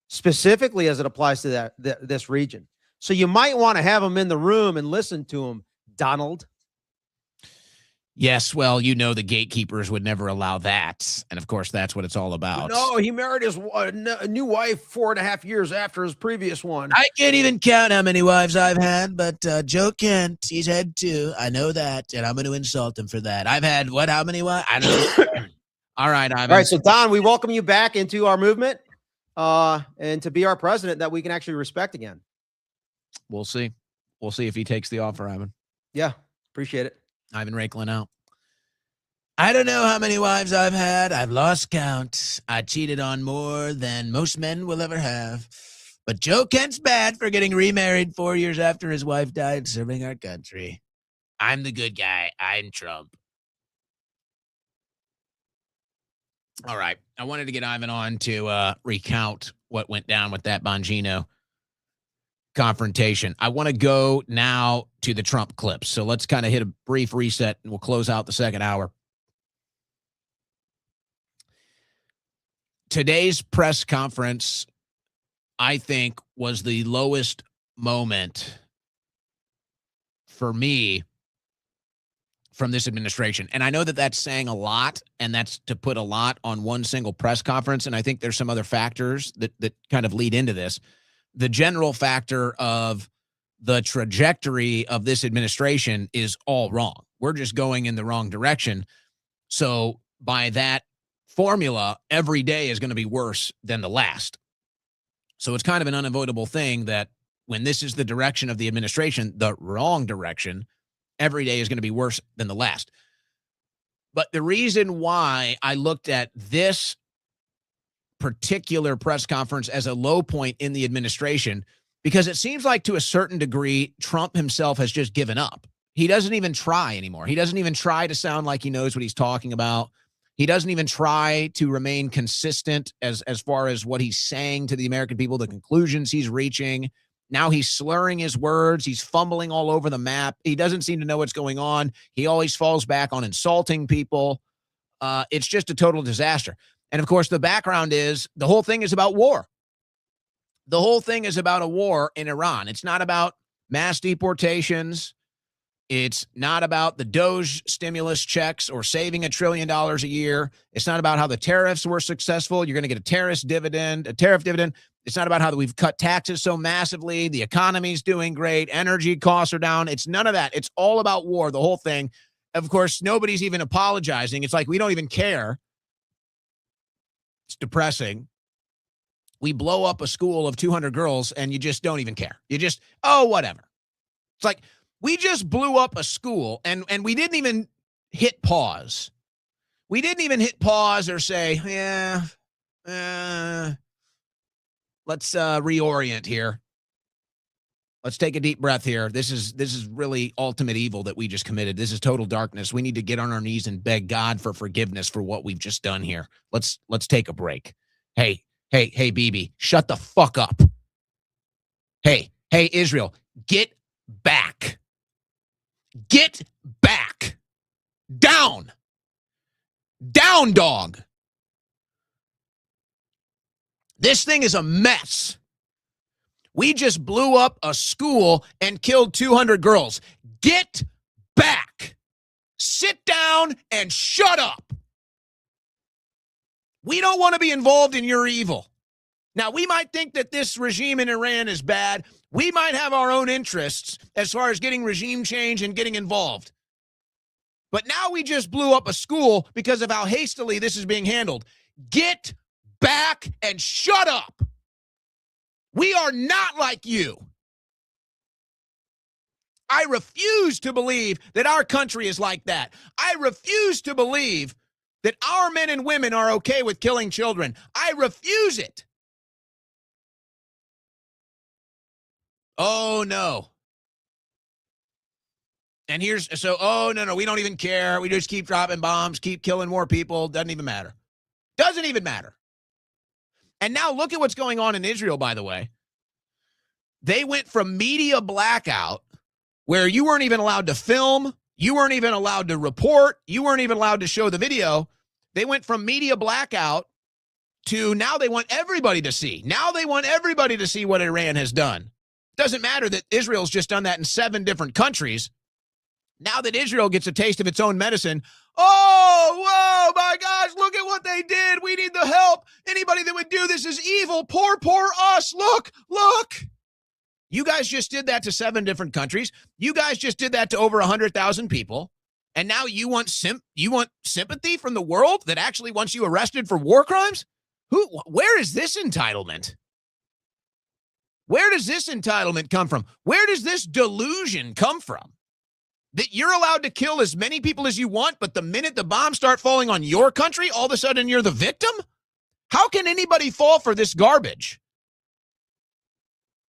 specifically as it applies to this region. So you might want to have him in the room and listen to him, Donald. Yes, well, the gatekeepers would never allow that. And of course, that's what it's all about. No, he married his new wife 4.5 years after his previous one. I can't even count how many wives I've had, but Joe Kent, he's had 2. I know that, and I'm going to insult him for that. I've had, how many wives? I don't know. All right, Ivan. All right, so Don, we welcome you back into our movement and to be our president that we can actually respect again. We'll see. We'll see if he takes the offer, Ivan. Yeah, appreciate it. Ivan Rakelin out. I don't know how many wives I've had. I've lost count. I cheated on more than most men will ever have. But Joe Kent's bad for getting remarried 4 years after his wife died serving our country. I'm the good guy. I'm Trump. All right. I wanted to get Ivan on to recount what went down with that Bongino confrontation. I want to go now to the Trump clips. So let's kind of hit a brief reset and we'll close out the second hour. Today's press conference, I think, was the lowest moment for me from this administration. And I know that that's saying a lot, and that's to put a lot on one single press conference. And I think there's some other factors that kind of lead into this. The general factor of the trajectory of this administration is all wrong. We're just going in the wrong direction. So by that formula, every day is going to be worse than the last. So it's kind of an unavoidable thing that when this is the direction of the administration, the wrong direction, every day is going to be worse than the last. But the reason why I looked at this particular press conference as a low point in the administration, because it seems like to a certain degree, Trump himself has just given up. He doesn't even try anymore. He doesn't even try to sound like he knows what he's talking about. He doesn't even try to remain consistent as far as what he's saying to the American people, the conclusions he's reaching. Now he's slurring his words. He's fumbling all over the map. He doesn't seem to know what's going on. He always falls back on insulting people. It's just a total disaster. And, of course, the background is the whole thing is about war. The whole thing is about a war in Iran. It's not about mass deportations. It's not about the Doge stimulus checks or saving $1 trillion a year. It's not about how the tariffs were successful. You're going to get a tariff dividend. It's not about how we've cut taxes so massively. The economy's doing great. Energy costs are down. It's none of that. It's all about war, the whole thing. Of course, nobody's even apologizing. It's like we don't even care. It's depressing. We blow up a school of 200 girls and you just don't even care. You just, oh, whatever. It's like we just blew up a school and we didn't even hit pause. We didn't even hit pause or say, let's reorient here. Let's take a deep breath here. This is really ultimate evil that we just committed. This is total darkness. We need to get on our knees and beg God for forgiveness for what we've just done here. Let's take a break. Hey, Bibi, shut the fuck up. Hey, Israel, get back. Get back. Down. Down, dog. This thing is a mess. We just blew up a school and killed 200 girls. Get back. Sit down and shut up. We don't want to be involved in your evil. Now, we might think that this regime in Iran is bad. We might have our own interests as far as getting regime change and getting involved. But now we just blew up a school because of how hastily this is being handled. Get back and shut up. We are not like you. I refuse to believe that our country is like that. I refuse to believe that our men and women are okay with killing children. I refuse it. Oh, no. And oh, no, we don't even care. We just keep dropping bombs, keep killing more people. Doesn't even matter. Doesn't even matter. And now look at what's going on in Israel, by the way. They went from media blackout, where you weren't even allowed to film, you weren't even allowed to report, you weren't even allowed to show the video. They went from media blackout to now they want everybody to see. Now they want everybody to see what Iran has done. Doesn't matter that Israel's just done that in 7 different countries. Now that Israel gets a taste of its own medicine, oh, whoa, my gosh, look at what they did. We need the help. Anybody that would do this is evil. Poor us. Look. You guys just did that to 7 different countries. You guys just did that to over 100,000 people. And now you want sympathy from the world that actually wants you arrested for war crimes? Where is this entitlement? Where does this entitlement come from? Where does this delusion come from? That you're allowed to kill as many people as you want, but the minute the bombs start falling on your country, all of a sudden you're the victim? How can anybody fall for this garbage?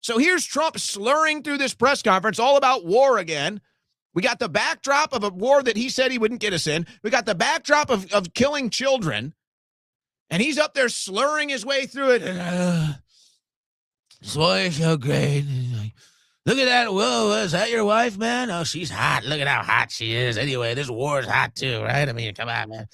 So here's Trump slurring through this press conference all about war again. We got the backdrop of a war that he said he wouldn't get us in. We got the backdrop of killing children. And he's up there slurring his way through it. This wife, so great. Look at that. Whoa, is that your wife, man? Oh, she's hot. Look at how hot she is. Anyway, this war is hot too, right? I mean, come on, man.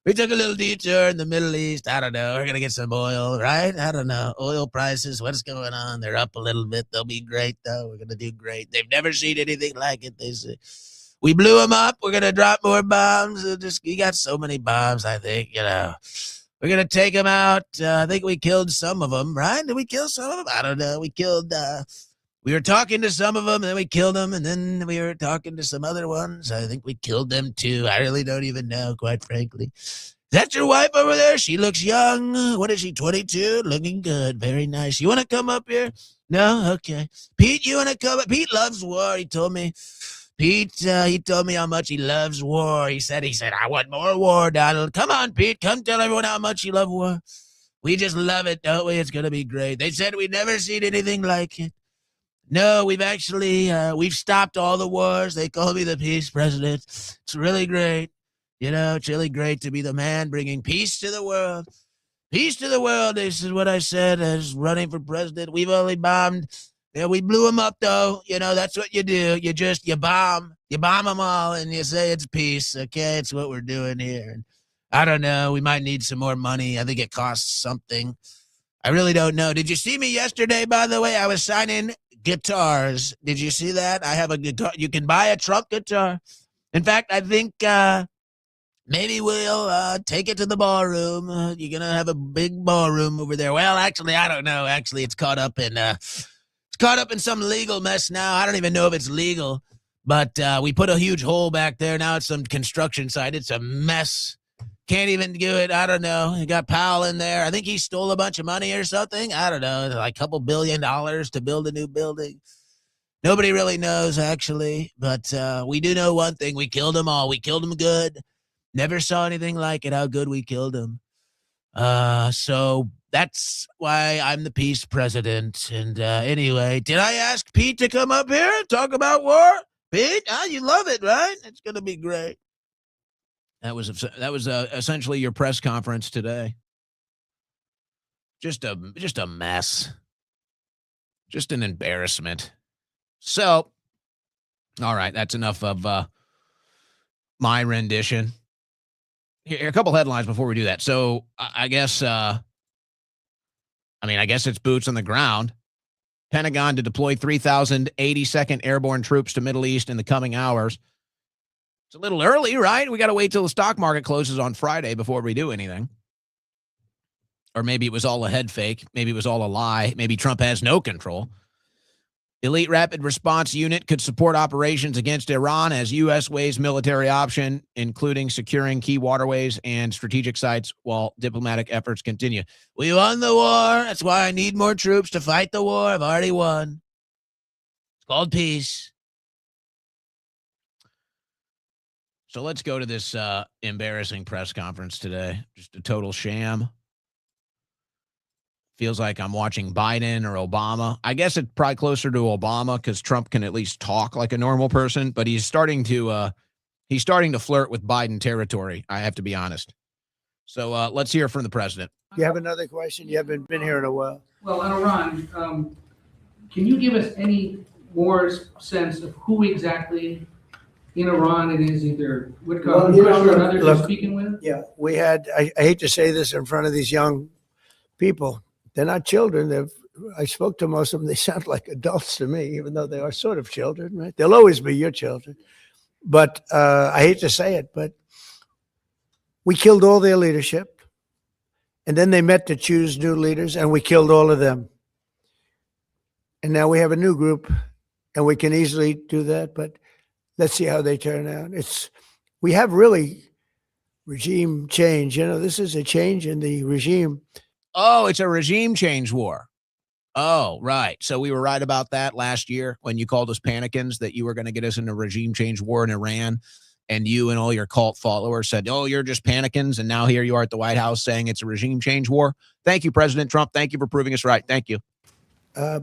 We took a little detour in the Middle East. I don't know. We're going to get some oil, right? I don't know. Oil prices, what's going on? They're up a little bit. They'll be great, though. We're going to do great. They've never seen anything like it, they say. We blew them up. We're going to drop more bombs. We got so many bombs, I think, We're going to take them out. I think we killed some of them, right? Did we kill some of them? I don't know. We were talking to some of them, and then we killed them, and then we were talking to some other ones. I think we killed them, too. I really don't even know, quite frankly. Is that your wife over there? She looks young. What is she, 22? Looking good. Very nice. You want to come up here? No? Okay. Pete, you want to come up? Pete loves war, he told me. Pete, he told me how much he loves war. He said, I want more war, Donald. Come on, Pete. Come tell everyone how much you love war. We just love it, don't we? It's going to be great. They said we'd never seen anything like it. No, we've actually, we've stopped all the wars. They call me the peace president. It's really great. You know, it's really great to be the man bringing peace to the world. Peace to the world. This is what I said as running for president. We've only bombed. Yeah, we blew them up, though. You know, that's what you do. You bomb them all, and you say it's peace. Okay, it's what we're doing here. And I don't know. We might need some more money. I think it costs something. I really don't know. Did you see me yesterday, by the way? I was signing guitars. Did you see that? I have a guitar. You can buy a Trump guitar. In fact, I think maybe we'll take it to the ballroom. You're going to have a big ballroom over there. Well, actually, I don't know. Actually, it's caught up in some legal mess now. I don't even know if it's legal, but we put a huge hole back there. Now it's some construction site. It's a mess. Can't even do it. I don't know. You got Powell in there. I think he stole a bunch of money or something. I don't know. Like a couple $1 billion to build a new building. Nobody really knows, actually. But we do know one thing. We killed them all. We killed them good. Never saw anything like it, how good we killed them. So that's why I'm the peace president. And anyway, did I ask Pete to come up here and talk about war? Pete, you love it, right? It's going to be great. That was essentially your press conference today. Just a mess. Just an embarrassment. So, all right, that's enough of my rendition. Here, a couple headlines before we do that. So, I guess it's boots on the ground. Pentagon to deploy 3,082nd Airborne troops to Middle East in the coming hours. It's a little early, right? We got to wait till the stock market closes on Friday before we do anything. Or maybe it was all a head fake. Maybe it was all a lie. Maybe Trump has no control. Elite Rapid Response Unit could support operations against Iran as U.S. weighs military option, including securing key waterways and strategic sites while diplomatic efforts continue. We won the war. That's why I need more troops to fight the war. I've already won. It's called peace. So let's go to this embarrassing press conference today. Just a total sham. Feels like I'm watching Biden or Obama. I guess it's probably closer to Obama because Trump can at least talk like a normal person, but he's starting to flirt with Biden territory, I have to be honest. So let's hear from the president. You have another question? You haven't been here in a while. Well, on Iran, can you give us any more sense of who exactly in Iran it is, either Woodcock or others you're speaking with? Yeah, we had, I hate to say this in front of these young people. They're not children. I spoke to most of them. They sound like adults to me, even though they are sort of children, right? They'll always be your children. But I hate to say it, but we killed all their leadership. And then they met to choose new leaders, and we killed all of them. And now we have a new group, and we can easily do that. But let's see how they turn out. We have really regime change. You know, this is a change in the regime. Oh, it's a regime change war. Oh, right. So we were right about that last year when you called us panicans that you were going to get us in a regime change war in Iran. And you and all your cult followers said, oh, you're just panicans. And now here you are at the White House saying it's a regime change war. Thank you, President Trump. Thank you for proving us right. Thank you.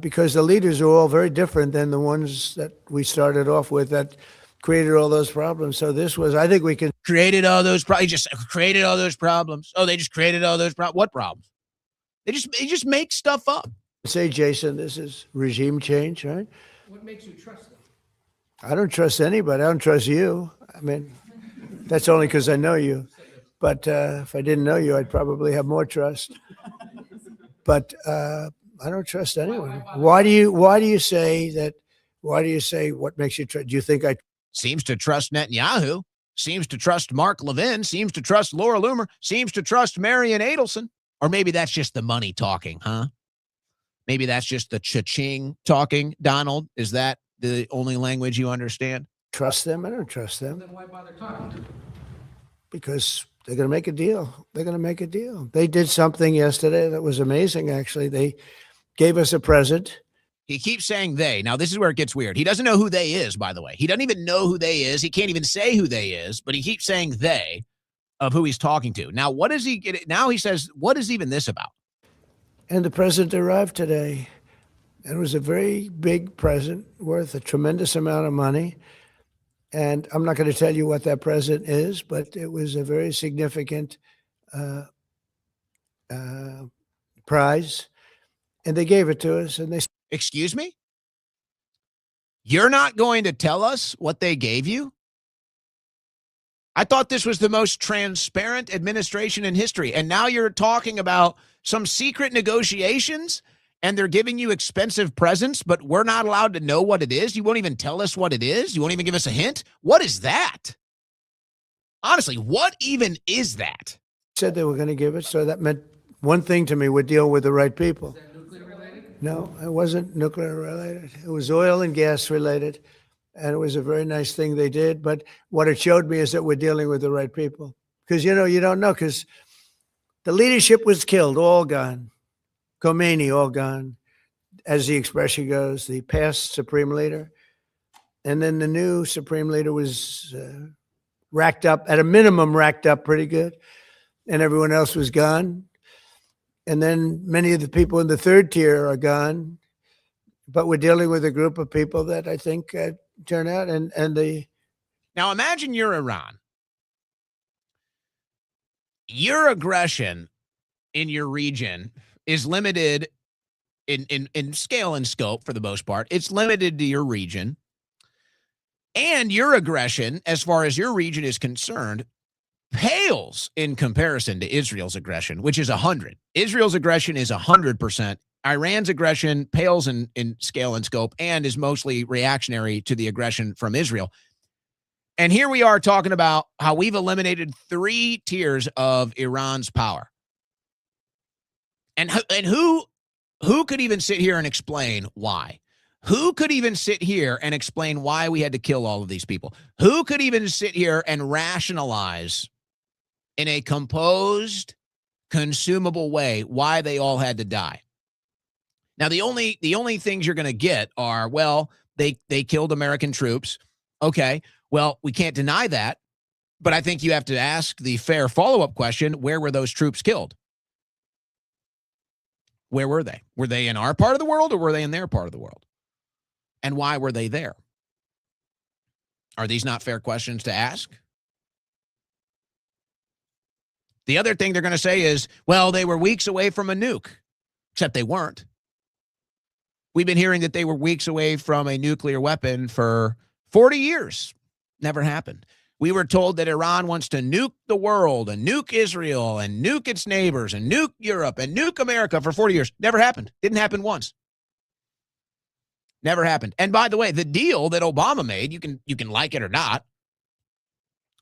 Because the leaders are all very different than the ones that we started off with that created all those problems. So this was, I think we can. Created all those problems. Just created all those problems. Oh, they just created all those problems. What problems? They just make stuff up. Say, Jason, this is regime change, right? What makes you trust them? I don't trust anybody. I don't trust you. I mean, that's only because I know you. But if I didn't know you, I'd probably have more trust. But I don't trust anyone. Why do you say that? Why do you say what makes you trust? Do you think I seems to trust Netanyahu? Seems to trust Mark Levin? Seems to trust Laura Loomer? Seems to trust Marion Adelson? Or maybe that's just the money talking, huh? Maybe that's just the cha-ching talking, Donald. Is that the only language you understand? Trust them? I don't trust them. Then why bother talking to them? Because they're going to make a deal. They're going to make a deal. They did something yesterday that was amazing, actually. They gave us a present. He keeps saying they. Now, this is where it gets weird. He doesn't know who they is, by the way. He doesn't even know who they is. He can't even say who they is, but he keeps saying they of who he's talking to. Now, what is he getting? Now he says, what is even this about? And the present arrived today. It was a very big present worth a tremendous amount of money. And I'm not going to tell you what that present is, but it was a very significant prize. And they gave it to us. And they Excuse me? You're not going to tell us what they gave you? I thought this was the most transparent administration in history. And now you're talking about some secret negotiations and they're giving you expensive presents, but we're not allowed to know what it is. You won't even tell us what it is. You won't even give us a hint. What is that? Honestly, what even is that? said they were going to give it. So that meant one thing to me: we're dealing with the right people. Is that nuclear related? No, it wasn't nuclear related. It was oil and gas related. And it was a very nice thing they did. But what it showed me is that we're dealing with the right people. Because, you know, you don't know, because the leadership was killed, all gone. Khomeini, all gone, as the expression goes, the past supreme leader. And then the new supreme leader was racked up, at a minimum, racked up pretty good. And everyone else was gone. And then many of the people in the third tier are gone. But we're dealing with a group of people that I think turn out and the. Now imagine you're Iran. Your aggression in your region is limited in scale and scope for the most part. It's limited to your region. And your aggression, as far as your region is concerned, pales in comparison to Israel's aggression, which is 100. Israel's aggression is 100%. Iran's aggression pales in scale and scope and is mostly reactionary to the aggression from Israel. And here we are talking about how we've eliminated 3 tiers of Iran's power. And who could even sit here and explain why? Who could even sit here and explain why we had to kill all of these people? Who could even sit here and rationalize in a composed, consumable way why they all had to die? Now, the only things you're going to get are, well, they killed American troops. Okay, well, we can't deny that, but I think you have to ask the fair follow-up question, where were those troops killed? Where were they? Were they in our part of the world or were they in their part of the world? And why were they there? Are these not fair questions to ask? The other thing they're going to say is, well, they were weeks away from a nuke, except they weren't. We've been hearing that they were weeks away from a nuclear weapon for 40 years. Never happened. We were told that Iran wants to nuke the world and nuke Israel and nuke its neighbors and nuke Europe and nuke America for 40 years. Never happened. Didn't happen once. Never happened. And by the way, the deal that Obama made, you can like it or not,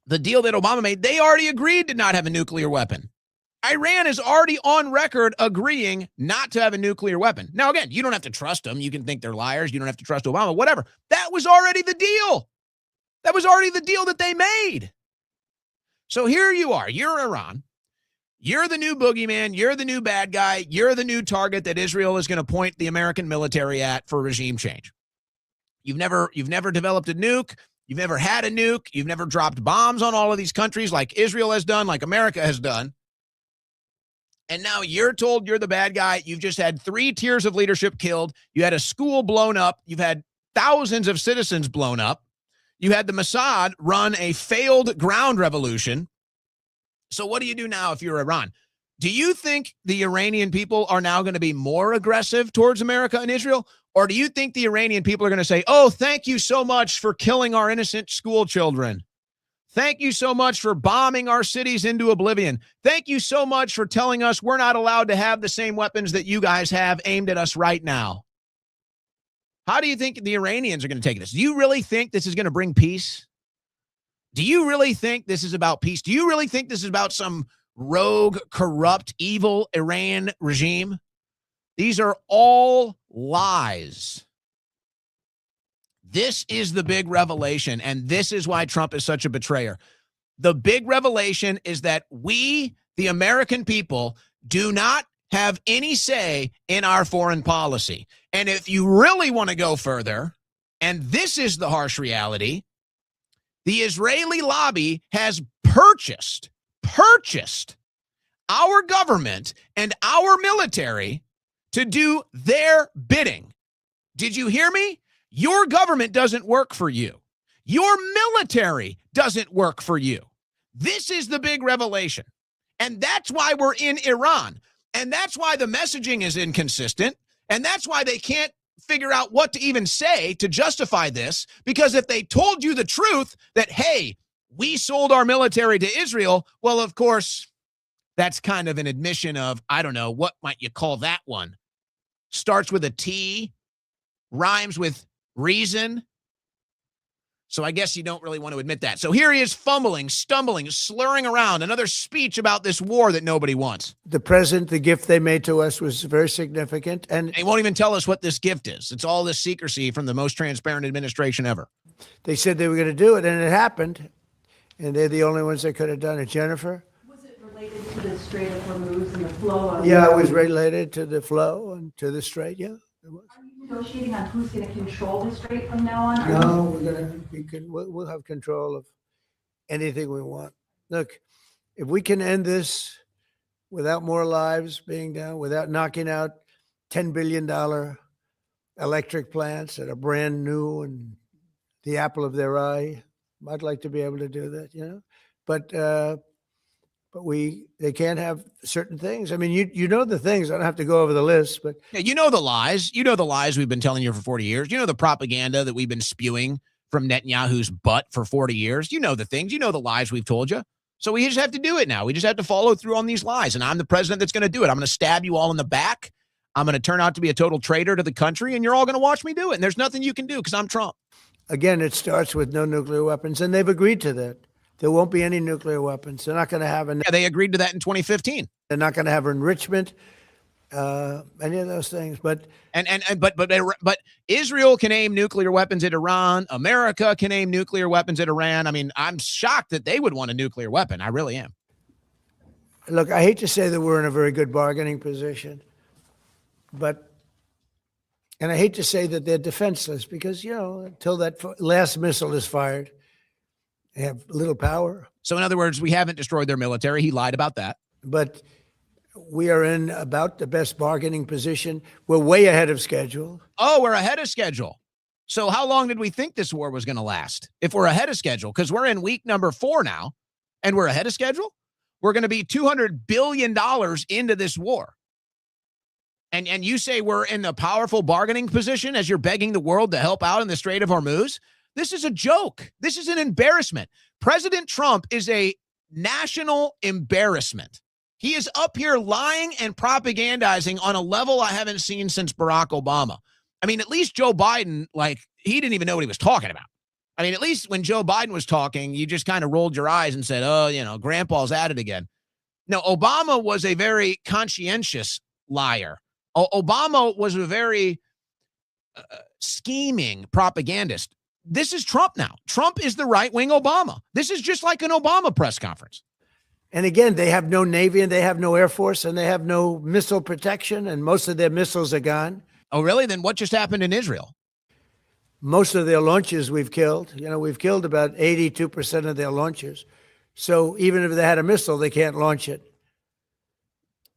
the deal that Obama made, they already agreed to not have a nuclear weapon. Iran is already on record agreeing not to have a nuclear weapon. Now, again, you don't have to trust them. You can think they're liars. You don't have to trust Obama, whatever. That was already the deal. That was already the deal that they made. So here you are. You're Iran. You're the new boogeyman. You're the new bad guy. You're the new target that Israel is going to point the American military at for regime change. You've never developed a nuke. You've never had a nuke. You've never dropped bombs on all of these countries like Israel has done, like America has done. And now you're told you're the bad guy. You've just had 3 tiers of leadership killed. You had a school blown up. You've had thousands of citizens blown up. You had the Mossad run a failed ground revolution. So what do you do now if you're Iran? Do you think the Iranian people are now going to be more aggressive towards America and Israel? Or do you think the Iranian people are going to say, oh, thank you so much for killing our innocent school children? Thank you so much for bombing our cities into oblivion. Thank you so much for telling us we're not allowed to have the same weapons that you guys have aimed at us right now. How do you think the Iranians are going to take this? Do you really think this is going to bring peace? Do you really think this is about peace? Do you really think this is about some rogue, corrupt, evil Iran regime? These are all lies. This is the big revelation, and this is why Trump is such a betrayer. The big revelation is that we, the American people, do not have any say in our foreign policy. And if you really want to go further, and this is the harsh reality, the Israeli lobby has purchased our government and our military to do their bidding. Did you hear me? Your government doesn't work for you. Your military doesn't work for you. This is the big revelation. And that's why we're in Iran. And that's why the messaging is inconsistent. And that's why they can't figure out what to even say to justify this. Because if they told you the truth that, hey, we sold our military to Israel, well, of course, that's kind of an admission of, I don't know, what might you call that one? Starts with a T, rhymes with reason. So I guess you don't really want to admit that. So here he is fumbling, stumbling, slurring around, another speech about this war that nobody wants. The present, the gift they made to us was very significant. And they won't even tell us what this gift is. It's all this secrecy from the most transparent administration ever. They said they were going to do it, and it happened. And they're the only ones that could have done it. Jennifer? Was it related to the Strait of Hormuz and the flow of... Yeah, it was related to the flow and to the strait, yeah. It was. Are you negotiating on who's going to control the strait from now on? No, we'll have control of anything we want. Look, if we can end this without more lives being down, without knocking out $10 billion electric plants that are brand new and the apple of their eye, I'd like to be able to do that, you know, but they can't have certain things. I mean, you know the things. I don't have to go over the list, but yeah, you know the lies. You know the lies we've been telling you for 40 years. You know the propaganda that we've been spewing from Netanyahu's butt for 40 years. You know the things. You know the lies we've told you. So we just have to do it now. We just have to follow through on these lies. And I'm the president that's going to do it. I'm going to stab you all in the back. I'm going to turn out to be a total traitor to the country, and you're all going to watch me do it. And there's nothing you can do because I'm Trump. Again, it starts with no nuclear weapons, and they've agreed to that. There won't be any nuclear weapons. They're not going to have yeah, they agreed to that in 2015. They're not going to have enrichment, any of those things. But Israel can aim nuclear weapons at Iran. America can aim nuclear weapons at Iran. I mean, I'm shocked that they would want a nuclear weapon. I really am. Look, I hate to say that we're in a very good bargaining position, and I hate to say that they're defenseless because, you know, until that last missile is fired, they have little power. So in other words, we haven't destroyed their military. He lied about that. But we are in about the best bargaining position. We're way ahead of schedule. Oh, we're ahead of schedule. So how long did we think this war was going to last? If we're ahead of schedule, because we're in week number 4 now, and we're ahead of schedule, we're going to be $200 billion into this war. And you say we're in a powerful bargaining position as you're begging the world to help out in the Strait of Hormuz? This is a joke. This is an embarrassment. President Trump is a national embarrassment. He is up here lying and propagandizing on a level I haven't seen since Barack Obama. I mean, at least Joe Biden, he didn't even know what he was talking about. I mean, at least when Joe Biden was talking, you just kind of rolled your eyes and said, oh, you know, grandpa's at it again. No, Obama was a very conscientious liar. Obama was a very scheming propagandist. This is Trump now. Trump is the right-wing Obama. This is just like an Obama press conference. And again, they have no Navy and they have no Air Force and they have no missile protection and most of their missiles are gone. Oh, really? Then what just happened in Israel? Most of their launches we've killed. You know, we've killed about 82% of their launches. So even if they had a missile, they can't launch it.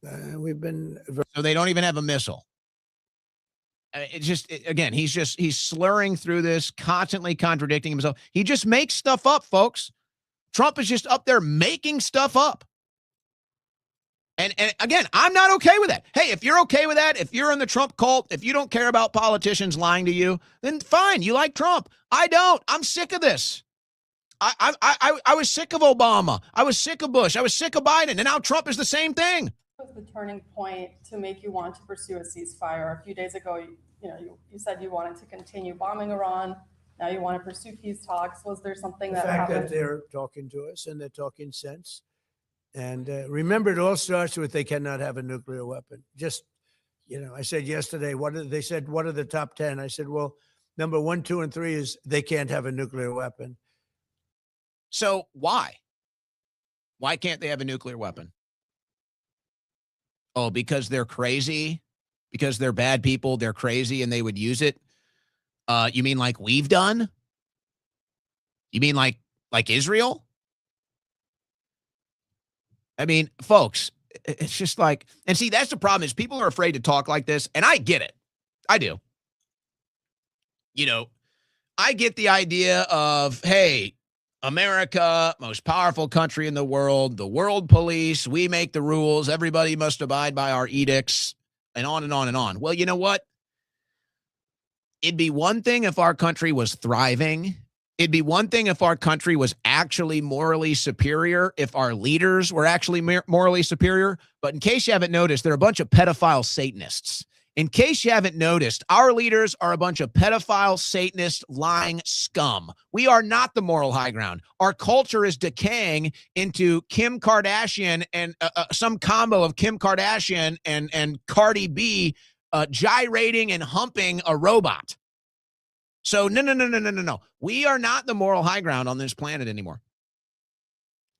So they don't even have a missile. Again, he's slurring through this, constantly contradicting himself. He just makes stuff up, folks. Trump is just up there making stuff up. And again, I'm not okay with that. Hey, if you're okay with that, if you're in the Trump cult, if you don't care about politicians lying to you, then fine, you like Trump. I don't. I'm sick of this. I was sick of Obama. I was sick of Bush. I was sick of Biden. And now Trump is the same thing. What was the turning point to make you want to pursue a ceasefire? A few days ago, you said you wanted to continue bombing Iran. Now you want to pursue peace talks. Was there something that happened? The fact that they're talking to us and they're talking sense. And remember, it all starts with they cannot have a nuclear weapon. Just, you know, I said yesterday, they said, what are the top 10? I said, well, number 1, 2, and 3 is they can't have a nuclear weapon. So why? Why can't they have a nuclear weapon? Oh, because they're crazy? Because they're bad people, they're crazy, and they would use it? You mean like we've done? You mean like Israel? I mean, folks, it's just like, and see, that's the problem is people are afraid to talk like this, and I get it. I do. You know, I get the idea of, hey, America, most powerful country in the world police, we make the rules, everybody must abide by our edicts, and on and on and on. Well, you know what? It'd be one thing if our country was thriving. It'd be one thing if our country was actually morally superior, if our leaders were actually morally superior. But in case you haven't noticed, they're a bunch of pedophile Satanists. In case you haven't noticed, our leaders are a bunch of pedophile, Satanist, lying scum. We are not the moral high ground. Our culture is decaying into Kim Kardashian and some combo of Kim Kardashian and Cardi B gyrating and humping a robot. So no. We are not the moral high ground on this planet anymore.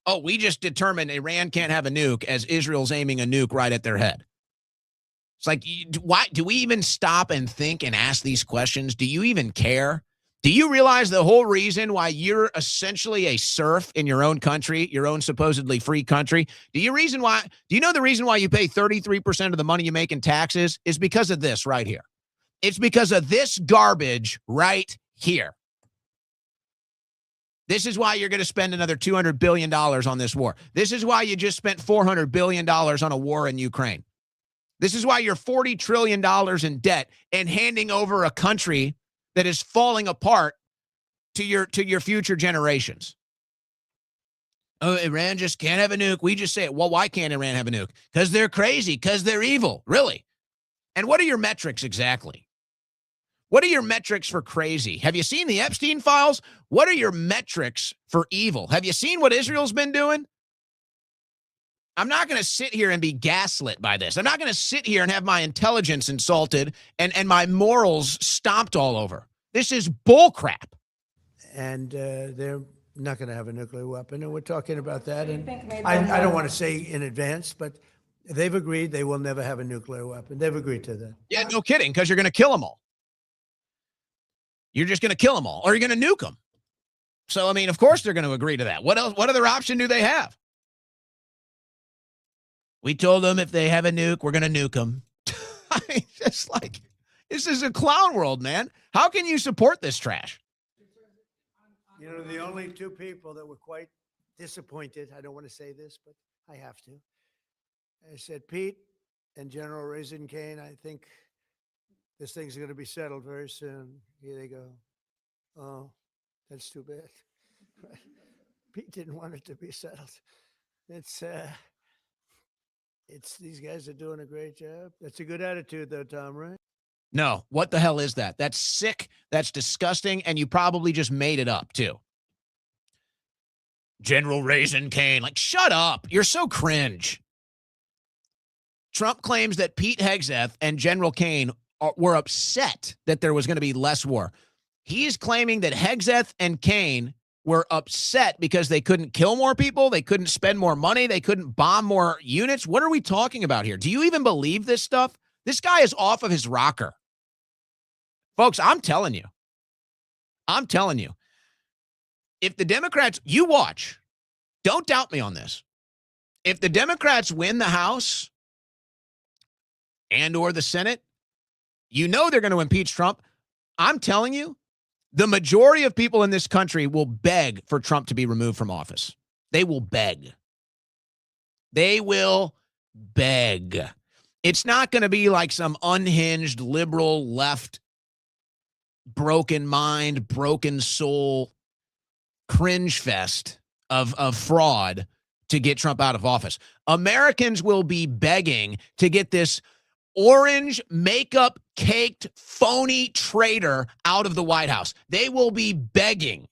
Oh, we just determined Iran can't have a nuke as Israel's aiming a nuke right at their head. It's like, why do we even stop and think and ask these questions? Do you even care? Do you realize the whole reason why you're essentially a serf in your own country, your own supposedly free country? Do you know the reason why you pay 33% of the money you make in taxes is because of this right here? It's because of this garbage right here. This is why you're going to spend another $200 billion on this war. This is why you just spent $400 billion on a war in Ukraine. This is why you're $40 trillion in debt and handing over a country that is falling apart to your future generations. Oh, Iran just can't have a nuke. We just say it. Well, why can't Iran have a nuke? Because they're crazy, because they're evil. Really? And what are your metrics exactly? What are your metrics for crazy? Have you seen the Epstein files? What are your metrics for evil? Have you seen what Israel's been doing? I'm not going to sit here and be gaslit by this. I'm not going to sit here and have my intelligence insulted and my morals stomped all over. This is bullcrap. And they're not going to have a nuclear weapon, and we're talking about that. And I don't want to say in advance, but they've agreed they will never have a nuclear weapon. They've agreed to that. Yeah, no kidding, because you're going to kill them all. You're just going to kill them all, or you're going to nuke them. So, I mean, of course they're going to agree to that. What else? What other option do they have? We told them if they have a nuke, we're going to nuke them. I mean, just like, this is a clown world, man. How can you support this trash? You know, the only two people that were quite disappointed, I don't want to say this, but I have to. I said, Pete and General Raisin Kane, I think this thing's going to be settled very soon. Here they go. Oh, that's too bad. Pete didn't want it to be settled. It's these guys are doing a great job. That's a good attitude, though, Tom, right? No. What the hell is that? That's sick. That's disgusting. And you probably just made it up, too. General Raisin Kane. Like, shut up. You're so cringe. Trump claims that Pete Hegseth and General Kane were upset that there was going to be less war. He's claiming that Hegseth and Kane were upset because they couldn't kill more people, they couldn't spend more money, they couldn't bomb more units. What are we talking about here? Do you even believe this stuff? This guy is off of his rocker. Folks, I'm telling you. If the Democrats, you watch, don't doubt me on this. If the Democrats win the House and or the Senate, you know they're going to impeach Trump. I'm telling you, the majority of people in this country will beg for Trump to be removed from office. They will beg. They will beg. It's not going to be like some unhinged liberal left, broken mind, broken soul, cringe fest of fraud to get Trump out of office. Americans will be begging to get this orange makeup caked phony traitor out of the White House. They will be begging.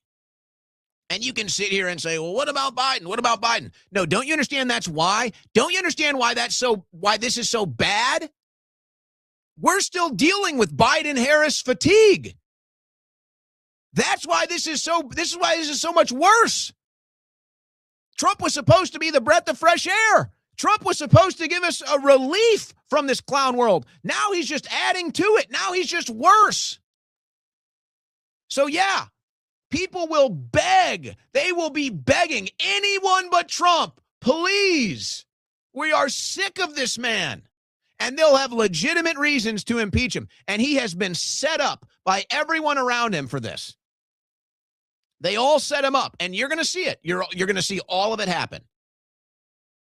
And you can sit here and say, well, what about Biden? What about Biden? No, don't you understand that's why? Don't you understand why why this is so bad? We're still dealing with Biden-Harris fatigue. That's why this is so much worse. Trump was supposed to be the breath of fresh air. Trump was supposed to give us a relief from this clown world. Now he's just adding to it. Now he's just worse. So yeah, people will beg. They will be begging anyone but Trump. Please. We are sick of this man. And they'll have legitimate reasons to impeach him. And he has been set up by everyone around him for this. They all set him up, and you're going to see it. You're going to see all of it happen.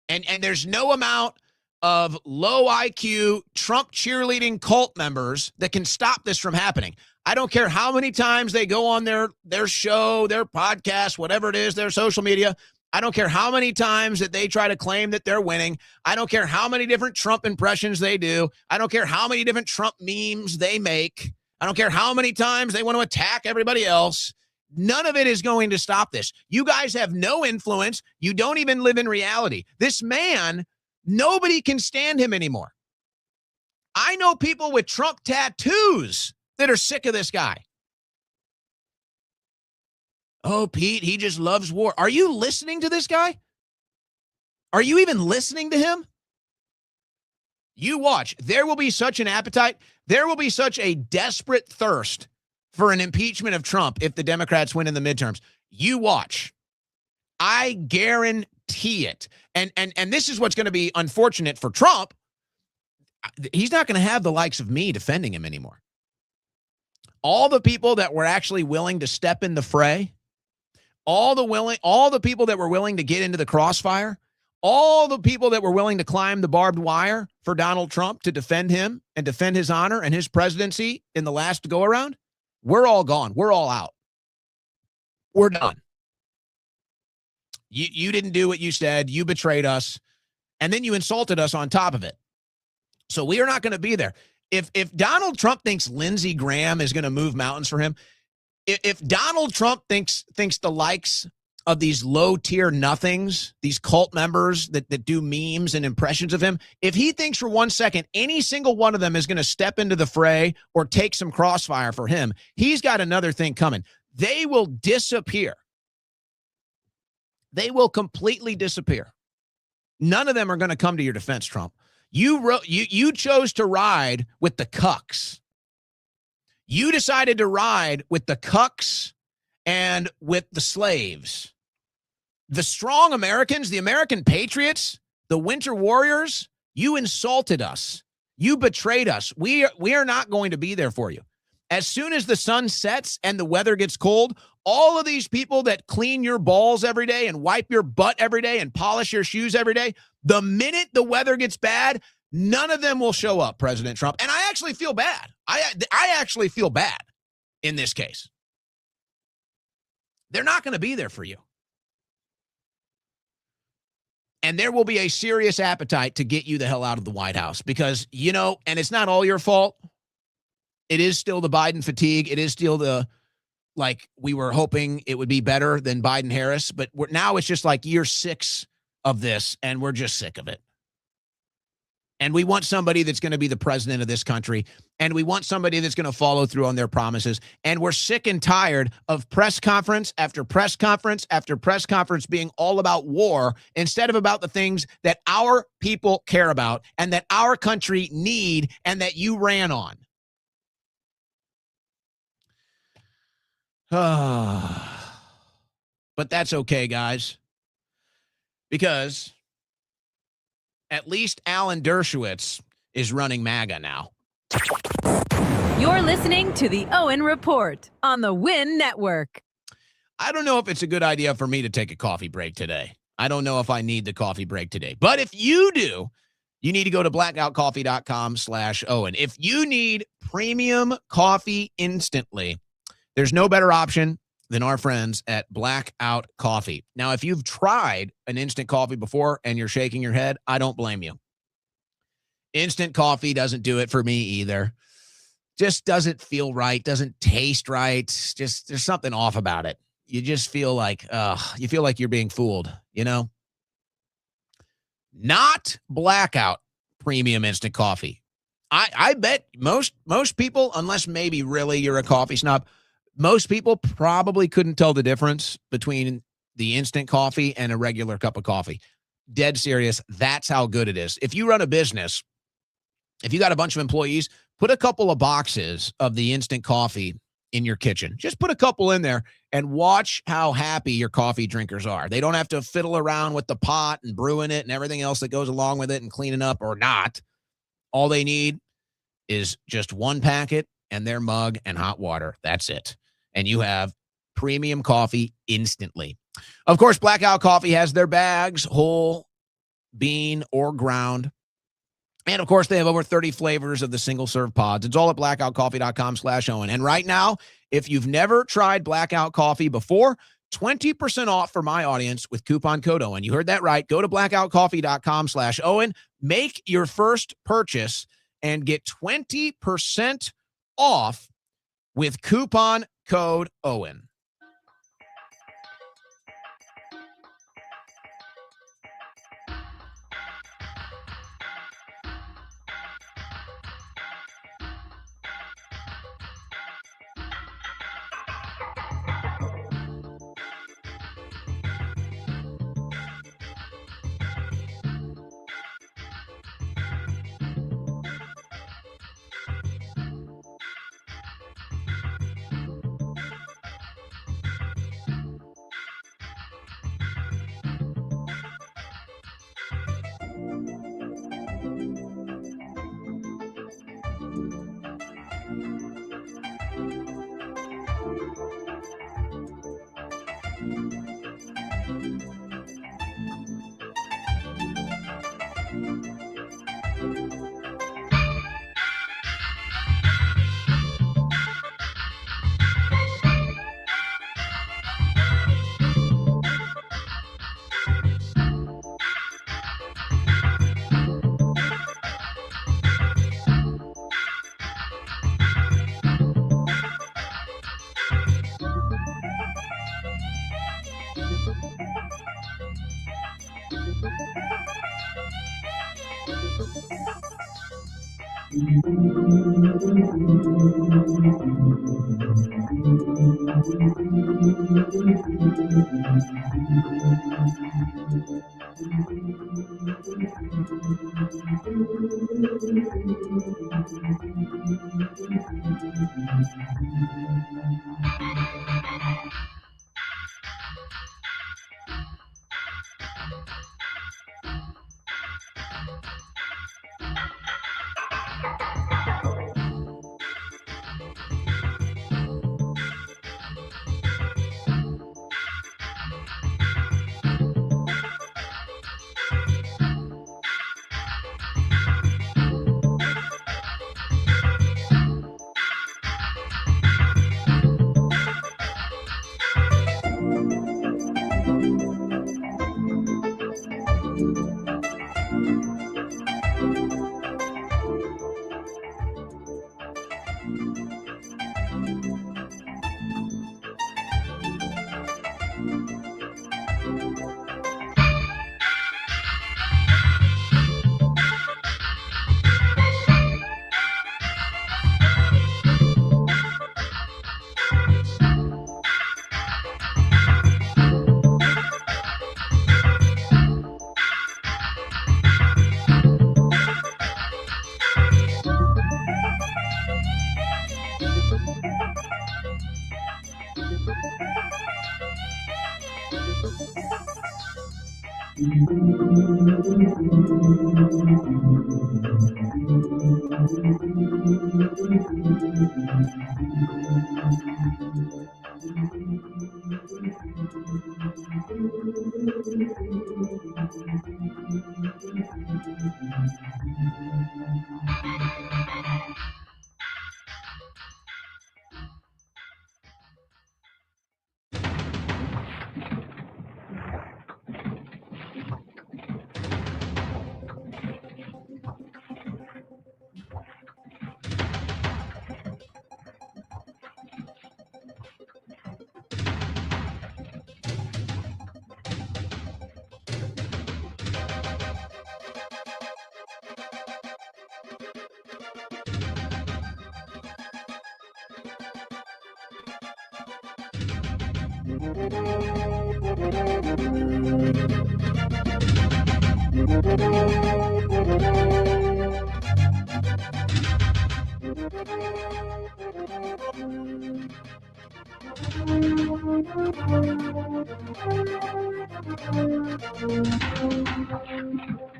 And there's no amount of low IQ Trump cheerleading cult members that can stop this from happening. I don't care how many times they go on their show, their podcast, whatever it is, their social media. I don't care how many times that they try to claim that they're winning. I don't care how many different Trump impressions they do. I don't care how many different Trump memes they make. I don't care how many times they want to attack everybody else. None of it is going to stop this. You guys have no influence. You don't even live in reality. This man, nobody can stand him anymore. I know people with Trump tattoos that are sick of this guy. Oh, Pete, he just loves war. Are you listening to this guy? Are you even listening to him? You watch. There will be such an appetite. There will be such a desperate thirst for an impeachment of Trump if the Democrats win in the midterms. You watch. I guarantee it. And this is what's going to be unfortunate for Trump. He's not going to have the likes of me defending him anymore. All the people that were actually willing to step in the fray, all the people that were willing to get into the crossfire, all the people that were willing to climb the barbed wire for Donald Trump to defend him and defend his honor and his presidency in the last go-around, we're all gone. We're all out. We're done. You didn't do what you said. You betrayed us. And then you insulted us on top of it. So we are not going to be there. If Donald Trump thinks Lindsey Graham is going to move mountains for him, if Donald Trump thinks the likes of these low-tier nothings, these cult members that do memes and impressions of him, if he thinks for 1 second any single one of them is going to step into the fray or take some crossfire for him, he's got another thing coming. They will disappear. They will completely disappear. None of them are going to come to your defense, Trump. You chose to ride with the cucks. You decided to ride with the cucks and with the slaves. The strong Americans, the American patriots, the winter warriors, you insulted us. You betrayed us. We are not going to be there for you. As soon as the sun sets and the weather gets cold, all of these people that clean your balls every day and wipe your butt every day and polish your shoes every day, the minute the weather gets bad, none of them will show up, President Trump. And I actually feel bad. I actually feel bad in this case. They're not going to be there for you. And there will be a serious appetite to get you the hell out of the White House because, and it's not all your fault. It is still the Biden fatigue. It is still we were hoping it would be better than Biden-Harris, but now it's just like year 6 of this, and we're just sick of it. And we want somebody that's going to be the president of this country, and we want somebody that's going to follow through on their promises. And we're sick and tired of press conference after press conference after press conference being all about war instead of about the things that our people care about and that our country need and that you ran on. But that's okay, guys, because at least Alan Dershowitz is running MAGA now. You're listening to the Owen Report on the Win Network. I don't know if it's a good idea for me to take a coffee break today. I don't know if I need the coffee break today. But if you do, you need to go to blackoutcoffee.com/Owen. If you need premium coffee instantly, there's no better option than our friends at Blackout Coffee. Now, if you've tried an instant coffee before and you're shaking your head, I don't blame you. Instant coffee doesn't do it for me either. Just doesn't feel right, doesn't taste right. Just there's something off about it. You just feel like, you're being fooled, Not Blackout premium instant coffee. I bet most people, unless maybe really you're a coffee snob, most people probably couldn't tell the difference between the instant coffee and a regular cup of coffee. Dead serious. That's how good it is. If you run a business, if you got a bunch of employees, put a couple of boxes of the instant coffee in your kitchen. Just put a couple in there and watch how happy your coffee drinkers are. They don't have to fiddle around with the pot and brewing it and everything else that goes along with it and cleaning up or not. All they need is just one packet and their mug and hot water. That's it. And you have premium coffee instantly. Of course, Blackout Coffee has their bags, whole, bean, or ground. And, of course, they have over 30 flavors of the single-serve pods. It's all at blackoutcoffee.com/Owen. And right now, if you've never tried Blackout Coffee before, 20% off for my audience with coupon code Owen. You heard that right. Go to blackoutcoffee.com/Owen. Make your first purchase and get 20% off with coupon code Owen.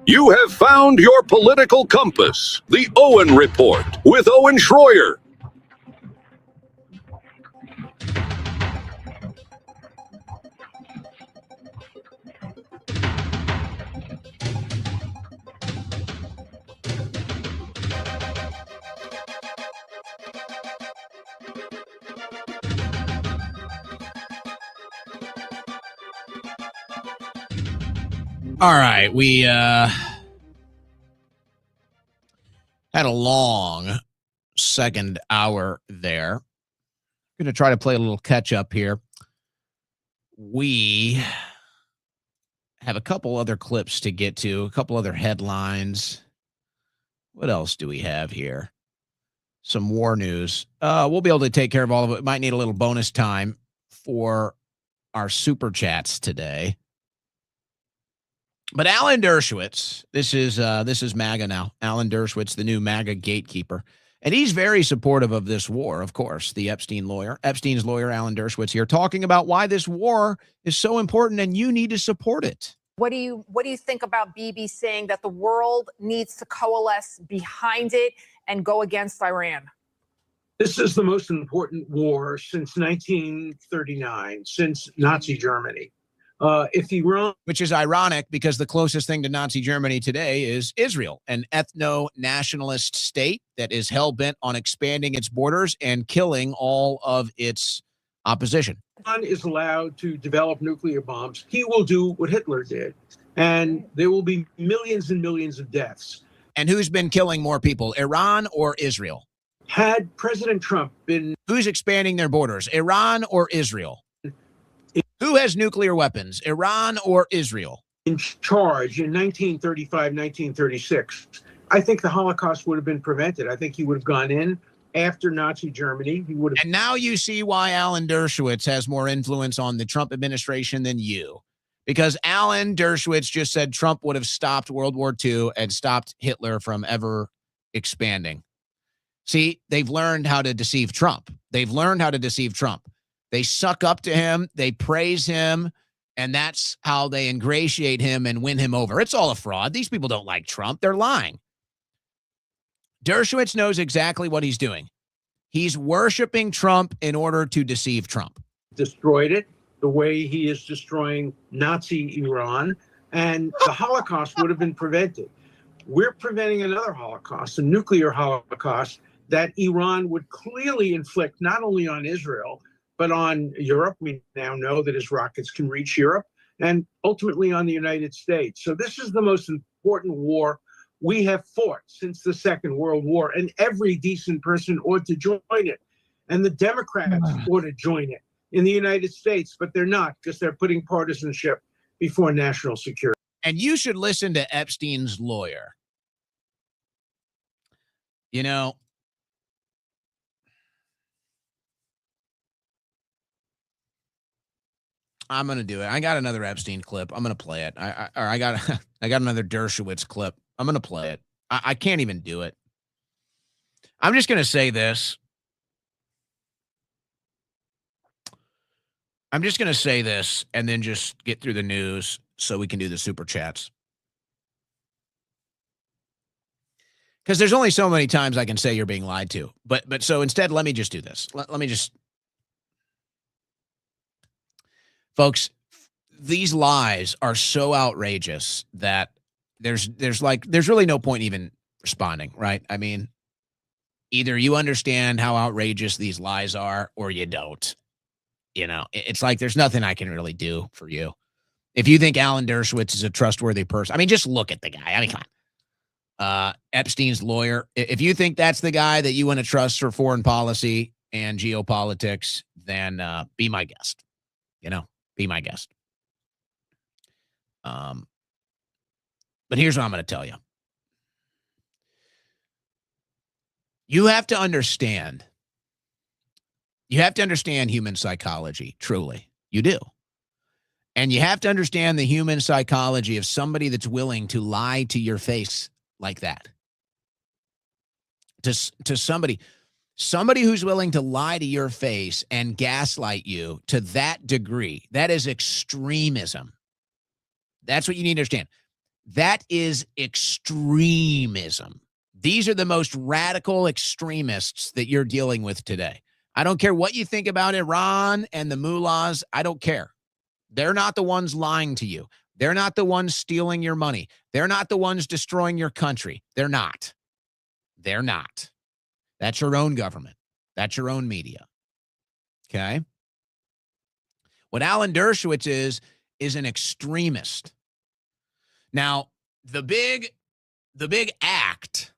You have found your political compass, the Owen Report with Owen Schroyer. All right, we had a long second hour there. Going to try to play a little catch up here. We have a couple other clips to get to, a couple other headlines. What else do we have here? Some war news. We'll be able to take care of all of it. Might need a little bonus time for our super chats today. But Alan Dershowitz, this is MAGA now. Alan Dershowitz, the new MAGA gatekeeper. And he's very supportive of this war, of course, the Epstein's lawyer, Alan Dershowitz here, talking about why this war is so important and you need to support it. What do you think about Bibi saying that the world needs to coalesce behind it and go against Iran? This is the most important war since 1939, since Nazi Germany. If Iran, which is ironic because the closest thing to Nazi Germany today is Israel, an ethno-nationalist state that is hell-bent on expanding its borders and killing all of its opposition. Iran is allowed to develop nuclear bombs, he will do what Hitler did, and there will be millions and millions of deaths. And who's been killing more people, Iran or Israel? Had President Trump been... Who's expanding their borders, Iran or Israel? Who has nuclear weapons, Iran or Israel? In charge in 1935, 1936, I think the Holocaust would have been prevented. I think he would have gone in after Nazi Germany. He would have. And now you see why Alan Dershowitz has more influence on the Trump administration than you. Because Alan Dershowitz just said Trump would have stopped World War II and stopped Hitler from ever expanding. See, they've learned how to deceive Trump. They suck up to him, they praise him, and that's how they ingratiate him and win him over. It's all a fraud. These people don't like Trump. They're lying. Dershowitz knows exactly what he's doing. He's worshiping Trump in order to deceive Trump. Destroyed it the way he is destroying Nazi Iran, and the Holocaust would have been prevented. We're preventing another Holocaust, a nuclear Holocaust, that Iran would clearly inflict not only on Israel, but on Europe. We now know that his rockets can reach Europe, and ultimately on the United States. So this is the most important war we have fought since the Second World War, and every decent person ought to join it. And the Democrats ought to join it in the United States, but they're not, because they're putting partisanship before national security. And you should listen to Epstein's lawyer. You know, I'm going to do it. I got another Epstein clip. I'm going to play it. I got another Dershowitz clip. I'm going to play it. I can't even do it. I'm just going to say this. I'm just going to say this and then just get through the news so we can do the super chats. Because there's only so many times I can say you're being lied to. But so instead, let me just do this. Let me just... Folks, these lies are so outrageous that there's really no point even responding, right? I mean, either you understand how outrageous these lies are or you don't. You know, it's like there's nothing I can really do for you. If you think Alan Dershowitz is a trustworthy person, I mean, just look at the guy. I mean, come on. Epstein's lawyer. If you think that's the guy that you want to trust for foreign policy and geopolitics, then be my guest. You know, be my guest. But here's what I'm going to tell you. You have to understand. You have to understand human psychology, truly. You do. And you have to understand the human psychology of somebody that's willing to lie to your face like that. To somebody who's willing to lie to your face and gaslight you to that degree, that is extremism. That's what you need to understand. That is extremism. These are the most radical extremists that you're dealing with today. I don't care what you think about Iran and the mullahs. I don't care. They're not the ones lying to you. They're not the ones stealing your money. They're not the ones destroying your country. They're not. They're not. That's your own government. That's your own media. Okay? What Alan Dershowitz is an extremist. Now, the big act,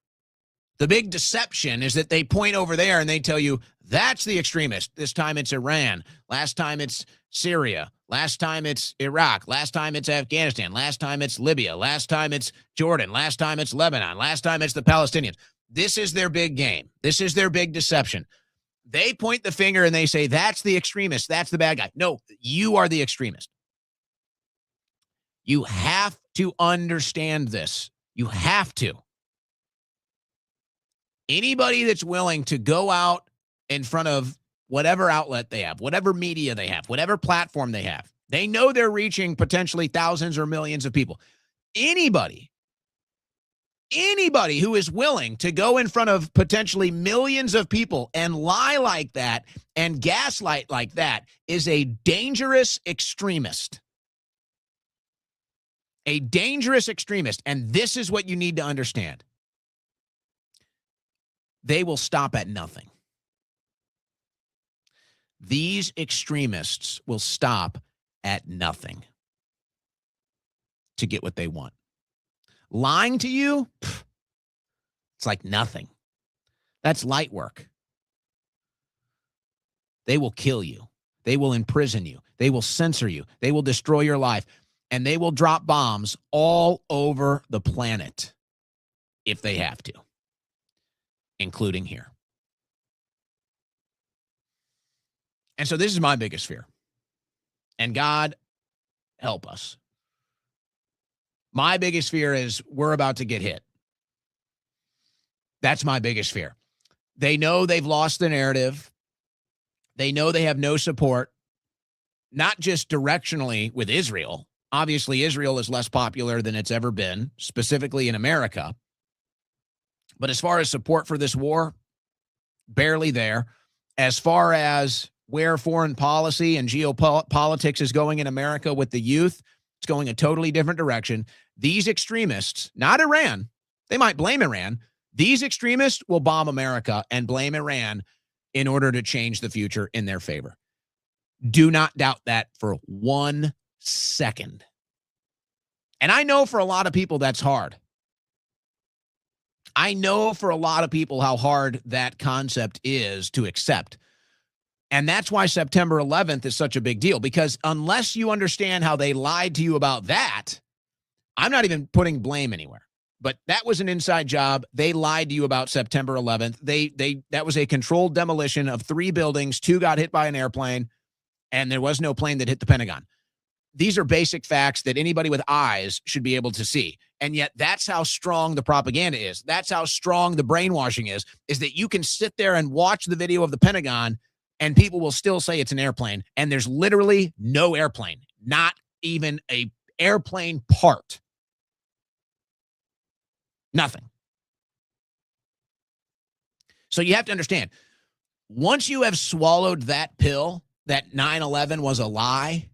the big deception is that they point over there and they tell you that's the extremist. This time it's Iran. Last time it's Syria. Last time it's Iraq. Last time it's Afghanistan. Last time it's Libya. Last time it's Jordan. Last time it's Lebanon. Last time it's the Palestinians. This is their big game. This is their big deception. They point the finger and they say, that's the extremist. That's the bad guy. No, you are the extremist. You have to understand this. You have to. Anybody that's willing to go out in front of whatever outlet they have, whatever media they have, whatever platform they have, they know they're reaching potentially thousands or millions of people. Anybody who is willing to go in front of potentially millions of people and lie like that and gaslight like that is a dangerous extremist. A dangerous extremist. And this is what you need to understand. They will stop at nothing. These extremists will stop at nothing to get what they want. Lying to you, it's like nothing. That's light work. They will kill you. They will imprison you. They will censor you. They will destroy your life. And they will drop bombs all over the planet if they have to, including here. And so this is my biggest fear. And God help us. My biggest fear is we're about to get hit. That's my biggest fear. They know they've lost the narrative. They know they have no support, not just directionally with Israel. Obviously, Israel is less popular than it's ever been, specifically in America. But as far as support for this war, barely there. As far as where foreign policy and geopolitics is going in America with the youth, it's going a totally different direction. These extremists, not Iran, they might blame Iran. These extremists will bomb America and blame Iran in order to change the future in their favor. Do not doubt that for 1 second. And I know for a lot of people that's hard. I know for a lot of people how hard that concept is to accept. And that's why September 11th is such a big deal, because unless you understand how they lied to you about that, I'm not even putting blame anywhere. But that was an inside job. They lied to you about September 11th. That was a controlled demolition of 3 buildings. 2 got hit by an airplane, and there was no plane that hit the Pentagon. These are basic facts that anybody with eyes should be able to see. And yet that's how strong the propaganda is. That's how strong the brainwashing is that you can sit there and watch the video of the Pentagon and people will still say it's an airplane. And there's literally no airplane, not even a airplane part. Nothing. So you have to understand, once you have swallowed that pill, that 9/11 was a lie,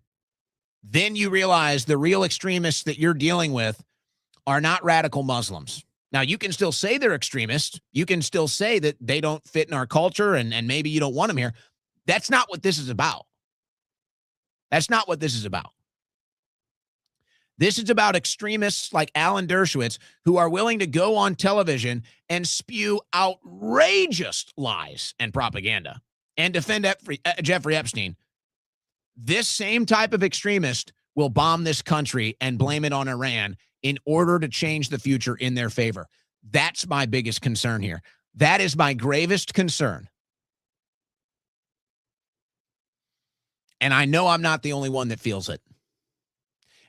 then you realize the real extremists that you're dealing with are not radical Muslims. Now, you can still say they're extremists. You can still say that they don't fit in our culture and maybe you don't want them here. That's not what this is about. That's not what this is about. This is about extremists like Alan Dershowitz who are willing to go on television and spew outrageous lies and propaganda and defend Jeffrey Epstein. This same type of extremist will bomb this country and blame it on Iran in order to change the future in their favor. That's my biggest concern here. That is my gravest concern. And I know I'm not the only one that feels it.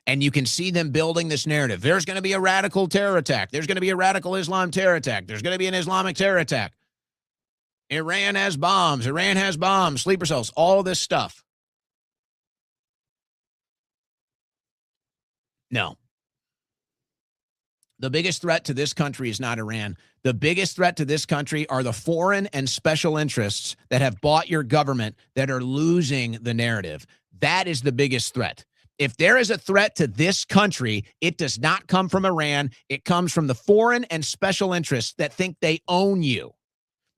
And you can see them building this narrative. There's going to be a radical terror attack. There's going to be a radical Islam terror attack. There's going to be an Islamic terror attack. Iran has bombs. Iran has bombs, sleeper cells, all of this stuff. No. The biggest threat to this country is not Iran. The biggest threat to this country are the foreign and special interests that have bought your government that are losing the narrative. That is the biggest threat. If there is a threat to this country, it does not come from Iran. It comes from the foreign and special interests that think they own you,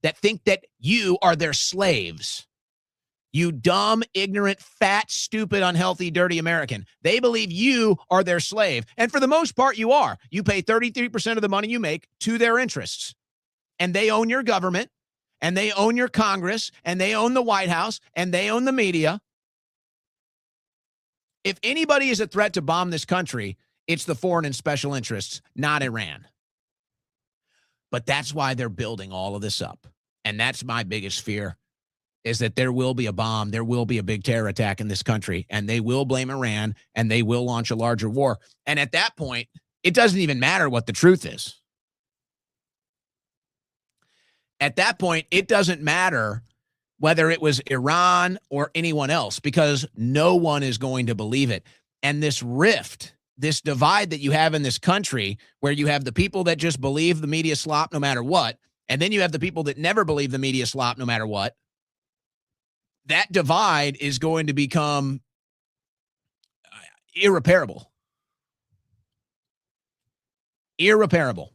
that think that you are their slaves. You dumb, ignorant, fat, stupid, unhealthy, dirty American. They believe you are their slave. And for the most part, you are. You pay 33% of the money you make to their interests. And they own your government, and they own your Congress, and they own the White House, and they own the media. If anybody is a threat to bomb this country, it's the foreign and special interests, not Iran. But that's why they're building all of this up. And that's my biggest fear, is that there will be a bomb, there will be a big terror attack in this country, and they will blame Iran, and they will launch a larger war. And at that point, it doesn't even matter what the truth is. At that point, it doesn't matter whether it was Iran or anyone else, because no one is going to believe it. And this rift, this divide that you have in this country, where you have the people that just believe the media slop no matter what, and then you have the people that never believe the media slop no matter what, that divide is going to become irreparable. Irreparable.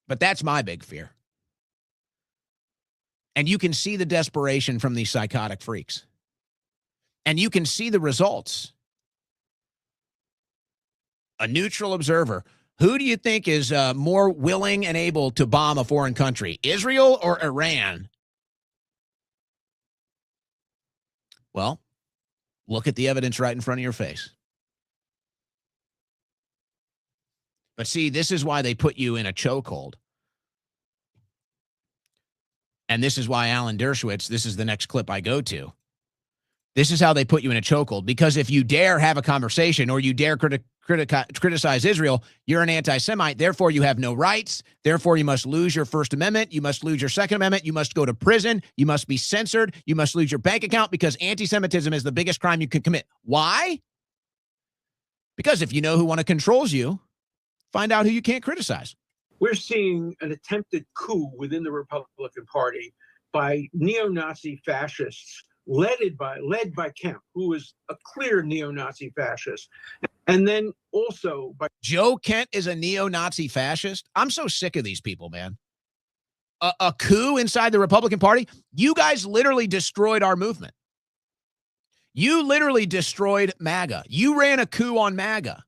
But that's my big fear. And you can see the desperation from these psychotic freaks. And you can see the results. A neutral observer. Who do you think is more willing and able to bomb a foreign country, Israel or Iran? Well, look at the evidence right in front of your face. But see, this is why they put you in a chokehold. And this is why Alan Dershowitz, this is the next clip I go to. This is how they put you in a chokehold. Because if you dare have a conversation or you dare criticize Israel, you're an anti-Semite. Therefore, you have no rights. Therefore, you must lose your First Amendment. You must lose your Second Amendment. You must go to prison. You must be censored. You must lose your bank account, because anti-Semitism is the biggest crime you could commit. Why? Because if you know who controls you, find out who you can't criticize. We're seeing an attempted coup within the Republican Party by neo-Nazi fascists, led by Kemp, who is a clear neo-Nazi fascist. And then also by Joe Kent is a neo-Nazi fascist. I'm so sick of these people, man. A coup inside the Republican Party? You guys literally destroyed our movement. You literally destroyed MAGA. You ran a coup on MAGA.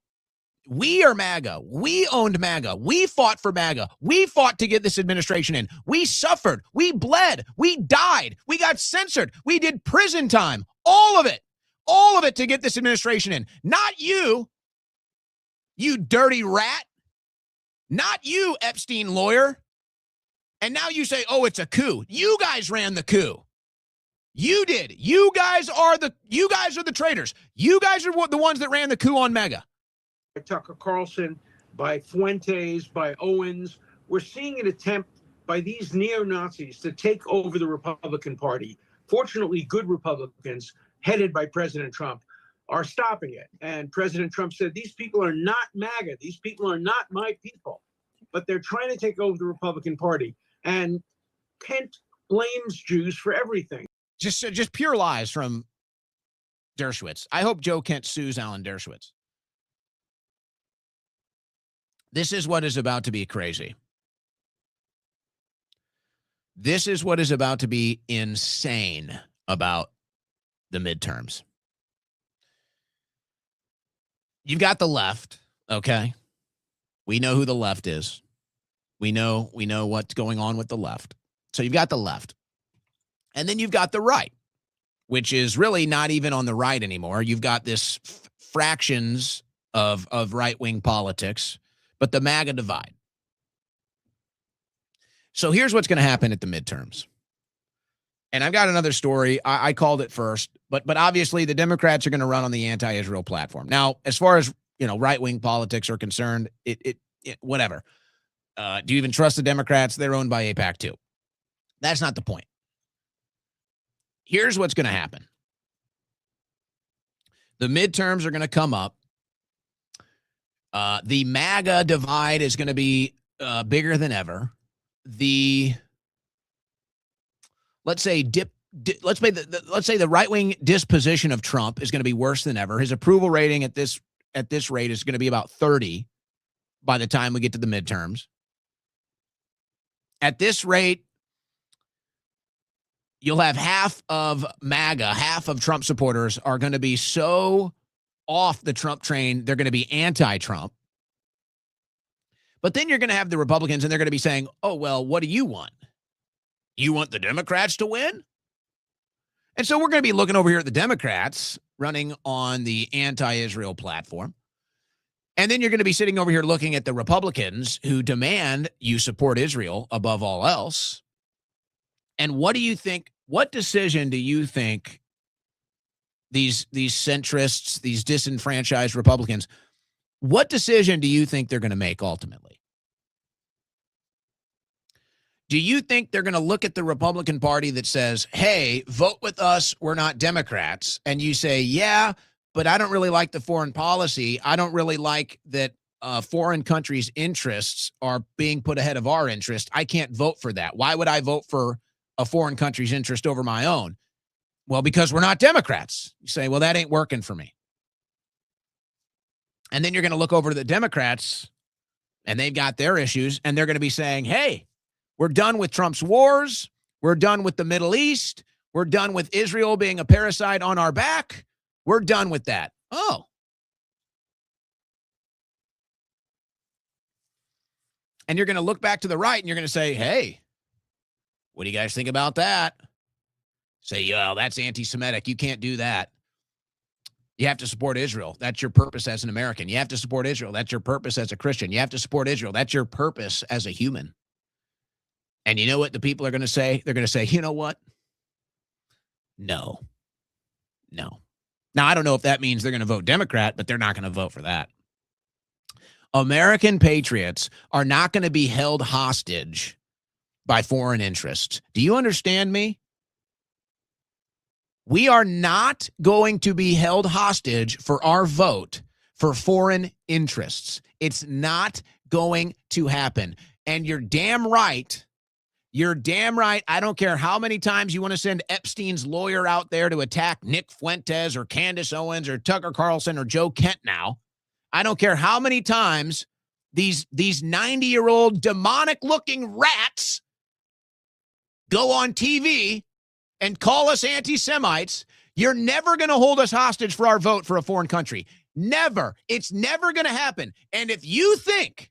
We are MAGA. We owned MAGA. We fought for MAGA. We fought to get this administration in. We suffered. We bled. We died. We got censored. We did prison time. All of it. All of it to get this administration in. Not you, you dirty rat. Not you, Epstein lawyer. And now you say, oh, it's a coup. You guys ran the coup. You did. You guys are the traitors. You guys are the ones that ran the coup on MAGA. By Tucker Carlson, by Fuentes, by Owens. We're seeing an attempt by these neo-Nazis to take over the Republican Party. Fortunately, good Republicans, headed by President Trump, are stopping it. And President Trump said, these people are not MAGA. These people are not my people. But they're trying to take over the Republican Party. And Kent blames Jews for everything. Just pure lies from Dershowitz. I hope Joe Kent sues Alan Dershowitz. This is what is about to be crazy. This is what is about to be insane about the midterms. You've got the left, okay? We know who the left is. We know what's going on with the left. So you've got the left. And then you've got the right, which is really not even on the right anymore. You've got this fractions of right-wing politics, but the MAGA divide. So here's what's going to happen at the midterms. And I've got another story. I called it first, but obviously the Democrats are going to run on the anti-Israel platform. Now, as far as, right-wing politics are concerned, it whatever. Do you even trust the Democrats? They're owned by AIPAC too. That's not the point. Here's what's going to happen. The midterms are going to come up. The MAGA divide is going to be bigger than ever. Let's say the right-wing disposition of Trump is going to be worse than ever. His approval rating at this rate is going to be about 30 by the time we get to the midterms. At this rate, you'll have half of MAGA, half of Trump supporters are going to be so off the Trump train, they're going to be anti-Trump. But then you're going to have the Republicans, and they're going to be saying, oh, well, what do you want? You want the Democrats to win? And so we're going to be looking over here at the Democrats running on the anti-Israel platform. And then you're going to be sitting over here looking at the Republicans who demand you support Israel above all else. And what do you think? What decision do you think these centrists, these disenfranchised Republicans, what decision do you think they're going to make ultimately? Do you think they're going to look at the Republican Party that says, hey, vote with us, we're not Democrats, and you say, yeah, but I don't really like the foreign policy. I don't really like that foreign countries' interests are being put ahead of our interest. I can't vote for that. Why would I vote for a foreign country's interest over my own? Well, because we're not Democrats. You say, well, that ain't working for me. And then you're going to look over to the Democrats, and they've got their issues, and they're going to be saying, hey, we're done with Trump's wars. We're done with the Middle East. We're done with Israel being a parasite on our back. We're done with that. Oh. And you're going to look back to the right, and you're going to say, hey, what do you guys think about that? Say, well, that's anti-Semitic. You can't do that. You have to support Israel. That's your purpose as an American. You have to support Israel. That's your purpose as a Christian. You have to support Israel. That's your purpose as a human. And you know what the people are going to say? They're going to say, you know what? No. Now, I don't know if that means they're going to vote Democrat, but they're not going to vote for that. American patriots are not going to be held hostage by foreign interests. Do you understand me? We are not going to be held hostage for our vote for foreign interests. It's not going to happen. And you're damn right. You're damn right. I don't care how many times you want to send Epstein's lawyer out there to attack Nick Fuentes or Candace Owens or Tucker Carlson or Joe Kent now. I don't care how many times these 90-year-old demonic-looking rats go on TV and call us anti-Semites. You're never going to hold us hostage for our vote for a foreign country. Never. It's never going to happen. And if you think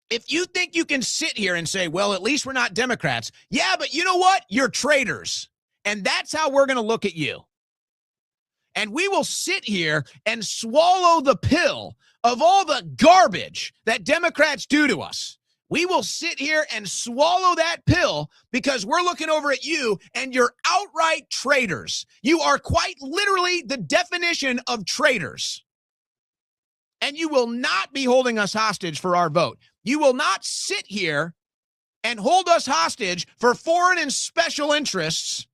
you can sit here and say, well, at least we're not Democrats. Yeah, but you know what? You're traitors. And that's how we're going to look at you. And we will sit here and swallow the pill of all the garbage that Democrats do to us. We will sit here and swallow that pill because we're looking over at you and you're outright traitors. You are quite literally the definition of traitors. And you will not be holding us hostage for our vote. You will not sit here and hold us hostage for foreign and special interests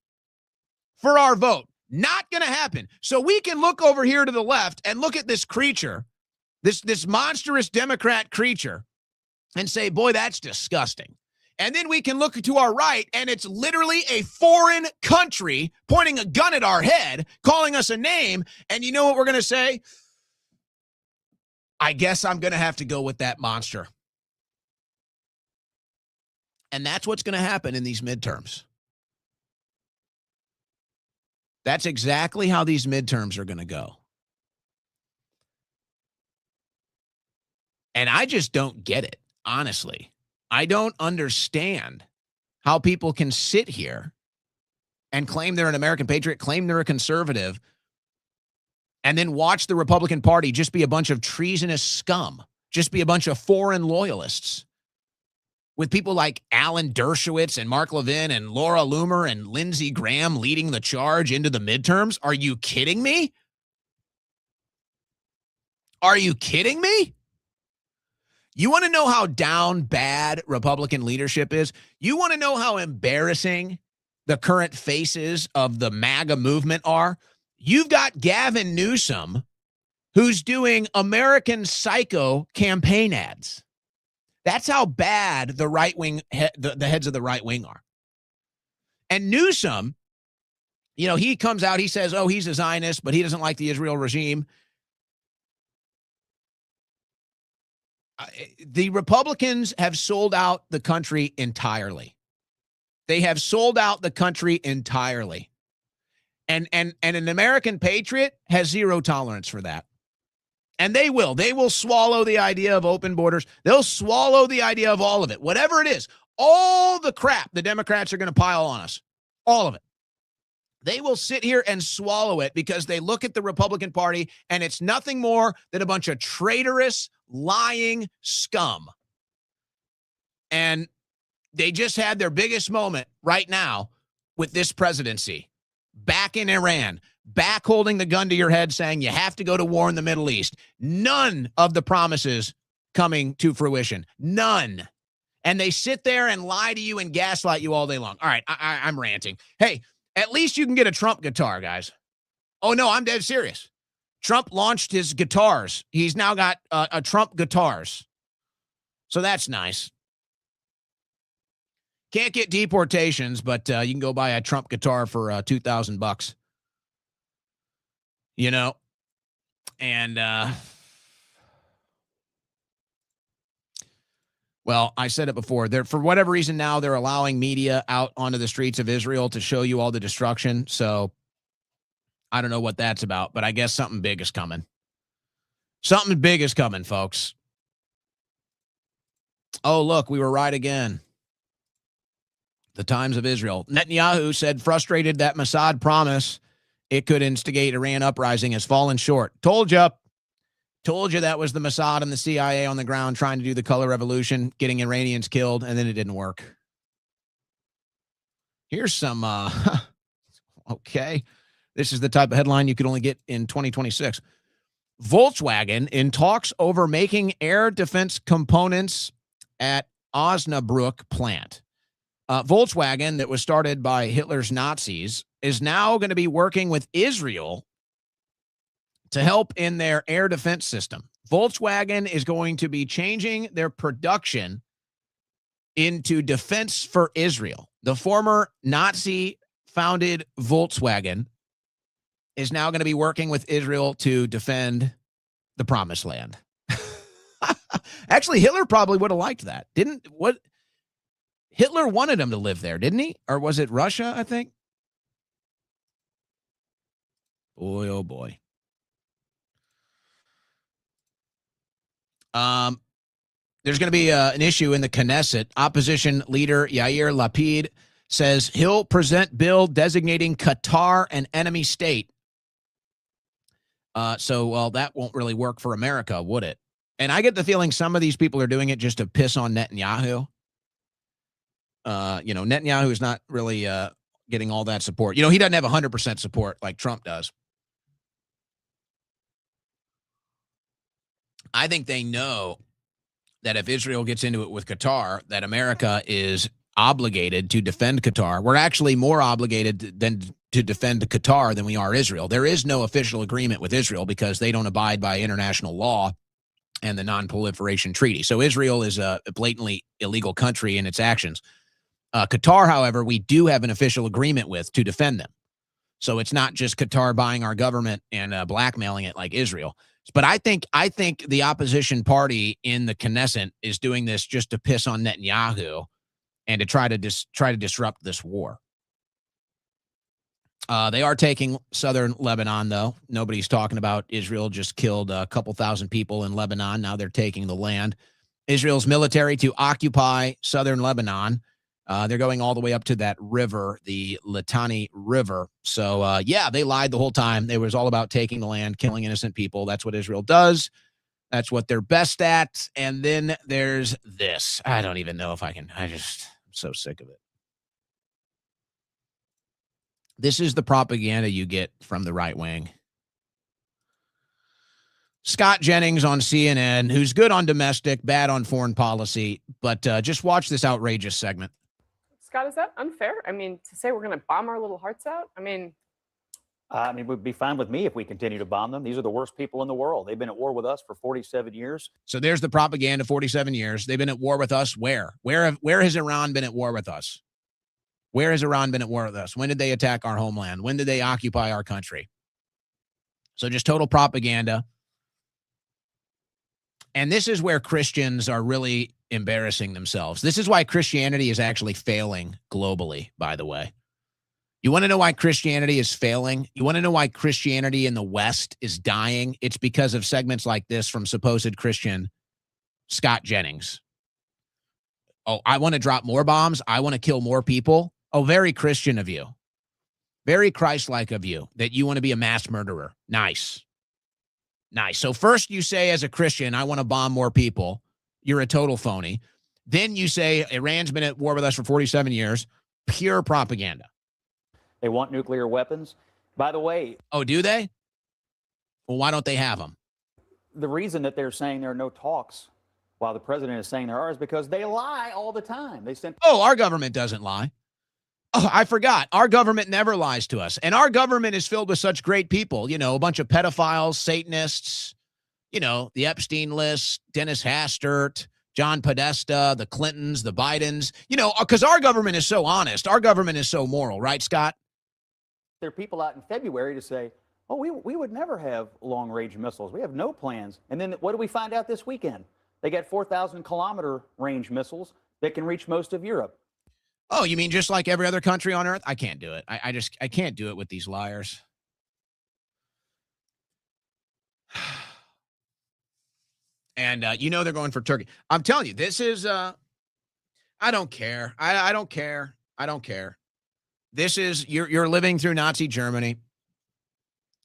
for our vote. Not going to happen. So we can look over here to the left and look at this creature, this monstrous Democrat creature, and say, boy, that's disgusting. And then we can look to our right, and it's literally a foreign country pointing a gun at our head, calling us a name. And you know what we're going to say? I guess I'm going to have to go with that monster. And that's what's going to happen in these midterms. That's exactly how these midterms are going to go. And I just don't get it, honestly. I don't understand how people can sit here and claim they're an American patriot, claim they're a conservative, and then watch the Republican Party just be a bunch of treasonous scum, just be a bunch of foreign loyalists. With people like Alan Dershowitz and Mark Levin and Laura Loomer and Lindsey Graham leading the charge into the midterms? Are you kidding me? Are you kidding me? You want to know how down bad Republican leadership is? You want to know how embarrassing the current faces of the MAGA movement are? You've got Gavin Newsom, who's doing American Psycho campaign ads. That's how bad the right wing, the heads of the right wing are. And Newsom, you know, he comes out, he says, oh, he's a Zionist, but he doesn't like the Israel regime. The Republicans have sold out the country entirely. They have sold out the country entirely. And an American patriot has zero tolerance for that. And they will swallow the idea of open borders. They'll swallow the idea of all of it, whatever it is, all the crap the Democrats are going to pile on us, all of it. They will sit here and swallow it because they look at the Republican Party and it's nothing more than a bunch of traitorous, lying scum. And they just had their biggest moment right now with this presidency. Back in Iran, back holding the gun to your head saying you have to go to war in the Middle East. None of the promises coming to fruition. None. And they sit there and lie to you and gaslight you all day long. All right, I'm ranting. Hey, at least you can get a Trump guitar, guys. Oh, no, I'm dead serious. Trump launched his guitars. He's now got a Trump guitars. So that's nice. Can't get deportations, but you can go buy a Trump guitar for $2,000. You know, and well, I said it before. They're, for whatever reason now, they're allowing media out onto the streets of Israel to show you all the destruction. So I don't know what that's about, but I guess something big is coming. Something big is coming, folks. Oh, look, we were right again. The Times of Israel. Netanyahu said frustrated that Mossad promise it could instigate Iran uprising has fallen short. Told you that was the Mossad and the CIA on the ground trying to do the color revolution, getting Iranians killed, and then it didn't work. Here's some, okay. This is the type of headline you could only get in 2026. Volkswagen in talks over making air defense components at Osnabrück plant. Volkswagen, that was started by Hitler's Nazis, is now going to be working with Israel to help in their air defense system. Volkswagen is going to be changing their production into defense for Israel. The former Nazi-founded Volkswagen is now going to be working with Israel to defend the Promised Land. Actually, Hitler probably would have liked that. Hitler wanted him to live there, didn't he? Or was it Russia, I think? Boy, oh boy. There's going to be an issue in the Knesset. Opposition leader Yair Lapid says he'll present bill designating Qatar an enemy state. Well, that won't really work for America, would it? And I get the feeling some of these people are doing it just to piss on Netanyahu. Netanyahu is not really getting all that support. He doesn't have 100% support like Trump does. I think they know that if Israel gets into it with Qatar, that America is obligated to defend Qatar. We're actually more obligated to defend Qatar than we are Israel. There is no official agreement with Israel because they don't abide by international law and the Non-Proliferation Treaty. So Israel is a blatantly illegal country in its actions. Qatar, however, we do have an official agreement with to defend them. So it's not just Qatar buying our government and blackmailing it like Israel. But I think the opposition party in the Knesset is doing this just to piss on Netanyahu and to try to disrupt this war. They are taking southern Lebanon, though. Nobody's talking about Israel just killed a couple thousand people in Lebanon. Now they're taking the land. Israel's military to occupy southern Lebanon. They're going all the way up to that river, the Litani River. So, they lied the whole time. It was all about taking the land, killing innocent people. That's what Israel does. That's what they're best at. And then there's this. I don't even know if I can. I'm so sick of it. This is the propaganda you get from the right wing. Scott Jennings on CNN, who's good on domestic, bad on foreign policy. But just watch this outrageous segment. Scott, is that unfair? I mean, to say we're going to bomb our little hearts out? I mean, it would be fine with me if we continue to bomb them. These are the worst people in the world. They've been at war with us for 47 years. So there's the propaganda, 47 years. They've been at war with us. Where has Iran been at war with us? Where has Iran been at war with us? When did they attack our homeland? When did they occupy our country? So just total propaganda. And this is where Christians are really embarrassing themselves. This is why Christianity is actually failing globally, by the way. You want to know why Christianity is failing? You want to know why Christianity in the West is dying? It's because of segments like this from supposed Christian Scott Jennings. Oh, I want to drop more bombs. I want to kill more people. Oh, very Christian of you. Very Christ-like of you that you want to be a mass murderer. Nice. Nice. So first you say as a Christian, I want to bomb more people. You're a total phony. Then you say Iran's been at war with us for 47 years. Pure propaganda. They want nuclear weapons. By the way. Oh, do they? Well, why don't they have them? The reason that they're saying there are no talks while the president is saying there are is because they lie all the time. They sent. Oh, our government doesn't lie. Oh, I forgot. Our government never lies to us. And our government is filled with such great people, you know, a bunch of pedophiles, Satanists, you know, the Epstein list, Dennis Hastert, John Podesta, the Clintons, the Bidens, you know, because our government is so honest. Our government is so moral, right, Scott? There are people out in February to say, oh, we would never have long-range missiles. We have no plans. And then what do we find out this weekend? They got 4,000-kilometer range missiles that can reach most of Europe. Oh, you mean just like every other country on earth? I can't do it. I can't do it with these liars. And you know they're going for Turkey. I'm telling you, this is I don't care. I don't care. I don't care. This is you're living through Nazi Germany.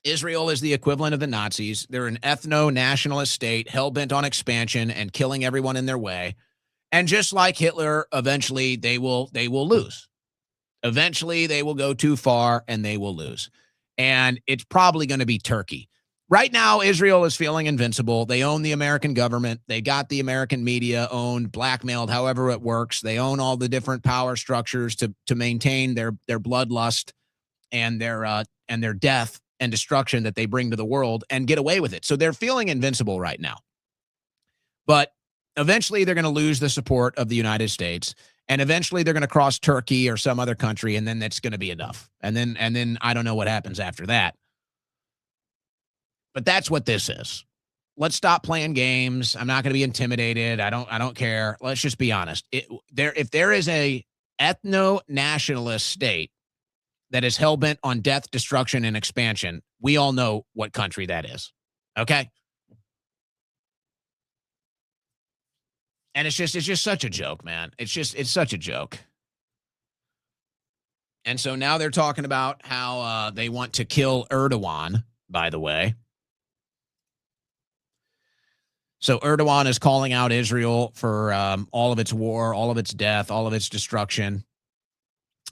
Israel is the equivalent of the Nazis. They're an ethno-nationalist state hell-bent on expansion and killing everyone in their way. And just like Hitler, eventually they will lose. Eventually they will go too far and they will lose. And it's probably going to be Turkey. Right now, Israel is feeling invincible. They own the American government. They got the American media owned, blackmailed, however it works. They own all the different power structures to maintain their bloodlust and their death and destruction that they bring to the world and get away with it. So they're feeling invincible right now. But eventually they're going to lose the support of the United States. And eventually they're going to cross Turkey or some other country. And then that's going to be enough. And then I don't know what happens after that. But that's what this is. Let's stop playing games. I'm not going to be intimidated. I don't care. Let's just be honest. If there is a ethno-nationalist state that is hell-bent on death, destruction, and expansion, we all know what country that is. Okay? And it's just such a joke, man. It's such a joke. And so now they're talking about how they want to kill Erdogan, by the way. So Erdogan is calling out Israel for all of its war, all of its death, all of its destruction.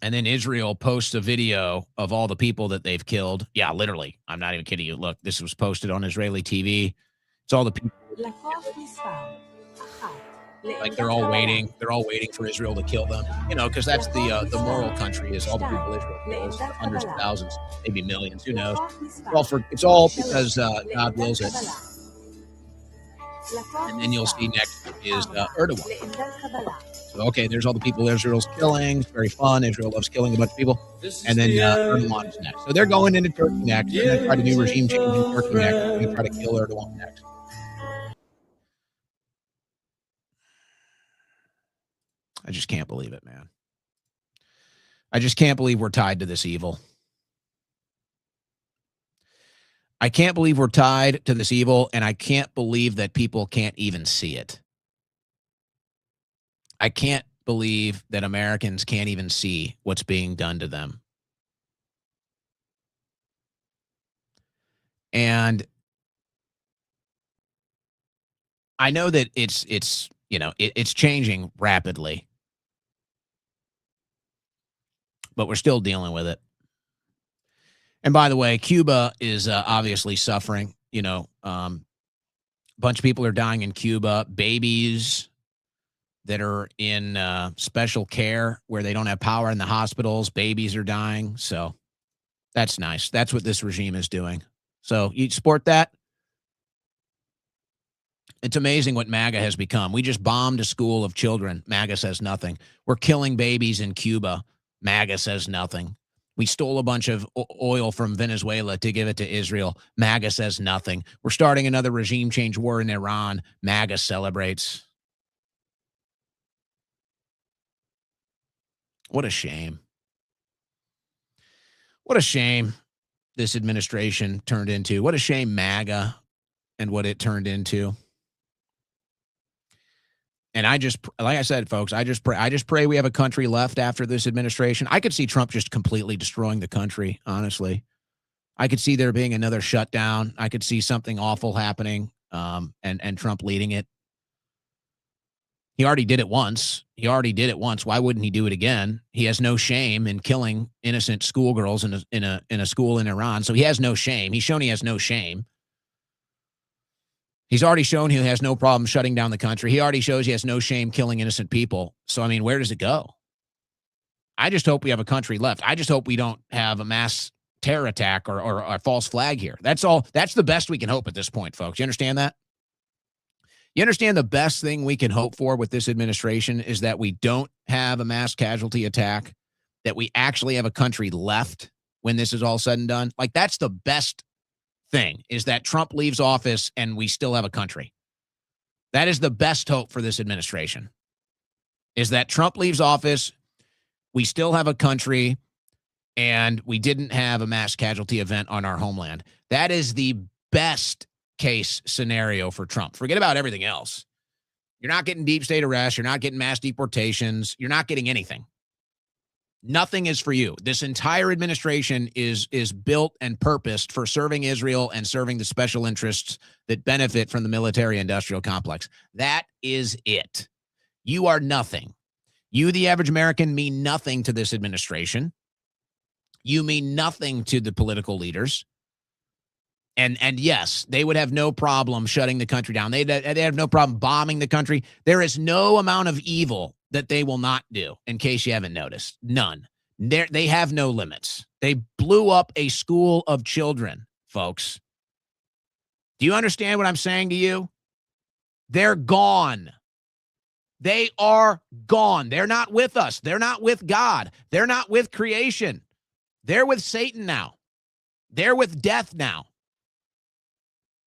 And then Israel posts a video of all the people that they've killed. Yeah, literally. I'm not even kidding you. Look, this was posted on Israeli TV. It's all the people. Like they're all waiting. They're all waiting for Israel to kill them. You know, because that's the moral country is all the people Israel kills. Hundreds of thousands, maybe millions. Who knows? It's all because God wills it. And then you'll see next is Erdogan. So, okay, there's all the people Israel's killing. It's very fun. Israel loves killing a bunch of people. And then Erdogan is next. So they're going into Turkey next. They're going to try to do regime change in Turkey next. They're going to try to kill Erdogan next. I just can't believe it, man. I just can't believe we're tied to this evil. I can't believe we're tied to this evil, and I can't believe that people can't even see it. I can't believe that Americans can't even see what's being done to them. And I know that it's changing rapidly, but we're still dealing with it. And by the way, Cuba is obviously suffering. You know, a bunch of people are dying in Cuba. Babies that are in special care where they don't have power in the hospitals. Babies are dying. So that's nice. That's what this regime is doing. So you support that? It's amazing what MAGA has become. We just bombed a school of children. MAGA says nothing. We're killing babies in Cuba. MAGA says nothing. We stole a bunch of oil from Venezuela to give it to Israel. MAGA says nothing. We're starting another regime change war in Iran. MAGA celebrates. What a shame. What a shame this administration turned into. What a shame MAGA and what it turned into. And I just, like I said, folks, I just pray we have a country left after this administration. I could see Trump just completely destroying the country, honestly. I could see there being another shutdown. I could see something awful happening, and Trump leading it. He already did it once. Why wouldn't he do it again? He has no shame in killing innocent schoolgirls in a school in Iran. So he has no shame. He's shown he has no shame. He's already shown he has no problem shutting down the country. He already shows he has no shame killing innocent people. So, I mean, where does it go? I just hope we have a country left. I just hope we don't have a mass terror attack or a false flag here. That's all. That's the best we can hope at this point, folks. You understand that? You understand the best thing we can hope for with this administration is that we don't have a mass casualty attack, that we actually have a country left when this is all said and done. Like, that's the best thing, is that Trump leaves office and we still have a country. That is the best hope for this administration, is that Trump leaves office, we still have a country, and we didn't have a mass casualty event on our homeland. That is the best case scenario for Trump. Forget about everything else. You're not getting deep state arrests. You're not getting mass deportations. You're not getting anything. Nothing is for you. This entire administration is built and purposed for serving Israel and serving the special interests that benefit from the military-industrial complex. That is it. You are nothing. You, the average American, mean nothing to this administration. You mean nothing to the political leaders. And yes, they would have no problem shutting the country down. They have no problem bombing the country. There is no amount of evil that they will not do, in case you haven't noticed. None. They have no limits. They blew up a school of children, folks. Do you understand what I'm saying to you? They're gone. They are gone. They're not with us. They're not with God. They're not with creation. They're with Satan now. They're with death now.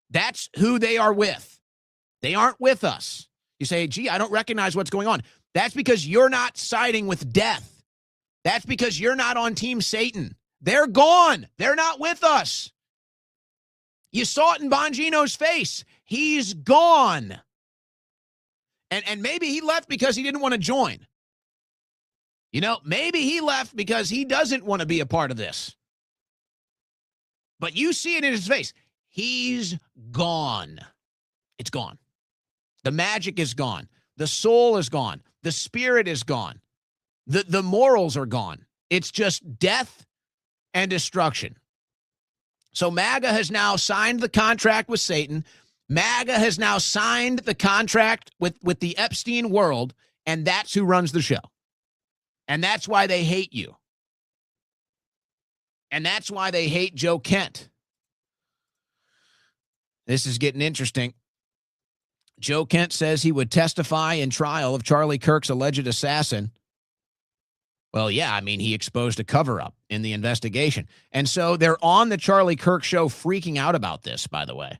That's who they are with. They aren't with us. You say, gee, I don't recognize what's going on. That's because you're not siding with death. That's because you're not on Team Satan. They're gone. They're not with us. You saw it in Bongino's face. He's gone. And maybe he left because he didn't want to join. You know, maybe he left because he doesn't want to be a part of this. But you see it in his face. He's gone. It's gone. The magic is gone. The soul is gone. The spirit is gone. The morals are gone. It's just death and destruction. So MAGA has now signed the contract with Satan. MAGA has now signed the contract with the Epstein world, and that's who runs the show. And that's why they hate you. And that's why they hate Joe Kent. This is getting interesting. Joe Kent says he would testify in trial of Charlie Kirk's alleged assassin. Well, yeah, I mean, he exposed a cover-up in the investigation. And so they're on the Charlie Kirk show freaking out about this, by the way.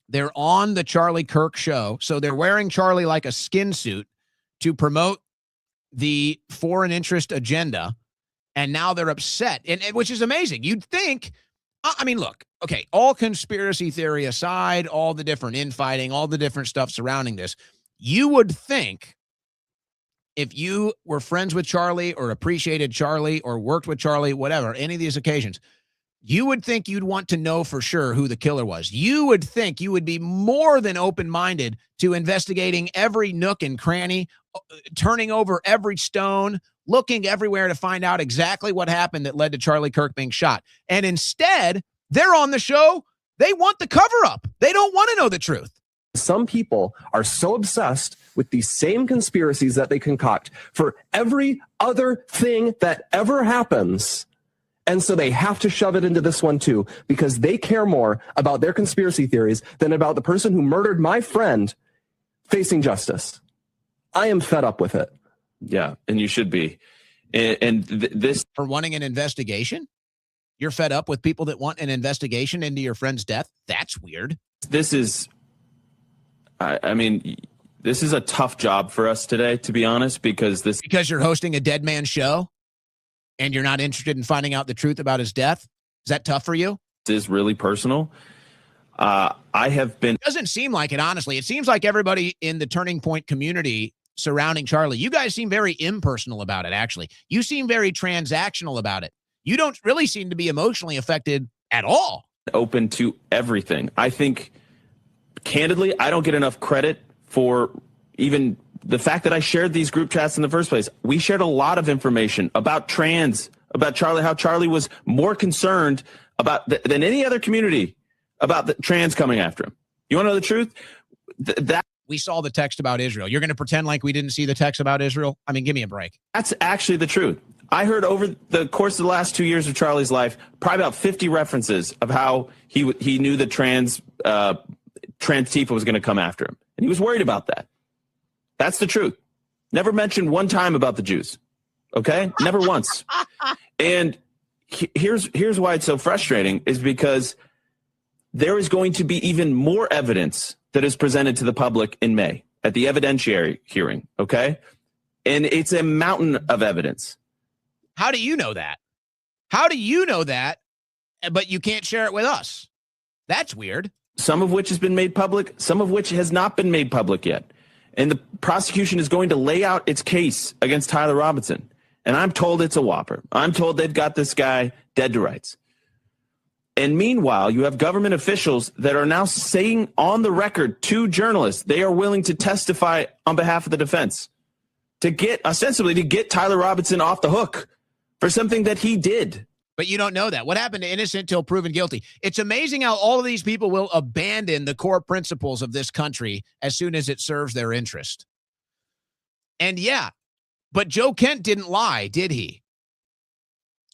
They're on the Charlie Kirk show. So they're wearing Charlie like a skin suit to promote the foreign interest agenda. And now they're upset, and which is amazing. You'd think, I mean, look, okay, all conspiracy theory aside, all the different infighting, all the different stuff surrounding this, you would think if you were friends with Charlie or appreciated Charlie or worked with Charlie, whatever, any of these occasions, you would think you'd want to know for sure who the killer was. You would think you would be more than open-minded to investigating every nook and cranny, turning over every stone, looking everywhere to find out exactly what happened that led to Charlie Kirk being shot. And instead, they're on the show. They want the cover-up. They don't want to know the truth. Some people are so obsessed with these same conspiracies that they concoct for every other thing that ever happens. And so they have to shove it into this one too, because they care more about their conspiracy theories than about the person who murdered my friend facing justice. I am fed up with it. Yeah, and you should be. This for wanting an investigation. You're fed up with people that want an investigation into your friend's death. That's weird. This is, I mean, this is a tough job for us today, to be honest, because you're hosting a dead man show and you're not interested in finding out the truth about his death. Is that tough for you? This is really personal. I have been. It doesn't seem like it, honestly. It seems like everybody in the Turning Point community surrounding Charlie, you guys seem very impersonal about it, actually. You seem very transactional about it. You don't really seem to be emotionally affected at all. Open to everything. I think, candidly, I don't get enough credit for even the fact that I shared these group chats in the first place. We shared a lot of information about trans, about Charlie, how Charlie was more concerned about than any other community about the trans coming after him. You want to know the truth? We saw the text about Israel. You're going to pretend like we didn't see the text about Israel? I mean, give me a break. That's actually the truth. I heard over the course of the last 2 years of Charlie's life, probably about 50 references of how he knew that trans Tifa was going to come after him. And he was worried about that. That's the truth. Never mentioned one time about the Jews. Okay? Never once. And here's why it's so frustrating is because there is going to be even more evidence that is presented to the public in May at the evidentiary hearing, okay? And it's a mountain of evidence. How do you know that? How do you know that, but you can't share it with us? That's weird. Some of which has been made public, some of which has not been made public yet. And the prosecution is going to lay out its case against Tyler Robinson. And I'm told it's a whopper. I'm told they've got this guy dead to rights. And meanwhile, you have government officials that are now saying on the record to journalists they are willing to testify on behalf of the defense to get Tyler Robinson off the hook for something that he did. But you don't know that. What happened to innocent till proven guilty? It's amazing how all of these people will abandon the core principles of this country as soon as it serves their interest. And yeah, but Joe Kent didn't lie, did he?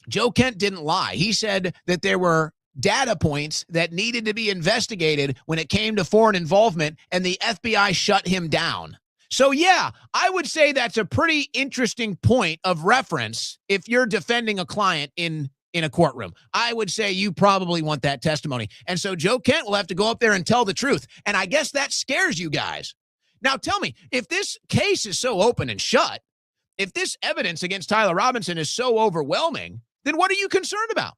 Joe Kent didn't lie. He said that there were data points that needed to be investigated when it came to foreign involvement, and the FBI shut him down. So yeah, I would say that's a pretty interesting point of reference if you're defending a client in a courtroom. I would say you probably want that testimony. And so Joe Kent will have to go up there and tell the truth. And I guess that scares you guys. Now tell me, if this case is so open and shut, if this evidence against Tyler Robinson is so overwhelming, then what are you concerned about?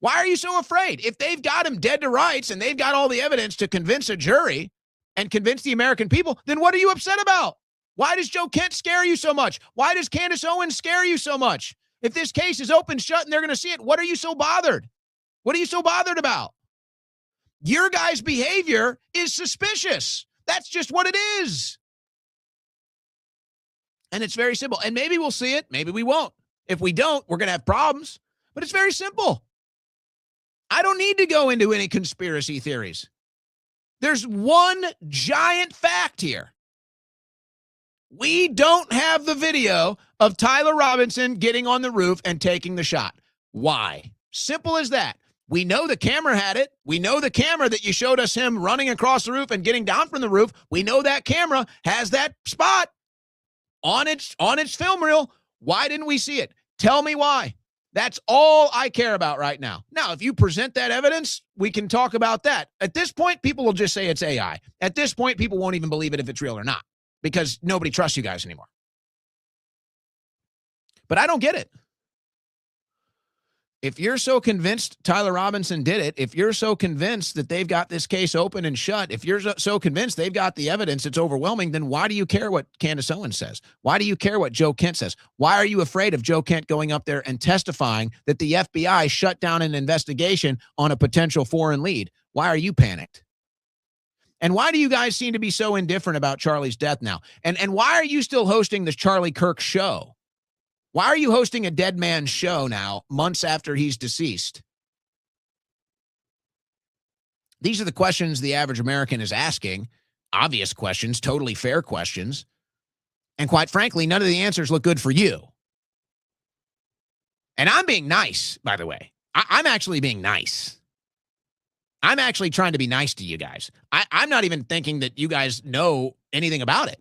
Why are you so afraid? If they've got him dead to rights and they've got all the evidence to convince a jury and convince the American people, then what are you upset about? Why does Joe Kent scare you so much? Why does Candace Owens scare you so much? If this case is open shut and they're going to see it, what are you so bothered? What are you so bothered about? Your guys' behavior is suspicious. That's just what it is. And it's very simple. And maybe we'll see it. Maybe we won't. If we don't, we're going to have problems. But it's very simple. I don't need to go into any conspiracy theories. There's one giant fact here. We don't have the video of Tyler Robinson getting on the roof and taking the shot. Why? Simple as that. We know the camera had it. We know the camera that you showed us him running across the roof and getting down from the roof. We know that camera has that spot on its film reel. Why didn't we see it? Tell me why. That's all I care about right now. Now, if you present that evidence, we can talk about that. At this point, people will just say it's AI. At this point, people won't even believe it if it's real or not, because nobody trusts you guys anymore. But I don't get it. If you're so convinced Tyler Robinson did it, if you're so convinced that they've got this case open and shut, if you're so convinced they've got the evidence, it's overwhelming, then why do you care what Candace Owens says? Why do you care what Joe Kent says? Why are you afraid of Joe Kent going up there and testifying that the FBI shut down an investigation on a potential foreign lead? Why are you panicked? And why do you guys seem to be so indifferent about Charlie's death now? And why are you still hosting the Charlie Kirk show? Why are you hosting a dead man's show now, months after he's deceased? These are the questions the average American is asking. Obvious questions, totally fair questions. And quite frankly, none of the answers look good for you. And I'm being nice, by the way. I'm actually being nice. I'm actually trying to be nice to you guys. I'm not even thinking that you guys know anything about it.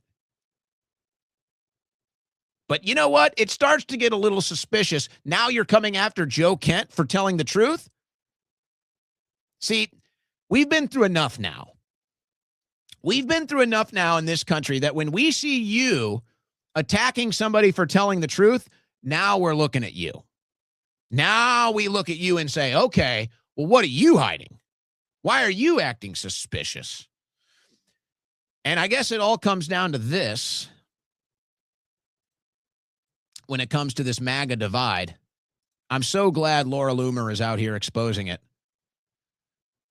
But you know what? It starts to get a little suspicious. Now you're coming after Joe Kent for telling the truth. See, we've been through enough now. We've been through enough now in this country that when we see you attacking somebody for telling the truth, now we're looking at you. Now we look at you and say, okay, well, what are you hiding? Why are you acting suspicious? And I guess it all comes down to this when it comes to this MAGA divide. I'm so glad Laura Loomer is out here exposing it.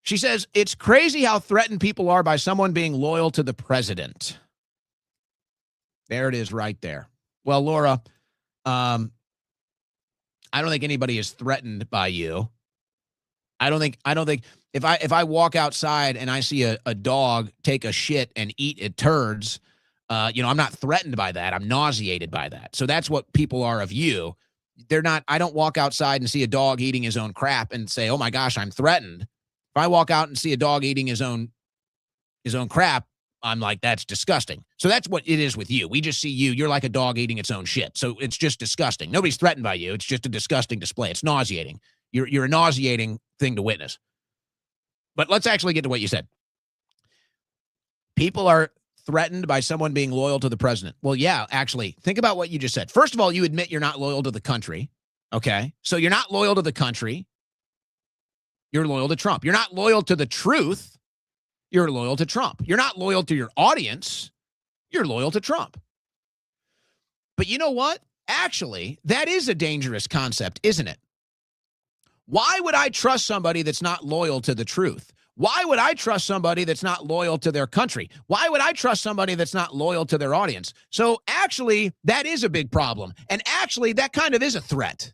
She says, it's crazy how threatened people are by someone being loyal to the president. There it is right there. Well, Laura, I don't think anybody is threatened by you. I don't think if I walk outside and I see a dog take a shit and eat it turds, I'm not threatened by that. I'm nauseated by that. So that's what people are of you. They're not. I don't walk outside and see a dog eating his own crap and say, oh my gosh, I'm threatened. If I walk out and see a dog eating his own crap, I'm like, that's disgusting. So that's what it is with you. We just see you. You're like a dog eating its own shit. So it's just disgusting. Nobody's threatened by you. It's just a disgusting display. It's nauseating. You're a nauseating thing to witness. But let's actually get to what you said. People are threatened by someone being loyal to the president. Well, yeah, actually, think about what you just said. First of all, you admit you're not loyal to the country. Okay. So you're not loyal to the country. You're loyal to Trump. You're not loyal to the truth. You're loyal to Trump. You're not loyal to your audience. You're loyal to Trump. But you know what? Actually, that is a dangerous concept, isn't it? Why would I trust somebody that's not loyal to the truth? Why would I trust somebody that's not loyal to their country? Why would I trust somebody that's not loyal to their audience? So actually, that is a big problem. And actually, that kind of is a threat.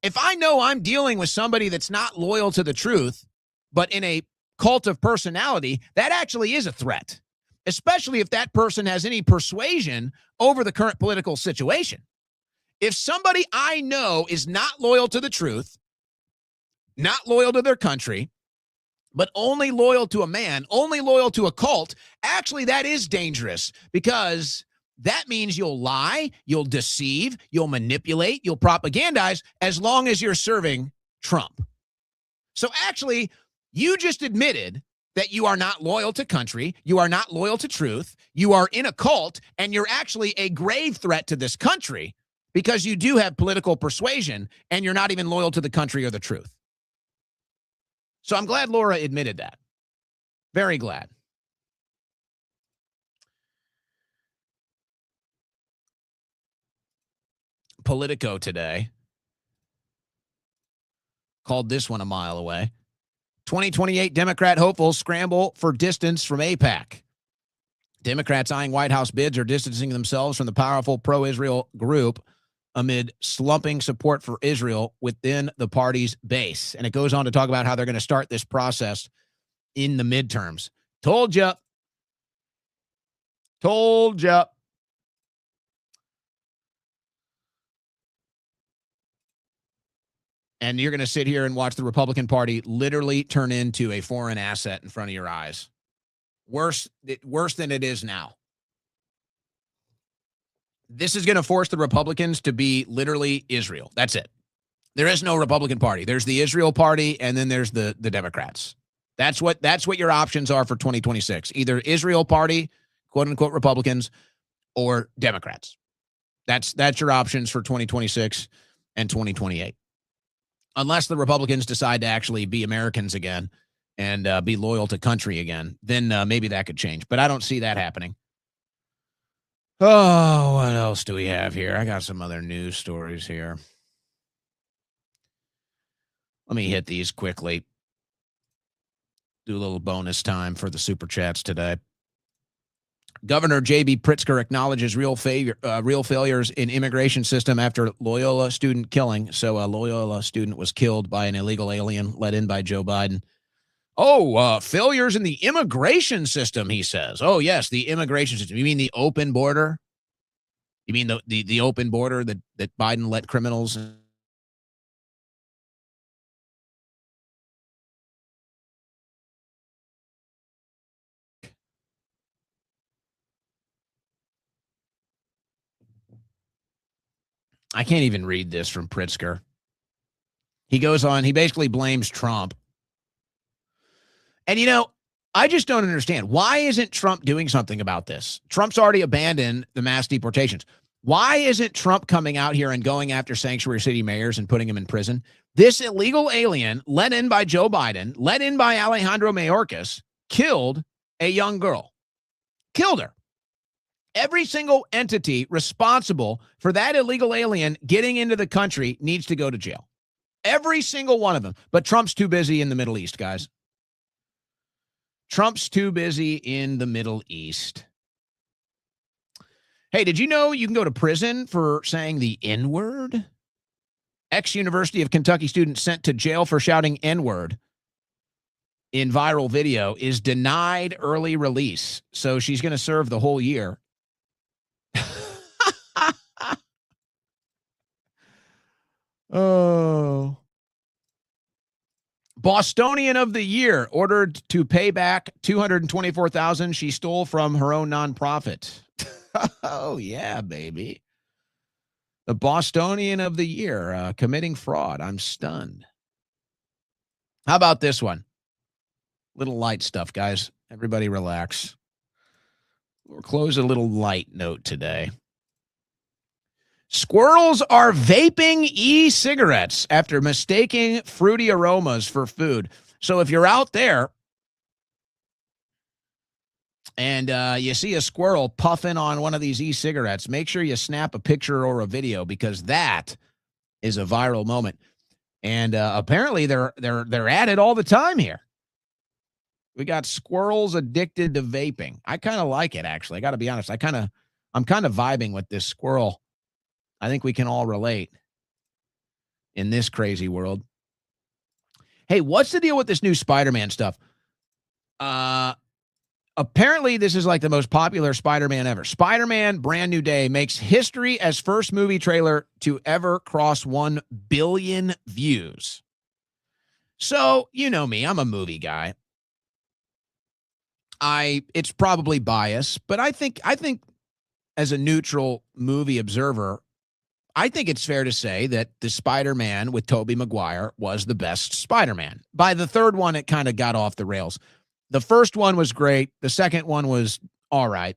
If I know I'm dealing with somebody that's not loyal to the truth, but in a cult of personality, that actually is a threat, especially if that person has any persuasion over the current political situation. If somebody I know is not loyal to the truth, not loyal to their country, but only loyal to a man, only loyal to a cult, actually that is dangerous because that means you'll lie, you'll deceive, you'll manipulate, you'll propagandize as long as you're serving Trump. So actually, you just admitted that you are not loyal to country, you are not loyal to truth, you are in a cult, and you're actually a grave threat to this country because you do have political persuasion and you're not even loyal to the country or the truth. So I'm glad Laura admitted that. Very glad. Politico today called this one a mile away. 2028 Democrat hopefuls scramble for distance from AIPAC. Democrats eyeing White House bids are distancing themselves from the powerful pro-Israel group amid slumping support for Israel within the party's base. And it goes on to talk about how they're going to start this process in the midterms. Told you. Told you. And you're going to sit here and watch the Republican Party literally turn into a foreign asset in front of your eyes. Worse than it is now. This is going to force the Republicans to be literally Israel. That's it. There is no Republican Party. There's the Israel Party, and then there's the Democrats. That's what your options are for 2026. Either Israel Party, quote unquote Republicans, or Democrats. That's your options for 2026 and 2028. Unless the Republicans decide to actually be Americans again and be loyal to country again, then maybe that could change. But I don't see that happening. Oh, what else do we have here? I got some other news stories here. Let me hit these quickly. Do a little bonus time for the super chats today. Governor J.B. Pritzker acknowledges real failures in immigration system after Loyola student killing. So a Loyola student was killed by an illegal alien let in by Joe Biden. Oh, failures in the immigration system, he says. Oh, yes, the immigration system. You mean the open border? You mean the open border that Biden let criminals? I can't even read this from Pritzker. He goes on, he basically blames Trump. And, I just don't understand. Why isn't Trump doing something about this? Trump's already abandoned the mass deportations. Why isn't Trump coming out here and going after sanctuary city mayors and putting them in prison? This illegal alien, let in by Joe Biden, let in by Alejandro Mayorkas, killed a young girl. Killed her. Every single entity responsible for that illegal alien getting into the country needs to go to jail. Every single one of them. But Trump's too busy in the Middle East, guys. Trump's too busy in the Middle East. Hey, did you know you can go to prison for saying the N-word? Ex-University of Kentucky student sent to jail for shouting N-word in viral video is denied early release. So she's going to serve the whole year. Oh. Bostonian of the Year ordered to pay back $224,000 she stole from her own nonprofit. Oh, yeah, baby. The Bostonian of the Year committing fraud. I'm stunned. How about this one? Little light stuff, guys. Everybody relax. We'll close a little light note today. Squirrels are vaping e-cigarettes after mistaking fruity aromas for food. So if you're out there and you see a squirrel puffing on one of these e-cigarettes, make sure you snap a picture or a video because that is a viral moment. And apparently they're at it all the time here. We got squirrels addicted to vaping. I kind of like it, actually. I got to be honest. I'm kind of vibing with this squirrel. I think we can all relate in this crazy world. Hey, what's the deal with this new Spider-Man stuff? Apparently, this is like the most popular Spider-Man ever. Spider-Man Brand New Day makes history as first movie trailer to ever cross 1 billion views. So, you know me, I'm a movie guy. It's probably biased, but I think as a neutral movie observer, I think it's fair to say that the Spider-Man with Tobey Maguire was the best Spider-Man. By the third one, it kind of got off the rails. The first one was great. The second one was all right.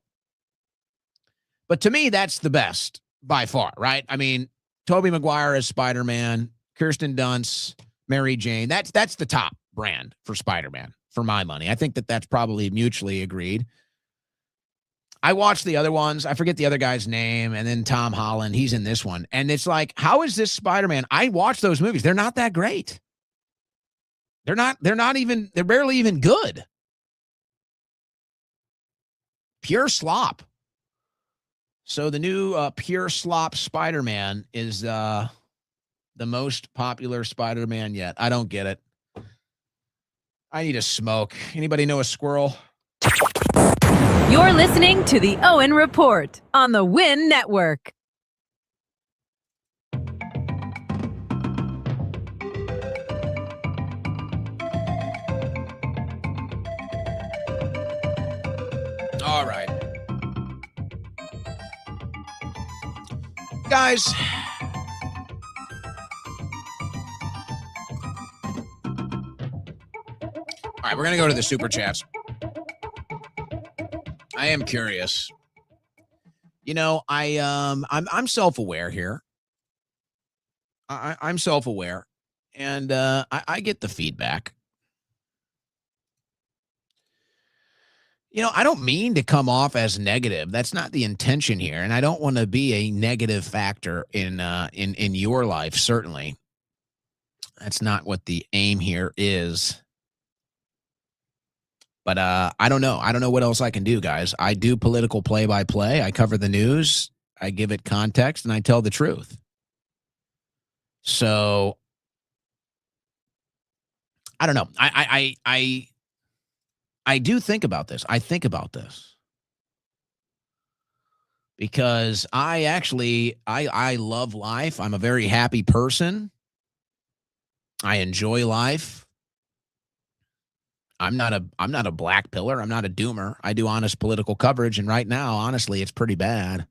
But to me, that's the best by far, right? I mean, Tobey Maguire as Spider-Man, Kirsten Dunst, Mary Jane. That's the top brand for Spider-Man, for my money. I think that's probably mutually agreed. I watched the other ones. I forget the other guy's name. And then Tom Holland, he's in this one. And it's like, how is this Spider-Man? I watched those movies. They're not that great. They're barely even good. Pure slop. So the new pure slop Spider-Man is the most popular Spider-Man yet. I don't get it. I need a smoke. Anybody know a squirrel? You're listening to the Owen Report on the Win Network. All right. Guys. All right, we're going to go to the super chats. I am curious. I'm self-aware here. I'm self-aware, and I get the feedback. I don't mean to come off as negative. That's not the intention here, and I don't want to be a negative factor in your life. Certainly, that's not what the aim here is. But I don't know. I don't know what else I can do, guys. I do political play-by-play. I cover the news. I give it context, and I tell the truth. So I don't know. I do think about this. I think about this because I love life. I'm a very happy person. I enjoy life. I'm not a black pillar. I'm not a doomer. I do honest political coverage, and right now, honestly, it's pretty bad.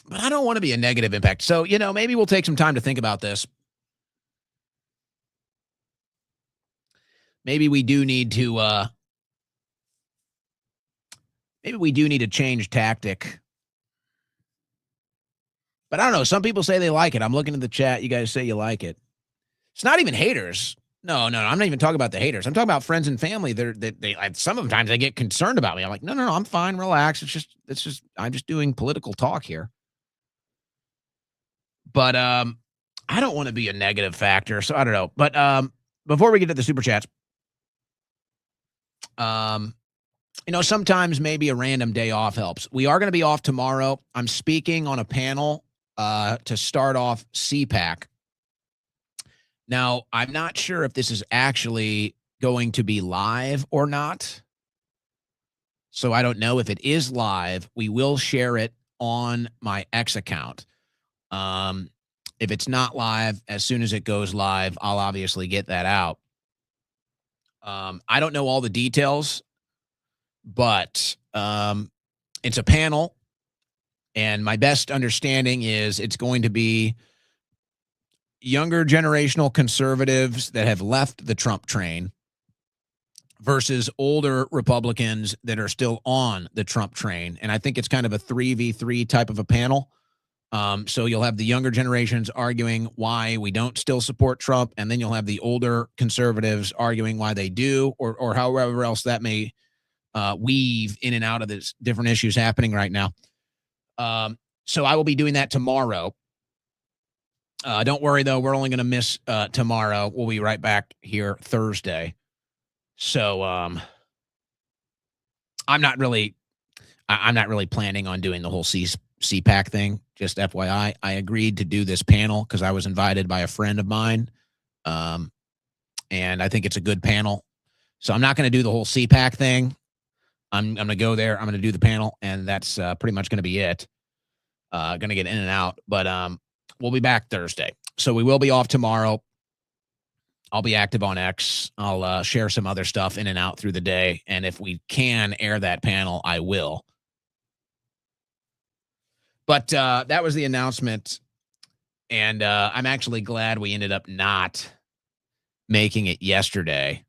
But I don't want to be a negative impact. So, maybe we'll take some time to think about this. Maybe we do need to change tactic. But I don't know. Some people say they like it. I'm looking at the chat. You guys say you like it. It's not even haters. No. I'm not even talking about the haters. I'm talking about friends and family. Sometimes they get concerned about me. I'm like, no, I'm fine. Relax. It's just, I'm just doing political talk here. But I don't want to be a negative factor. So I don't know. But before we get to the super chats, sometimes maybe a random day off helps. We are going to be off tomorrow. I'm speaking on a panel to start off CPAC. Now, I'm not sure if this is actually going to be live or not. So I don't know if it is live. We will share it on my X account. If it's not live, as soon as it goes live, I'll obviously get that out. I don't know all the details, but it's a panel, and my best understanding is it's going to be younger generational conservatives that have left the Trump train versus older Republicans that are still on the Trump train. And I think it's kind of a 3v3 type of a panel. So you'll have the younger generations arguing why we don't still support Trump, and then you'll have the older conservatives arguing why they do, or however else that may weave in and out of this different issues happening right now. So I will be doing that tomorrow. Don't worry, though. We're only going to miss tomorrow. We'll be right back here Thursday. So I'm not really planning on doing the whole CPAC thing. Just FYI, I agreed to do this panel because I was invited by a friend of mine. And I think it's a good panel. So I'm not going to do the whole CPAC thing. I'm going to go there. I'm going to do the panel, and that's pretty much going to be it. Going to get in and out, but we'll be back Thursday. So we will be off tomorrow. I'll be active on X. I'll share some other stuff in and out through the day. And if we can air that panel, I will. But that was the announcement. And I'm actually glad we ended up not making it yesterday,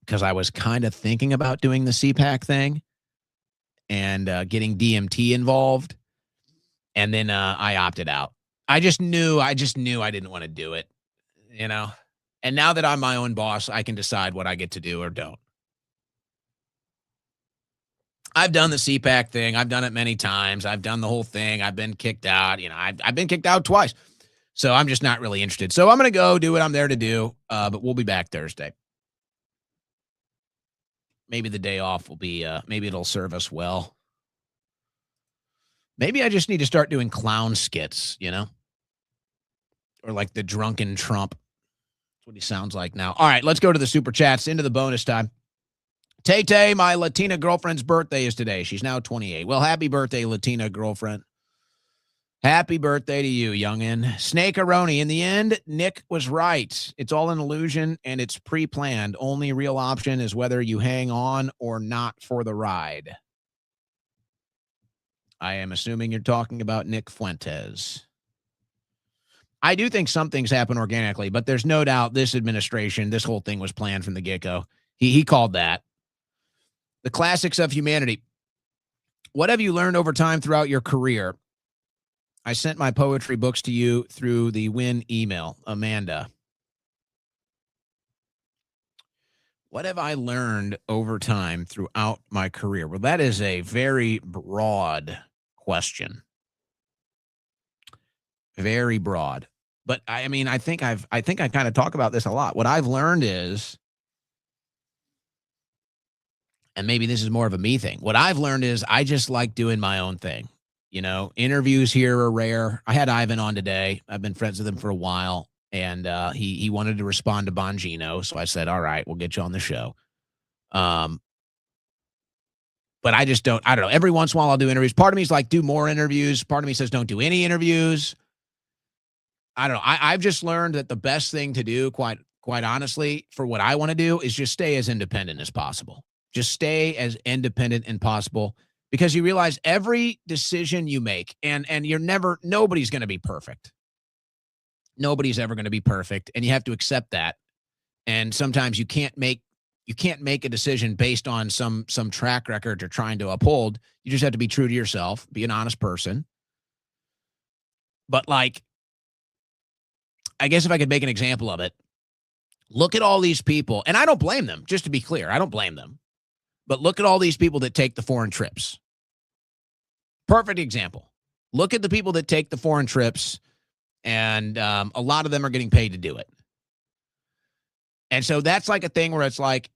because I was kind of thinking about doing the CPAC thing and getting DMT involved. And then I opted out. I just knew I didn't want to do it, And now that I'm my own boss, I can decide what I get to do or don't. I've done the CPAC thing. I've done it many times. I've done the whole thing. I've been kicked out. I've been kicked out twice. So I'm just not really interested. So I'm going to go do what I'm there to do. But we'll be back Thursday. Maybe the day off will be, maybe it'll serve us well. Maybe I just need to start doing clown skits, or like the drunken Trump. That's what he sounds like now. All right, let's go to the super chats, into the bonus time. Tay, my Latina girlfriend's birthday is today. She's now 28. Well, happy birthday, Latina girlfriend. Happy birthday to you, youngin. Snake-a-roni. In the end, Nick was right. It's all an illusion, and it's pre-planned. Only real option is whether you hang on or not for the ride. I am assuming you're talking about Nick Fuentes. I do think some things happen organically, but there's no doubt this administration, this whole thing was planned from the get-go. He called that. The classics of humanity. What have you learned over time throughout your career? I sent my poetry books to you through the Win email, Amanda. What have I learned over time throughout my career? Well, that is a very broad question. Very broad. But I think I kind of talk about this a lot. What I've learned is, and maybe this is more of a me thing, what I've learned is I just like doing my own thing. Interviews here are rare. I had Ivan on today. I've been friends with him for a while, and he wanted to respond to Bongino, so I said, all right, we'll get you on the show. But I just don't know. Every once in a while I'll do interviews. Part of me is like, do more interviews. Part of me says, don't do any interviews. I don't know. I've just learned that the best thing to do, quite honestly, for what I want to do is just stay as independent as possible. Just stay as independent as possible. because you realize every decision you make, and nobody's going to be perfect. Nobody's ever going to be perfect, and you have to accept that. And sometimes you can't make a decision based on some track record you're trying to uphold. You just have to be true to yourself, be an honest person. But like, I guess if I could make an example of it, look at all these people, and I don't blame them, just to be clear, I don't blame them. But look at all these people that take the foreign trips. Perfect example. Look at the people that take the foreign trips, and a lot of them are getting paid to do it. And so that's like a thing where it's like,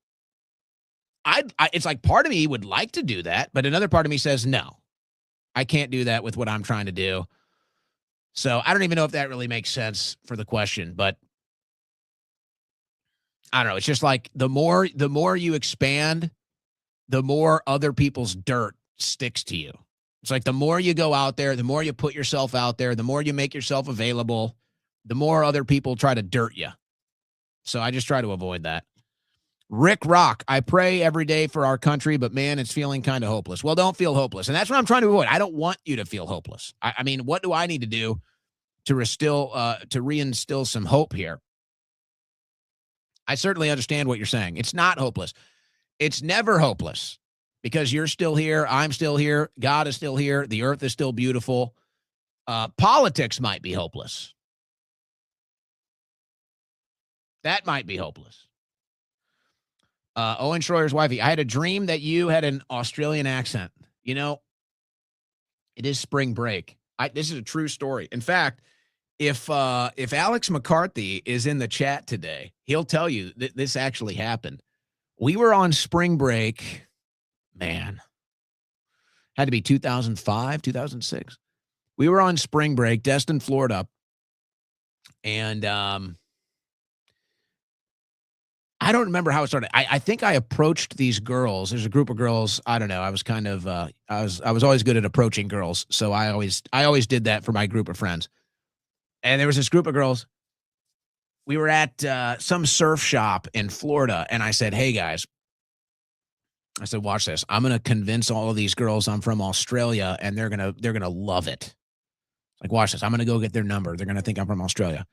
it's like part of me would like to do that, but another part of me says, no, I can't do that with what I'm trying to do. So I don't even know if that really makes sense for the question, but I don't know. It's just like the more you expand, the more other people's dirt sticks to you. It's like the more you go out there, the more you put yourself out there, the more you make yourself available, the more other people try to dirt you. So I just try to avoid that. Rick Rock, I pray every day for our country, but man, it's feeling kind of hopeless. Well, don't feel hopeless. And that's what I'm trying to avoid. I don't want you to feel hopeless. I mean, what do I need to do to reinstill some hope here? I certainly understand what you're saying. It's not hopeless. It's never hopeless because you're still here. I'm still here. God is still here. The earth is still beautiful. Politics might be hopeless. That might be hopeless. Owen Schroyer's wifey, I had a dream that you had an Australian accent. You know, it is spring break. This is a true story. In fact, if Alex McCarthy is in the chat today, he'll tell you that this actually happened. We were on spring break, man. Had to be 2005, 2006. We were on spring break, Destin, Florida. And I don't remember how it started. I think I approached these girls. There's a group of girls. I don't know. I was kind of I was always good at approaching girls. So I always did that for my group of friends. And there was this group of girls. We were at some surf shop in Florida, and I said, "Hey guys," I said, "Watch this. I'm gonna convince all of these girls I'm from Australia, and they're gonna love it. Like, watch this. I'm gonna go get their number. They're gonna think I'm from Australia."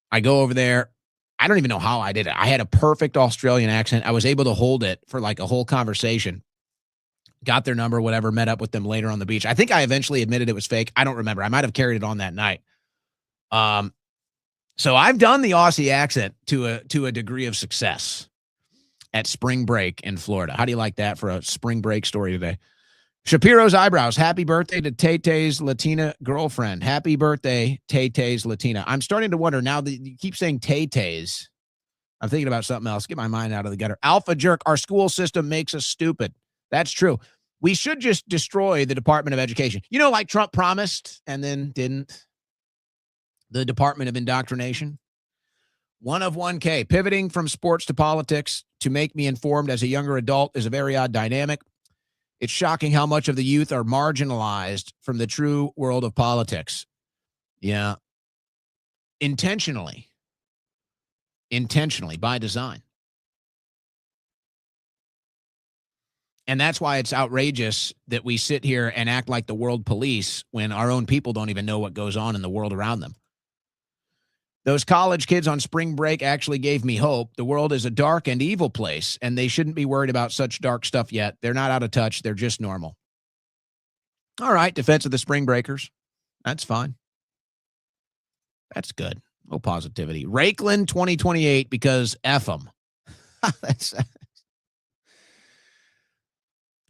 I go over there. I don't even know how I did it. I had a perfect Australian accent. I was able to hold it for like a whole conversation. Got their number, whatever, met up with them later on the beach. I think I eventually admitted it was fake. I don't remember. I might have carried it on that night. So I've done the Aussie accent to a degree of success at spring break in Florida. How do you like that for a spring break story today? Shapiro's eyebrows. Happy birthday to Tay-Tay's Latina girlfriend. Happy birthday, Tay-Tay's Latina. I'm starting to wonder now that you keep saying Tay-Tay's. I'm thinking about something else. Get my mind out of the gutter. Alpha jerk. Our school system makes us stupid. That's true. We should just destroy the Department of Education. You know, like Trump promised and then didn't. The Department of Indoctrination. 1 of 1K. Pivoting from sports to politics to make me informed as a younger adult is a very odd dynamic. It's shocking how much of the youth are marginalized from the true world of politics. Yeah. Intentionally by design. And that's why it's outrageous that we sit here and act like the world police when our own people don't even know what goes on in the world around them. Those college kids on spring break actually gave me hope. The world is a dark and evil place, and they shouldn't be worried about such dark stuff yet. They're not out of touch. They're just normal. All right, defense of the spring breakers. That's fine. That's good. No positivity. Rakelin 2028 because F them. That's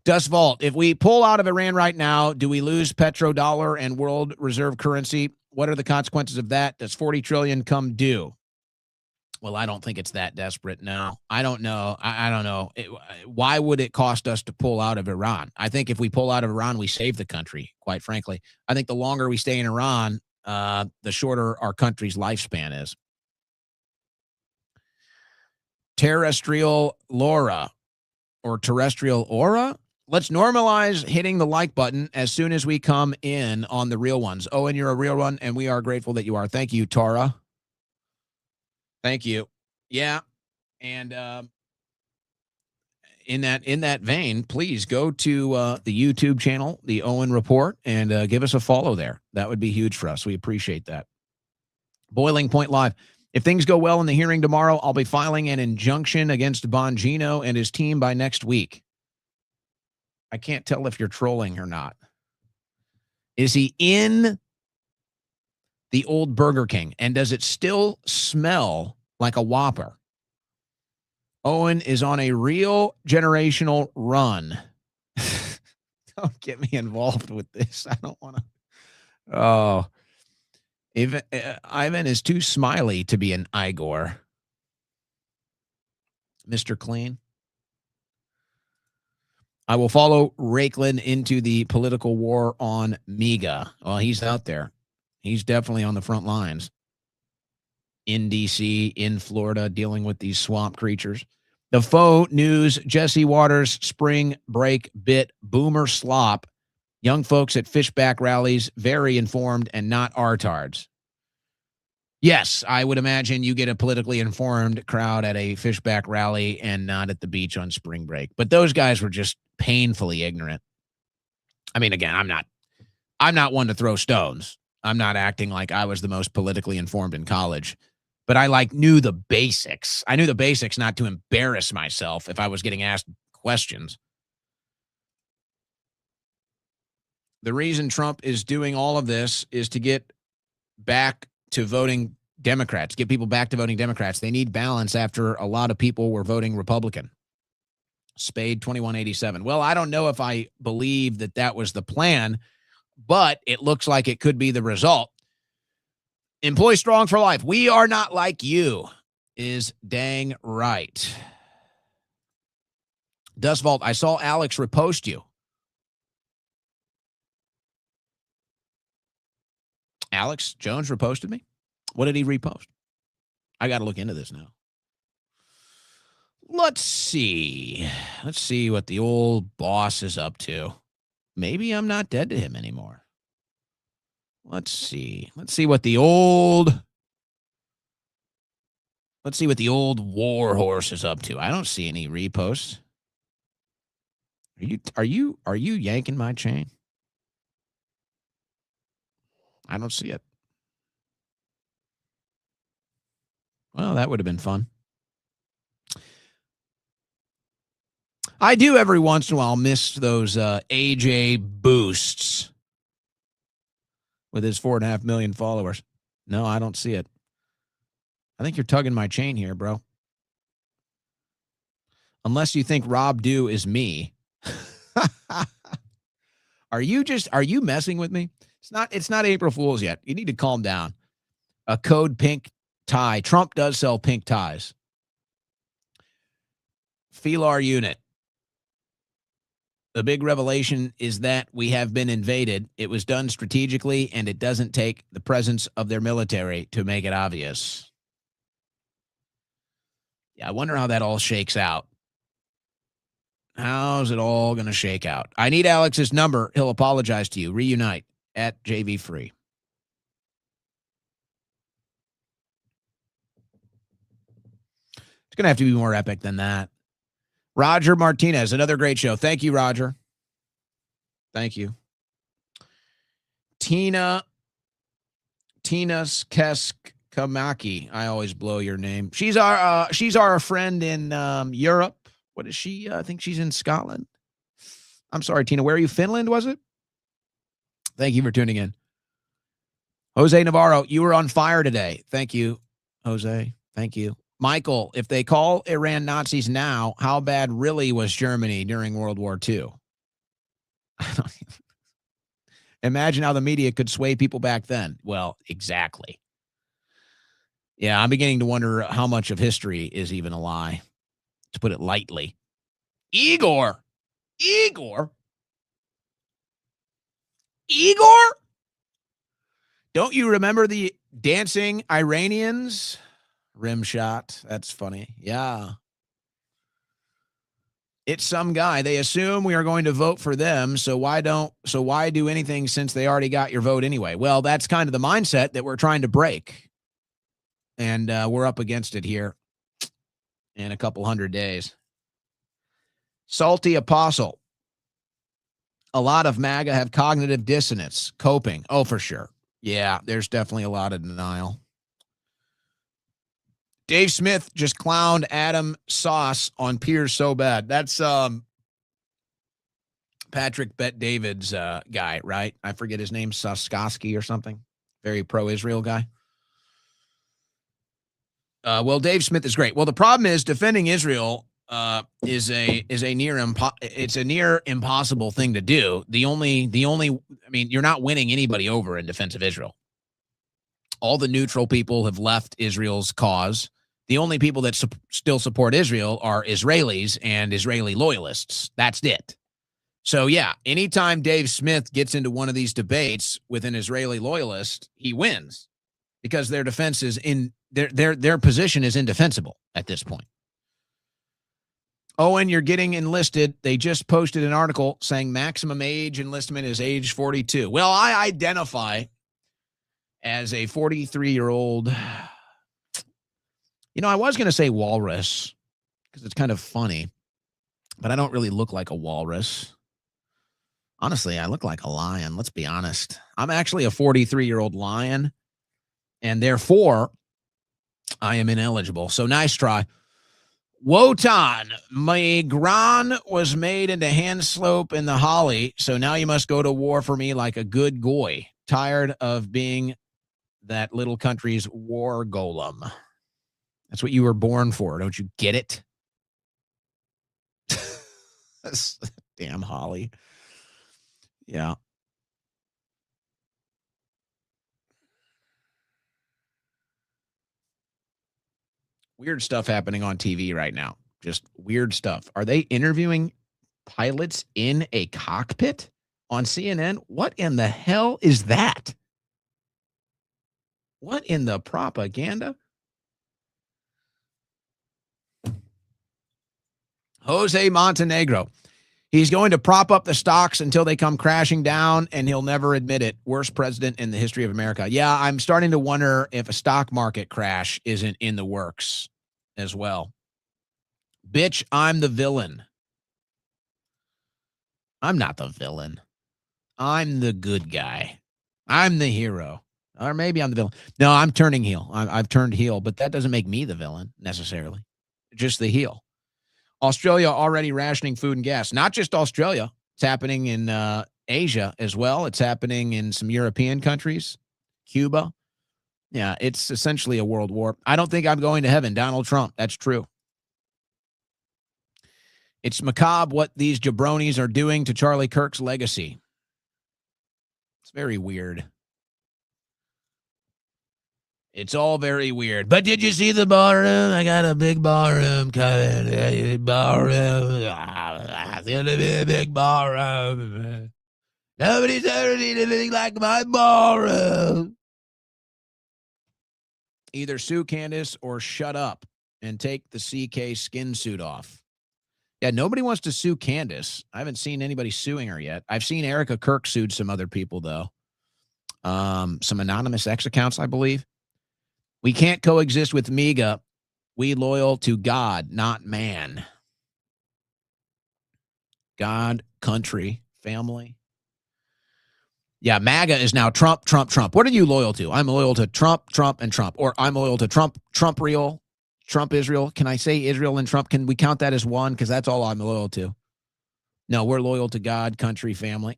Dust Vault. If we pull out of Iran right now, do we lose petrodollar and world reserve currency? What are the consequences of that? Does 40 trillion come due? Well, I don't think it's that desperate. No, I don't know. I don't know. Why would it cost us to pull out of Iran? I think if we pull out of Iran, we save the country, quite frankly. I think the longer we stay in Iran, the shorter our country's lifespan is. Terrestrial Laura or terrestrial aura? Let's normalize hitting the like button as soon as we come in on the real ones. Oh, and you're a real one, and we are grateful that you are. Thank you, Tara. Thank you. Yeah. And in that vein, please go to the YouTube channel, the Owen Report, and give us a follow there. That would be huge for us. We appreciate that. Boiling Point Live. If things go well in the hearing tomorrow, I'll be filing an injunction against Bongino and his team by next week. I can't tell if you're trolling or not. Is he in the old Burger King? And does it still smell like a Whopper? Owen is on a real generational run. Don't get me involved with this. I don't want to. Oh. Ivan is too smiley to be an Igor. Mr. Clean. I will follow Rakelin into the political war on MAGA. Well, he's out there. He's definitely on the front lines. In D.C., in Florida, dealing with these swamp creatures. The faux news, Jesse Waters, spring break bit, boomer slop. Young folks at fishback rallies, very informed and not artards. Yes, I would imagine you get a politically informed crowd at a fishback rally and not at the beach on spring break. But those guys were just painfully ignorant. I mean, again, I'm not one to throw stones. I'm not acting like I was the most politically informed in college. But I knew the basics. I knew the basics not to embarrass myself if I was getting asked questions. The reason Trump is doing all of this is to get back to voting Democrats, get people back to voting Democrats. They need balance after a lot of people were voting Republican. Spade 2187. Well, I don't know if I believe that was the plan, but it looks like it could be the result. Employ strong for life. We are not like you is dang right. Dust Vault, I saw Alex repost you. Alex Jones reposted me? What did he repost? I got to look into this now. Let's see. Let's see what the old boss is up to. Maybe I'm not dead to him anymore. Let's see. Let's see what the old war horse is up to. I don't see any reposts. Are you yanking my chain? I don't see it. Well, that would have been fun. I do every once in a while miss those AJ boosts with his 4.5 million followers. No, I don't see it. I think you're tugging my chain here, bro. Unless you think Rob Dew is me. Are you messing with me? It's not April Fool's yet. You need to calm down. A code pink tie. Trump does sell pink ties. Felar unit. The big revelation is that we have been invaded. It was done strategically, and it doesn't take the presence of their military to make it obvious. Yeah, I wonder how that all shakes out. How's it all going to shake out? I need Alex's number. He'll apologize to you. Reunite at JV Free. It's going to have to be more epic than that. Roger Martinez, another great show. Thank you, Roger. Thank you. Tina Keskamaki. I always blow your name. She's our friend in Europe. What is she? I think she's in Scotland. I'm sorry, Tina. Where are you? Finland, was it? Thank you for tuning in. Jose Navarro, you were on fire today. Thank you, Jose. Thank you. Michael, if they call Iran Nazis now, how bad really was Germany during World War II? Imagine how the media could sway people back then. Well, exactly. Yeah, I'm beginning to wonder how much of history is even a lie, to put it lightly. Igor? Don't you remember the dancing Iranians? Rim shot. That's funny. Yeah. It's some guy. They assume we are going to vote for them. So why do anything since they already got your vote anyway? Well, that's kind of the mindset that we're trying to break. And we're up against it here in a couple hundred days. Salty Apostle. A lot of MAGA have cognitive dissonance, coping. Oh, for sure. Yeah, there's definitely a lot of denial. Dave Smith just clowned Adam Sauce on Piers so bad. That's Patrick Bet David's guy, right? I forget his name, Soskoski or something. Very pro-Israel guy. Well, Dave Smith is great. Well, the problem is defending Israel is a near impossible thing to do. The only I mean, you're not winning anybody over in defense of Israel. All the neutral people have left Israel's cause. The only people that still support Israel are Israelis and Israeli loyalists. That's it. So yeah, anytime Dave Smith gets into one of these debates with an Israeli loyalist, he wins because their defense is in their position is indefensible at this point. Owen, you're getting enlisted. They just posted an article saying maximum age enlistment is age 42. Well, I identify as a 43-year-old. You know, I was going to say walrus because it's kind of funny, but I don't really look like a walrus. Honestly, I look like a lion. Let's be honest. I'm actually a 43-year-old lion, and therefore I am ineligible. So nice try. Wotan, my gran was made into hand slope in the holly, so now you must go to war for me like a good goy. Tired of being that little country's war golem. That's what you were born for. Don't you get it? Damn Holly. Yeah. Weird stuff happening on TV right now. Just weird stuff. Are they interviewing pilots in a cockpit on CNN? What in the hell is that? What in the propaganda? Jose Montenegro. He's going to prop up the stocks until they come crashing down, and he'll never admit it. Worst president in the history of America. Yeah, I'm starting to wonder if a stock market crash isn't in the works as well. Bitch, I'm the villain. I'm not the villain. I'm the good guy. I'm the hero. Or maybe I'm the villain. No, I'm turning heel. I've turned heel, but that doesn't make me the villain necessarily. Just the heel. Australia already rationing food and gas. Not just Australia. It's happening in Asia as well. It's happening in some European countries. Cuba. Yeah, it's essentially a world war. I don't think I'm going to heaven. Donald Trump. That's true. It's macabre what these jabronis are doing to Charlie Kirk's legacy. It's very weird. It's all very weird. But did you see the ballroom? I got a big ballroom coming. Ballroom. It's going to be a big ballroom. Nobody's ever seen anything like my ballroom. Either sue Candace or shut up and take the CK skin suit off. Yeah, nobody wants to sue Candace. I haven't seen anybody suing her yet. I've seen Erica Kirk sued some other people, though. Some anonymous X accounts, I believe. We can't coexist with MAGA. We loyal to God, not man. God, country, family. Yeah, MAGA is now Trump, Trump, Trump. What are you loyal to? I'm loyal to Trump, Trump, and Trump. Or I'm loyal to Trump, Trump real, Trump Israel. Can I say Israel and Trump? Can we count that as one? Because that's all I'm loyal to. No, we're loyal to God, country, family.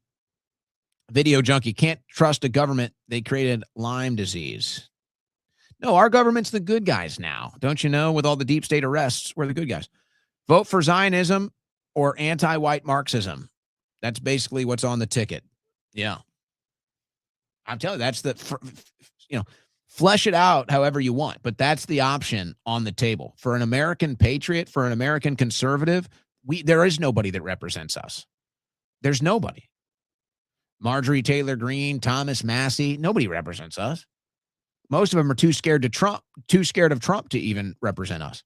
Video junkie. Can't trust a government. They created Lyme disease. No, our government's the good guys now. Don't you know? With all the deep state arrests, we're the good guys. Vote for Zionism or anti-white Marxism. That's basically what's on the ticket. Yeah. I'm telling you, that's flesh it out however you want, but that's the option on the table. For an American patriot, for an American conservative, there is nobody that represents us. There's nobody. Marjorie Taylor Greene, Thomas Massie, nobody represents us. Most of them are too scared of Trump to even represent us.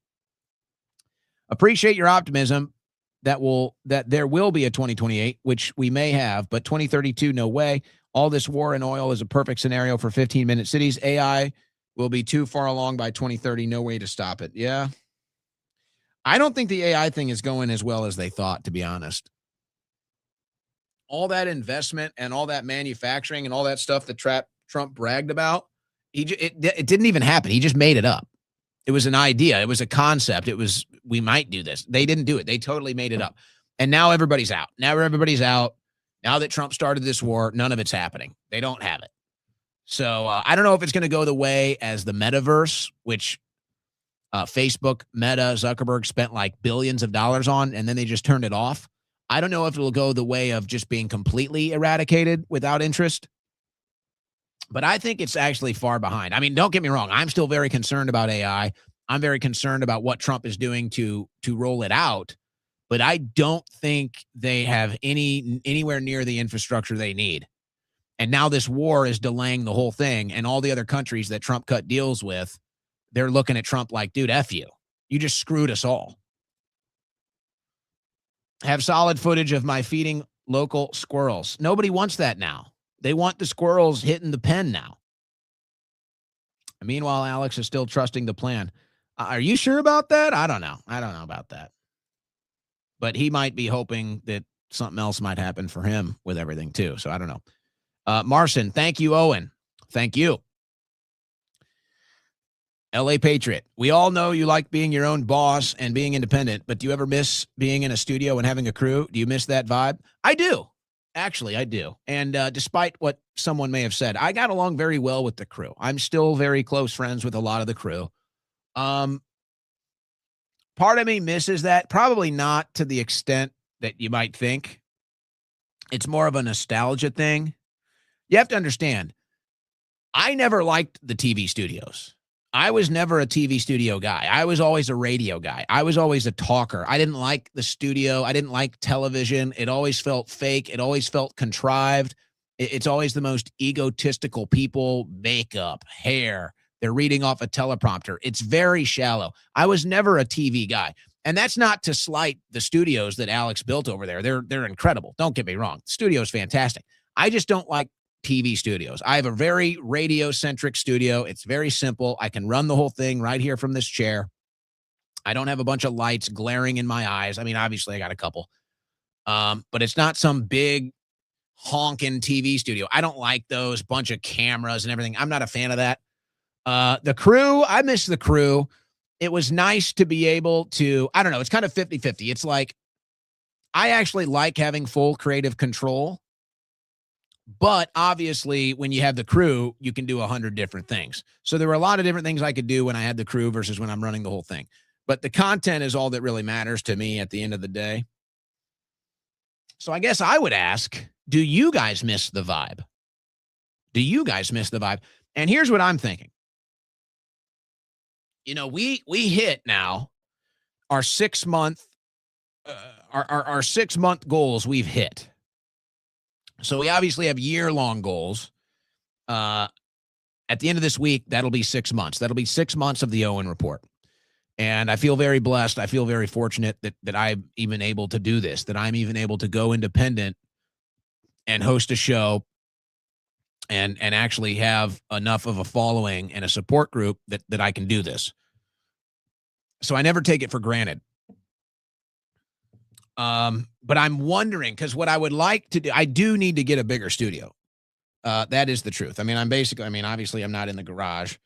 Appreciate your optimism that there will be a 2028, which we may have, but 2032, no way. All this war in oil is a perfect scenario for 15-minute cities. AI will be too far along by 2030. No way to stop it. Yeah. I don't think the AI thing is going as well as they thought, to be honest. All that investment and all that manufacturing and all that stuff that Trump bragged about, it didn't even happen. He just made it up. It was an idea. It was a concept. It was, we might do this. They didn't do it. They totally made it up. And now everybody's out. Now everybody's out. Now that Trump started this war, none of it's happening. They don't have it. So I don't know if it's going to go the way as the metaverse, which Facebook, Meta, Zuckerberg spent like billions of dollars on, and then they just turned it off. I don't know if it'll go the way of just being completely eradicated without interest. But I think it's actually far behind. I mean, don't get me wrong. I'm still very concerned about AI. I'm very concerned about what Trump is doing to roll it out. But I don't think they have anywhere near the infrastructure they need. And now this war is delaying the whole thing. And all the other countries that Trump cut deals with, they're looking at Trump like, dude, F you. You just screwed us all. Have solid footage of my feeding local squirrels. Nobody wants that now. They want the squirrels hitting the pen now. Meanwhile, Alex is still trusting the plan. Are you sure about that? I don't know. I don't know about that. But he might be hoping that something else might happen for him with everything too. So I don't know. Marcin, thank you, Owen. Thank you. LA Patriot. We all know you like being your own boss and being independent, but do you ever miss being in a studio and having a crew? Do you miss that vibe? I do. Actually, I do. And despite what someone may have said, I got along very well with the crew. I'm still very close friends with a lot of the crew. Part of me misses that. Probably not to the extent that you might think. It's more of a nostalgia thing. You have to understand, I never liked the TV studios. I was never a TV studio guy. I was always a radio guy. I was always a talker. I didn't like the studio. I didn't like television. It always felt fake. It always felt contrived. It's always the most egotistical people, makeup, hair. They're reading off a teleprompter. It's very shallow. I was never a TV guy. And that's not to slight the studios that Alex built over there. They're incredible. Don't get me wrong. The studio's fantastic. I just don't like TV studios. I have a very radio-centric studio. It's very simple. I can run the whole thing right here from this chair. I don't have a bunch of lights glaring in my eyes. I mean, obviously, I got a couple. But it's not some big honking TV studio. I don't like those bunch of cameras and everything. I'm not a fan of that. The crew, I miss the crew. It was nice to be able to, I don't know, it's kind of 50-50. It's like, I actually like having full creative control. But obviously, when you have the crew, you can do 100 different things. So there were a lot of different things I could do when I had the crew versus when I'm running the whole thing. But the content is all that really matters to me at the end of the day. So I guess I would ask, do you guys miss the vibe? Do you guys miss the vibe? And here's what I'm thinking. You know, we hit now our 6 month, our 6 month goals we've hit. So we obviously have year-long goals. At the end of this week, that'll be 6 months. That'll be 6 months of the Owen Report. And I feel very blessed. I feel very fortunate that I'm even able to do this, that I'm even able to go independent and host a show and actually have enough of a following and a support group that I can do this. So I never take it for granted. But I'm wondering, because what I would like to do, I do need to get a bigger studio. That is the truth. I mean, obviously I'm not in the garage.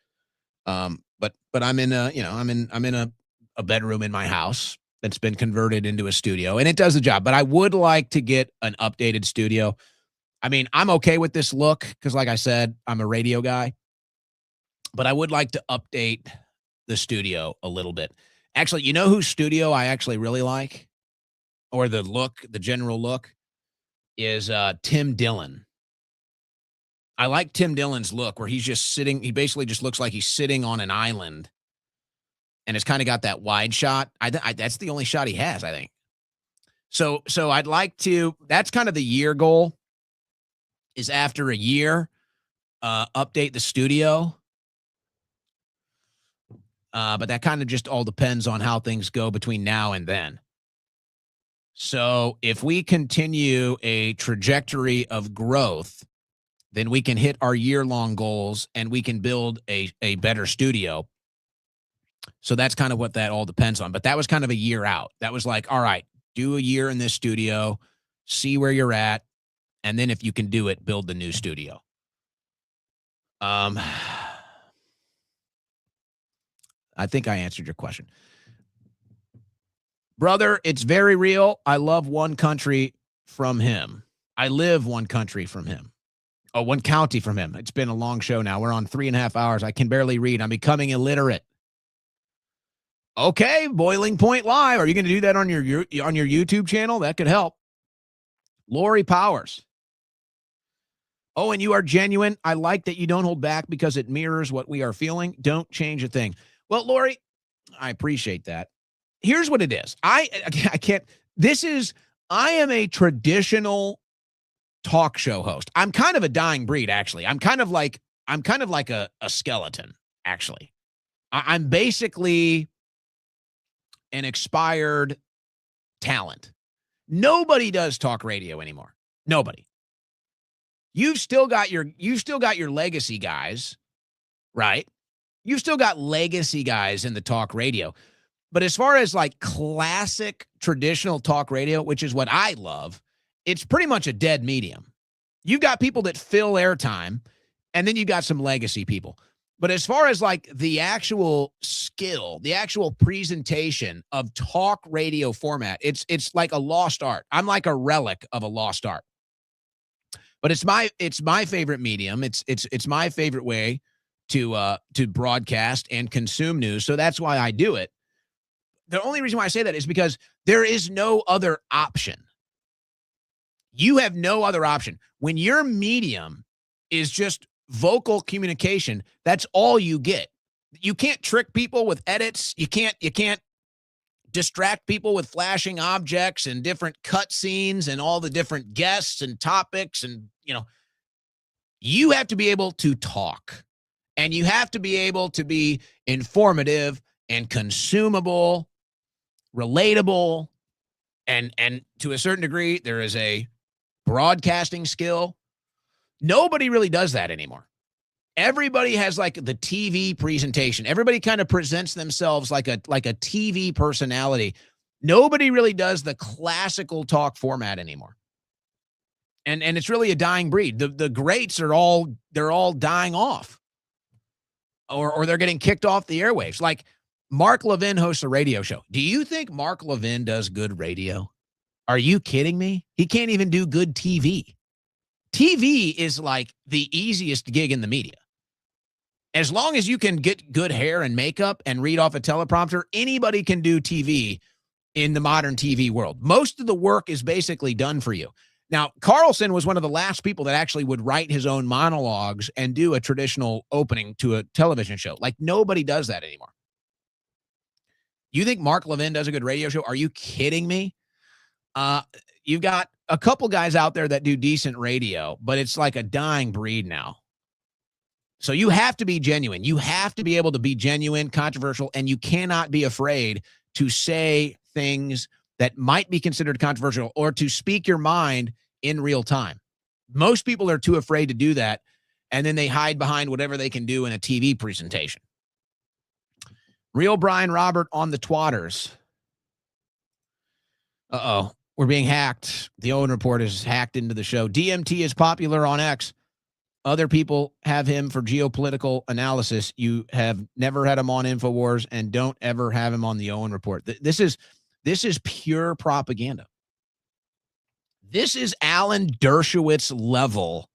But I'm in a bedroom in my house that's been converted into a studio, and it does the job. But I would like to get an updated studio. I mean, I'm okay with this look because, like I said, I'm a radio guy. But I would like to update the studio a little bit. Actually, you know whose studio I actually really like? Or the look, the general look, is Tim Dillon. I like Tim Dillon's look where he's just sitting. He basically just looks like he's sitting on an island. And it's kind of got that wide shot. That's the only shot he has, I think. So I'd like to, that's kind of the year goal, is after a year, update the studio. But that kind of just all depends on how things go between now and then. So if we continue a trajectory of growth, then we can hit our year-long goals and we can build a better studio. So that's kind of what that all depends on. But that was kind of a year out. That was like, all right, do a year in this studio, see where you're at, and then if you can do it, build the new studio. I think I answered your question. Brother, it's very real. I love one country from him. I live one country from him. Oh, one county from him. It's been a long show now. We're on 3.5 hours. I can barely read. I'm becoming illiterate. Okay, Boiling Point Live. Are you going to do that on your YouTube channel? That could help. Lori Powers. Oh, and you are genuine. I like that you don't hold back because it mirrors what we are feeling. Don't change a thing. Well, Lori, I appreciate that. Here's what it is. I can't. I am a traditional talk show host. I'm kind of a dying breed, actually. I'm kind of like a skeleton, actually. I'm basically an expired talent. Nobody does talk radio anymore. Nobody. You've still got your legacy guys, right? You've still got legacy guys in the talk radio. But as far as like classic traditional talk radio, which is what I love, it's pretty much a dead medium. You've got people that fill airtime, and then you got some legacy people. But as far as like the actual skill, the actual presentation of talk radio format, it's like a lost art. I'm like a relic of a lost art. But it's my favorite medium. It's my favorite way to broadcast and consume news. So that's why I do it. The only reason why I say that is because there is no other option. You have no other option. When your medium is just vocal communication, that's all you get. You can't trick people with edits. You can't distract people with flashing objects and different cut scenes and all the different guests and topics. And, you have to be able to talk, and you have to be able to be informative and consumable, relatable, and to a certain degree, there is a broadcasting skill. Nobody really does that anymore. Everybody has like the TV presentation. Everybody kind of presents themselves like a TV personality. Nobody really does the classical talk format anymore. And it's really a dying breed. The greats are all dying off. Or they're getting kicked off the airwaves. Like Mark Levin hosts a radio show. Do you think Mark Levin does good radio? Are you kidding me? He can't even do good TV. TV is like the easiest gig in the media. As long as you can get good hair and makeup and read off a teleprompter, anybody can do TV in the modern TV world. Most of the work is basically done for you. Now, Carlson was one of the last people that actually would write his own monologues and do a traditional opening to a television show. Like, nobody does that anymore. You think Mark Levin does a good radio show? Are you kidding me? You've got a couple guys out there that do decent radio, but it's like a dying breed now. So you have to be genuine. You have to be able to be genuine, controversial, and you cannot be afraid to say things that might be considered controversial or to speak your mind in real time. Most people are too afraid to do that, and then they hide behind whatever they can do in a TV presentation. Real Brian Robert on the twatters. Uh-oh. We're being hacked. The Owen Report is hacked into the show. DMT is popular on X. Other people have him for geopolitical analysis. You have never had him on InfoWars, and don't ever have him on the Owen Report. This is pure propaganda. This is Alan Dershowitz level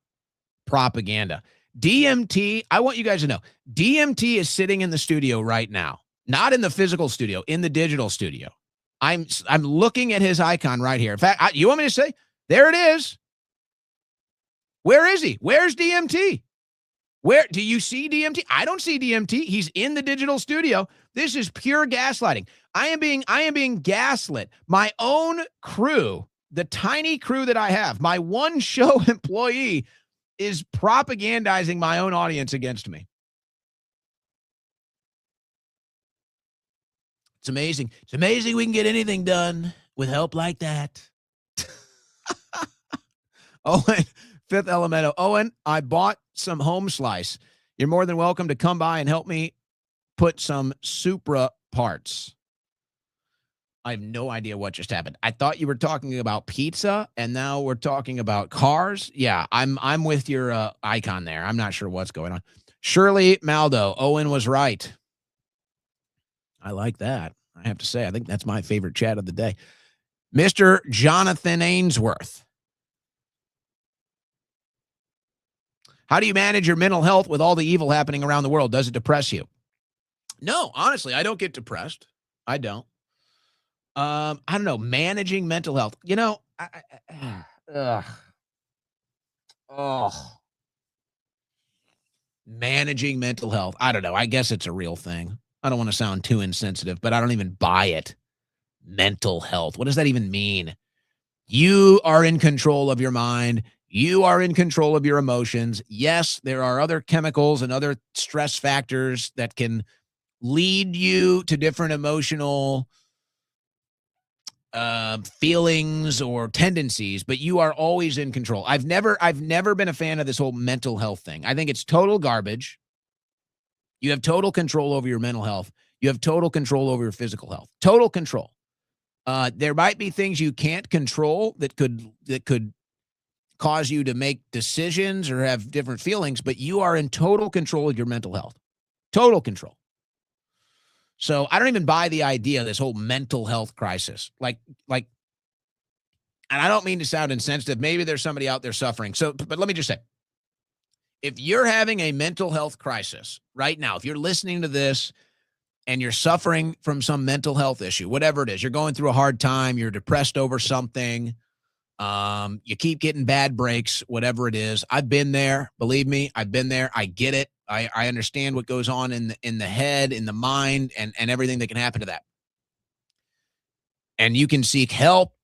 propaganda. DMT, I want you guys to know, DMT is sitting in the studio right now, not in the physical studio, in the digital studio. I'm looking at his icon right here. In fact, you want me to say, there it is. Where is he? Where's DMT? Where do you see DMT? I don't see DMT. He's in the digital studio. This is pure gaslighting. I am being gaslit. My own crew, the tiny crew that I have, my one show employee is propagandizing my own audience against me. It's amazing. It's amazing we can get anything done with help like that. Owen, Fifth Elemento. Owen, I bought some home slice. You're more than welcome to come by and help me put some Supra parts. I have no idea what just happened. I thought you were talking about pizza, and now we're talking about cars. Yeah, I'm with your icon there. I'm not sure what's going on. Shirley Maldo, Owen was right. I like that. I have to say, I think that's my favorite chat of the day. Mr. Jonathan Ainsworth. How do you manage your mental health with all the evil happening around the world? Does it depress you? No, honestly, I don't get depressed. I don't. I don't know. Managing mental health. You know, managing mental health. I don't know. I guess it's a real thing. I don't want to sound too insensitive, but I don't even buy it. Mental health. What does that even mean? You are in control of your mind. You are in control of your emotions. Yes, there are other chemicals and other stress factors that can lead you to different emotional feelings or tendencies, but you are always in control. I've never been a fan of this whole mental health thing. I think it's total garbage. You have total control over your mental health. You have total control over your physical health. Total control. There might be things you can't control that could cause you to make decisions or have different feelings, but you are in total control of your mental health. Total control. So I don't even buy the idea of this whole mental health crisis. Like, and I don't mean to sound insensitive. Maybe there's somebody out there suffering. So, but let me just say, if you're having a mental health crisis right now, if you're listening to this and you're suffering from some mental health issue, whatever it is, you're going through a hard time, you're depressed over something, you keep getting bad breaks, whatever it is. I've been there. Believe me, I've been there. I get it. I understand what goes on in the head, in the mind, and everything that can happen to that. And you can seek help,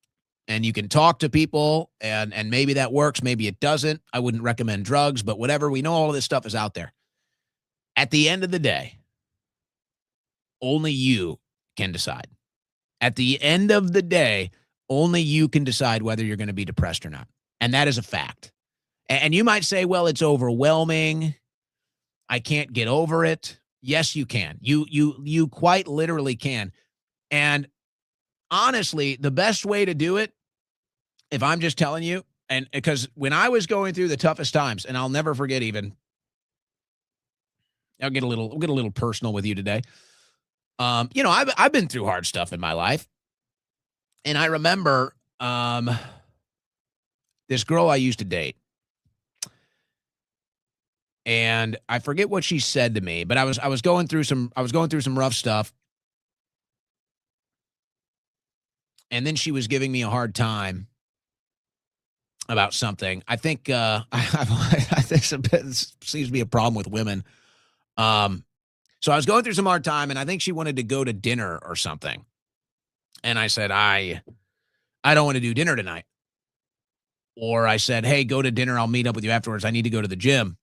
and you can talk to people, and maybe that works, maybe it doesn't. I wouldn't recommend drugs, but whatever. We know all of this stuff is out there. At the end of the day, only you can decide. At the end of the day, only you can decide whether you're going to be depressed or not. And that is a fact. And you might say, well, it's overwhelming. I can't get over it. Yes, you can. You quite literally can. And honestly, the best way to do it, if I'm just telling you, and because when I was going through the toughest times, and I'll never forget even, I'll get a little personal with you today. You know, I've been through hard stuff in my life. And I remember this girl I used to date. And I forget what she said to me, but I was going through some rough stuff. And then she was giving me a hard time about something. I think I think this seems to be a problem with women. So I was going through some hard time, and I think she wanted to go to dinner or something. And I said, I don't want to do dinner tonight. Or I said, hey, go to dinner. I'll meet up with you afterwards. I need to go to the gym.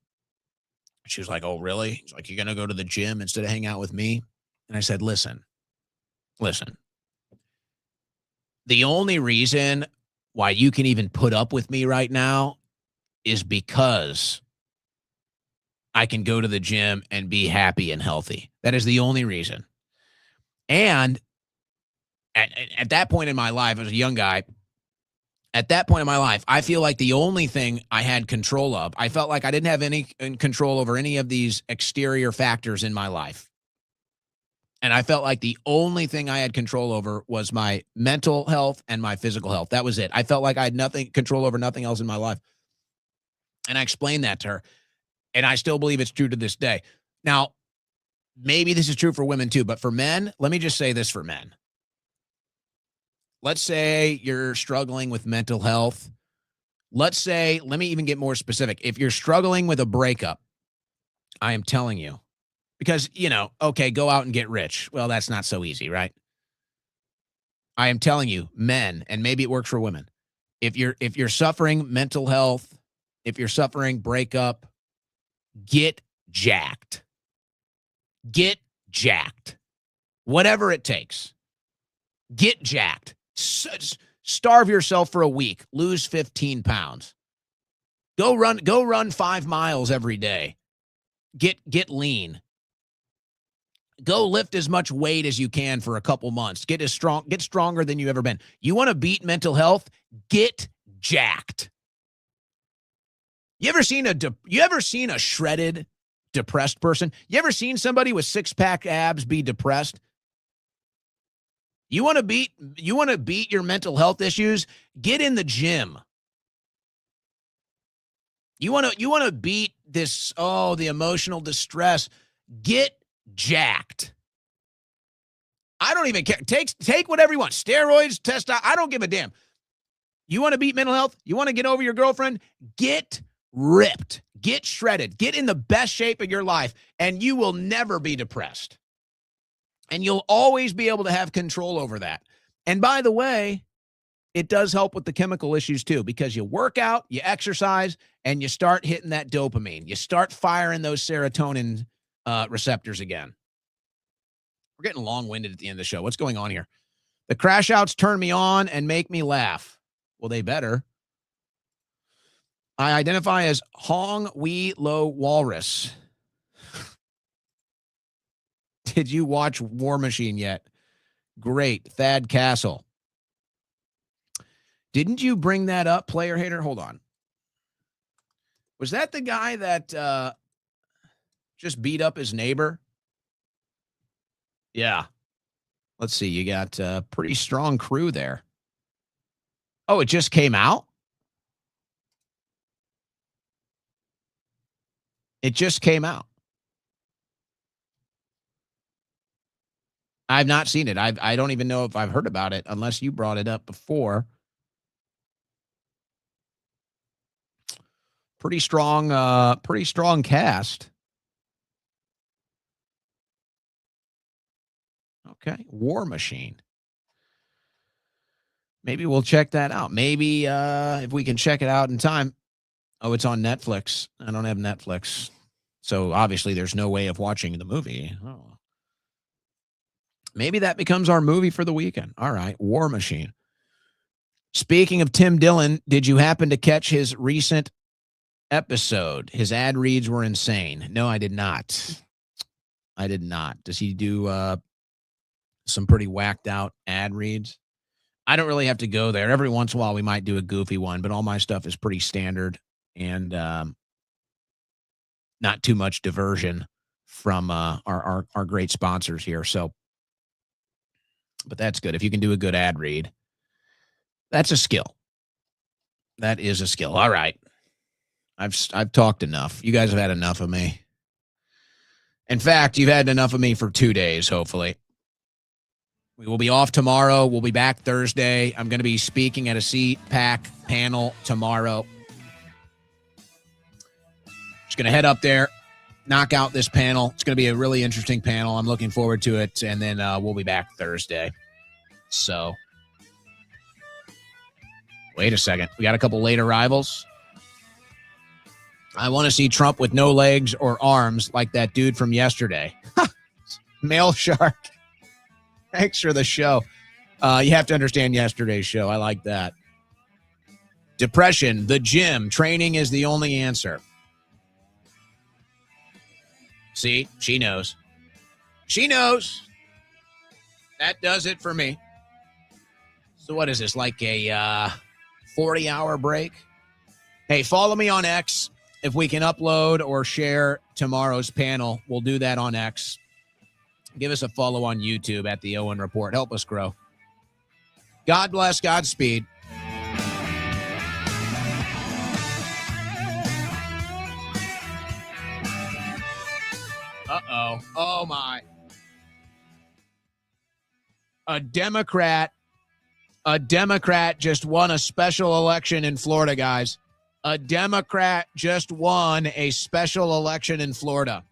She was like, oh, really? She's like, you're going to go to the gym instead of hang out with me? And I said, listen. The only reason why you can even put up with me right now is because I can go to the gym and be happy and healthy. That is the only reason. And at that point in my life, as a young guy, at that point in my life, I feel like the only thing I had control of, I felt like I didn't have any control over any of these exterior factors in my life. And I felt like the only thing I had control over was my mental health and my physical health. That was it. I felt like I had control over nothing else in my life. And I explained that to her. And I still believe it's true to this day. Now, maybe this is true for women too, but for men, let me just say this for men. Let's say you're struggling with mental health. Let me even get more specific. If you're struggling with a breakup, I am telling you, because, okay, go out and get rich. Well, that's not so easy, right? I am telling you, men, and maybe it works for women. If you're suffering mental health, if you're suffering breakup, get jacked. Get jacked. Whatever it takes. Get jacked. Starve yourself for a week. Lose 15 pounds. Go run 5 miles every day. Get lean. Go lift as much weight as you can for a couple months. Get stronger than you've ever been. You want to beat mental health? Get jacked. You ever seen a shredded, depressed person? You ever seen somebody with six-pack abs be depressed? You want to beat your mental health issues? Get in the gym. You want to beat the emotional distress? Get jacked. I don't even care. Take whatever you want. Steroids, testosterone. I don't give a damn. You want to beat mental health? You want to get over your girlfriend? Get ripped. Get shredded. Get in the best shape of your life, and you will never be depressed. And you'll always be able to have control over that. And by the way, it does help with the chemical issues too, because you work out, you exercise, and you start hitting that dopamine. You start firing those serotonin receptors again. We're getting long-winded at the end of the show. What's going on here? The crash outs turn me on and make me laugh. Well, they better. I identify as Hong Wee Lo Walrus. Did you watch War Machine yet? Great. Thad Castle. Didn't you bring that up, player hater? Hold on. Was that the guy that just beat up his neighbor? Yeah. Let's see. You got a pretty strong crew there. Oh, it just came out? It just came out. I've not seen it. I don't even know if I've heard about it unless you brought it up before. Pretty strong cast. Okay, War Machine. Maybe we'll check that out. Maybe if we can check it out in time. Oh, it's on Netflix. I don't have Netflix. So obviously there's no way of watching the movie. Oh. Maybe that becomes our movie for the weekend. All right, War Machine. Speaking of Tim Dillon, did you happen to catch his recent episode? His ad reads were insane. No, I did not. I did not. Does he do some pretty whacked out ad reads? I don't really have to go there. Every once in a while we might do a goofy one, but all my stuff is pretty standard and not too much diversion from our great sponsors here. So, but that's good. If you can do a good ad read, that's a skill. That is a skill. All right. I've talked enough. You guys have had enough of me. In fact, you've had enough of me for 2 days, hopefully. We will be off tomorrow. We'll be back Thursday. I'm going to be speaking at a CPAC panel tomorrow. Just going to head up there, knock out this panel. It's going to be a really interesting panel. I'm looking forward to it. And then we'll be back Thursday. So, wait a second. We got a couple late arrivals. I want to see Trump with no legs or arms like that dude from yesterday. Male Shark. Thanks for the show. You have to understand yesterday's show. I like that. Depression, the gym, training is the only answer. See, she knows. She knows. That does it for me. So what is this, like a 40-hour break? Hey, follow me on X. If we can upload or share tomorrow's panel, we'll do that on X. Give us a follow on YouTube at the Owen Report. Help us grow. God bless. Godspeed. Uh-oh. Oh, my. A Democrat just won a special election in Florida, guys. A Democrat just won a special election in Florida.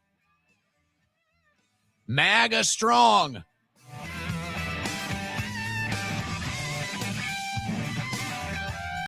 MAGA strong.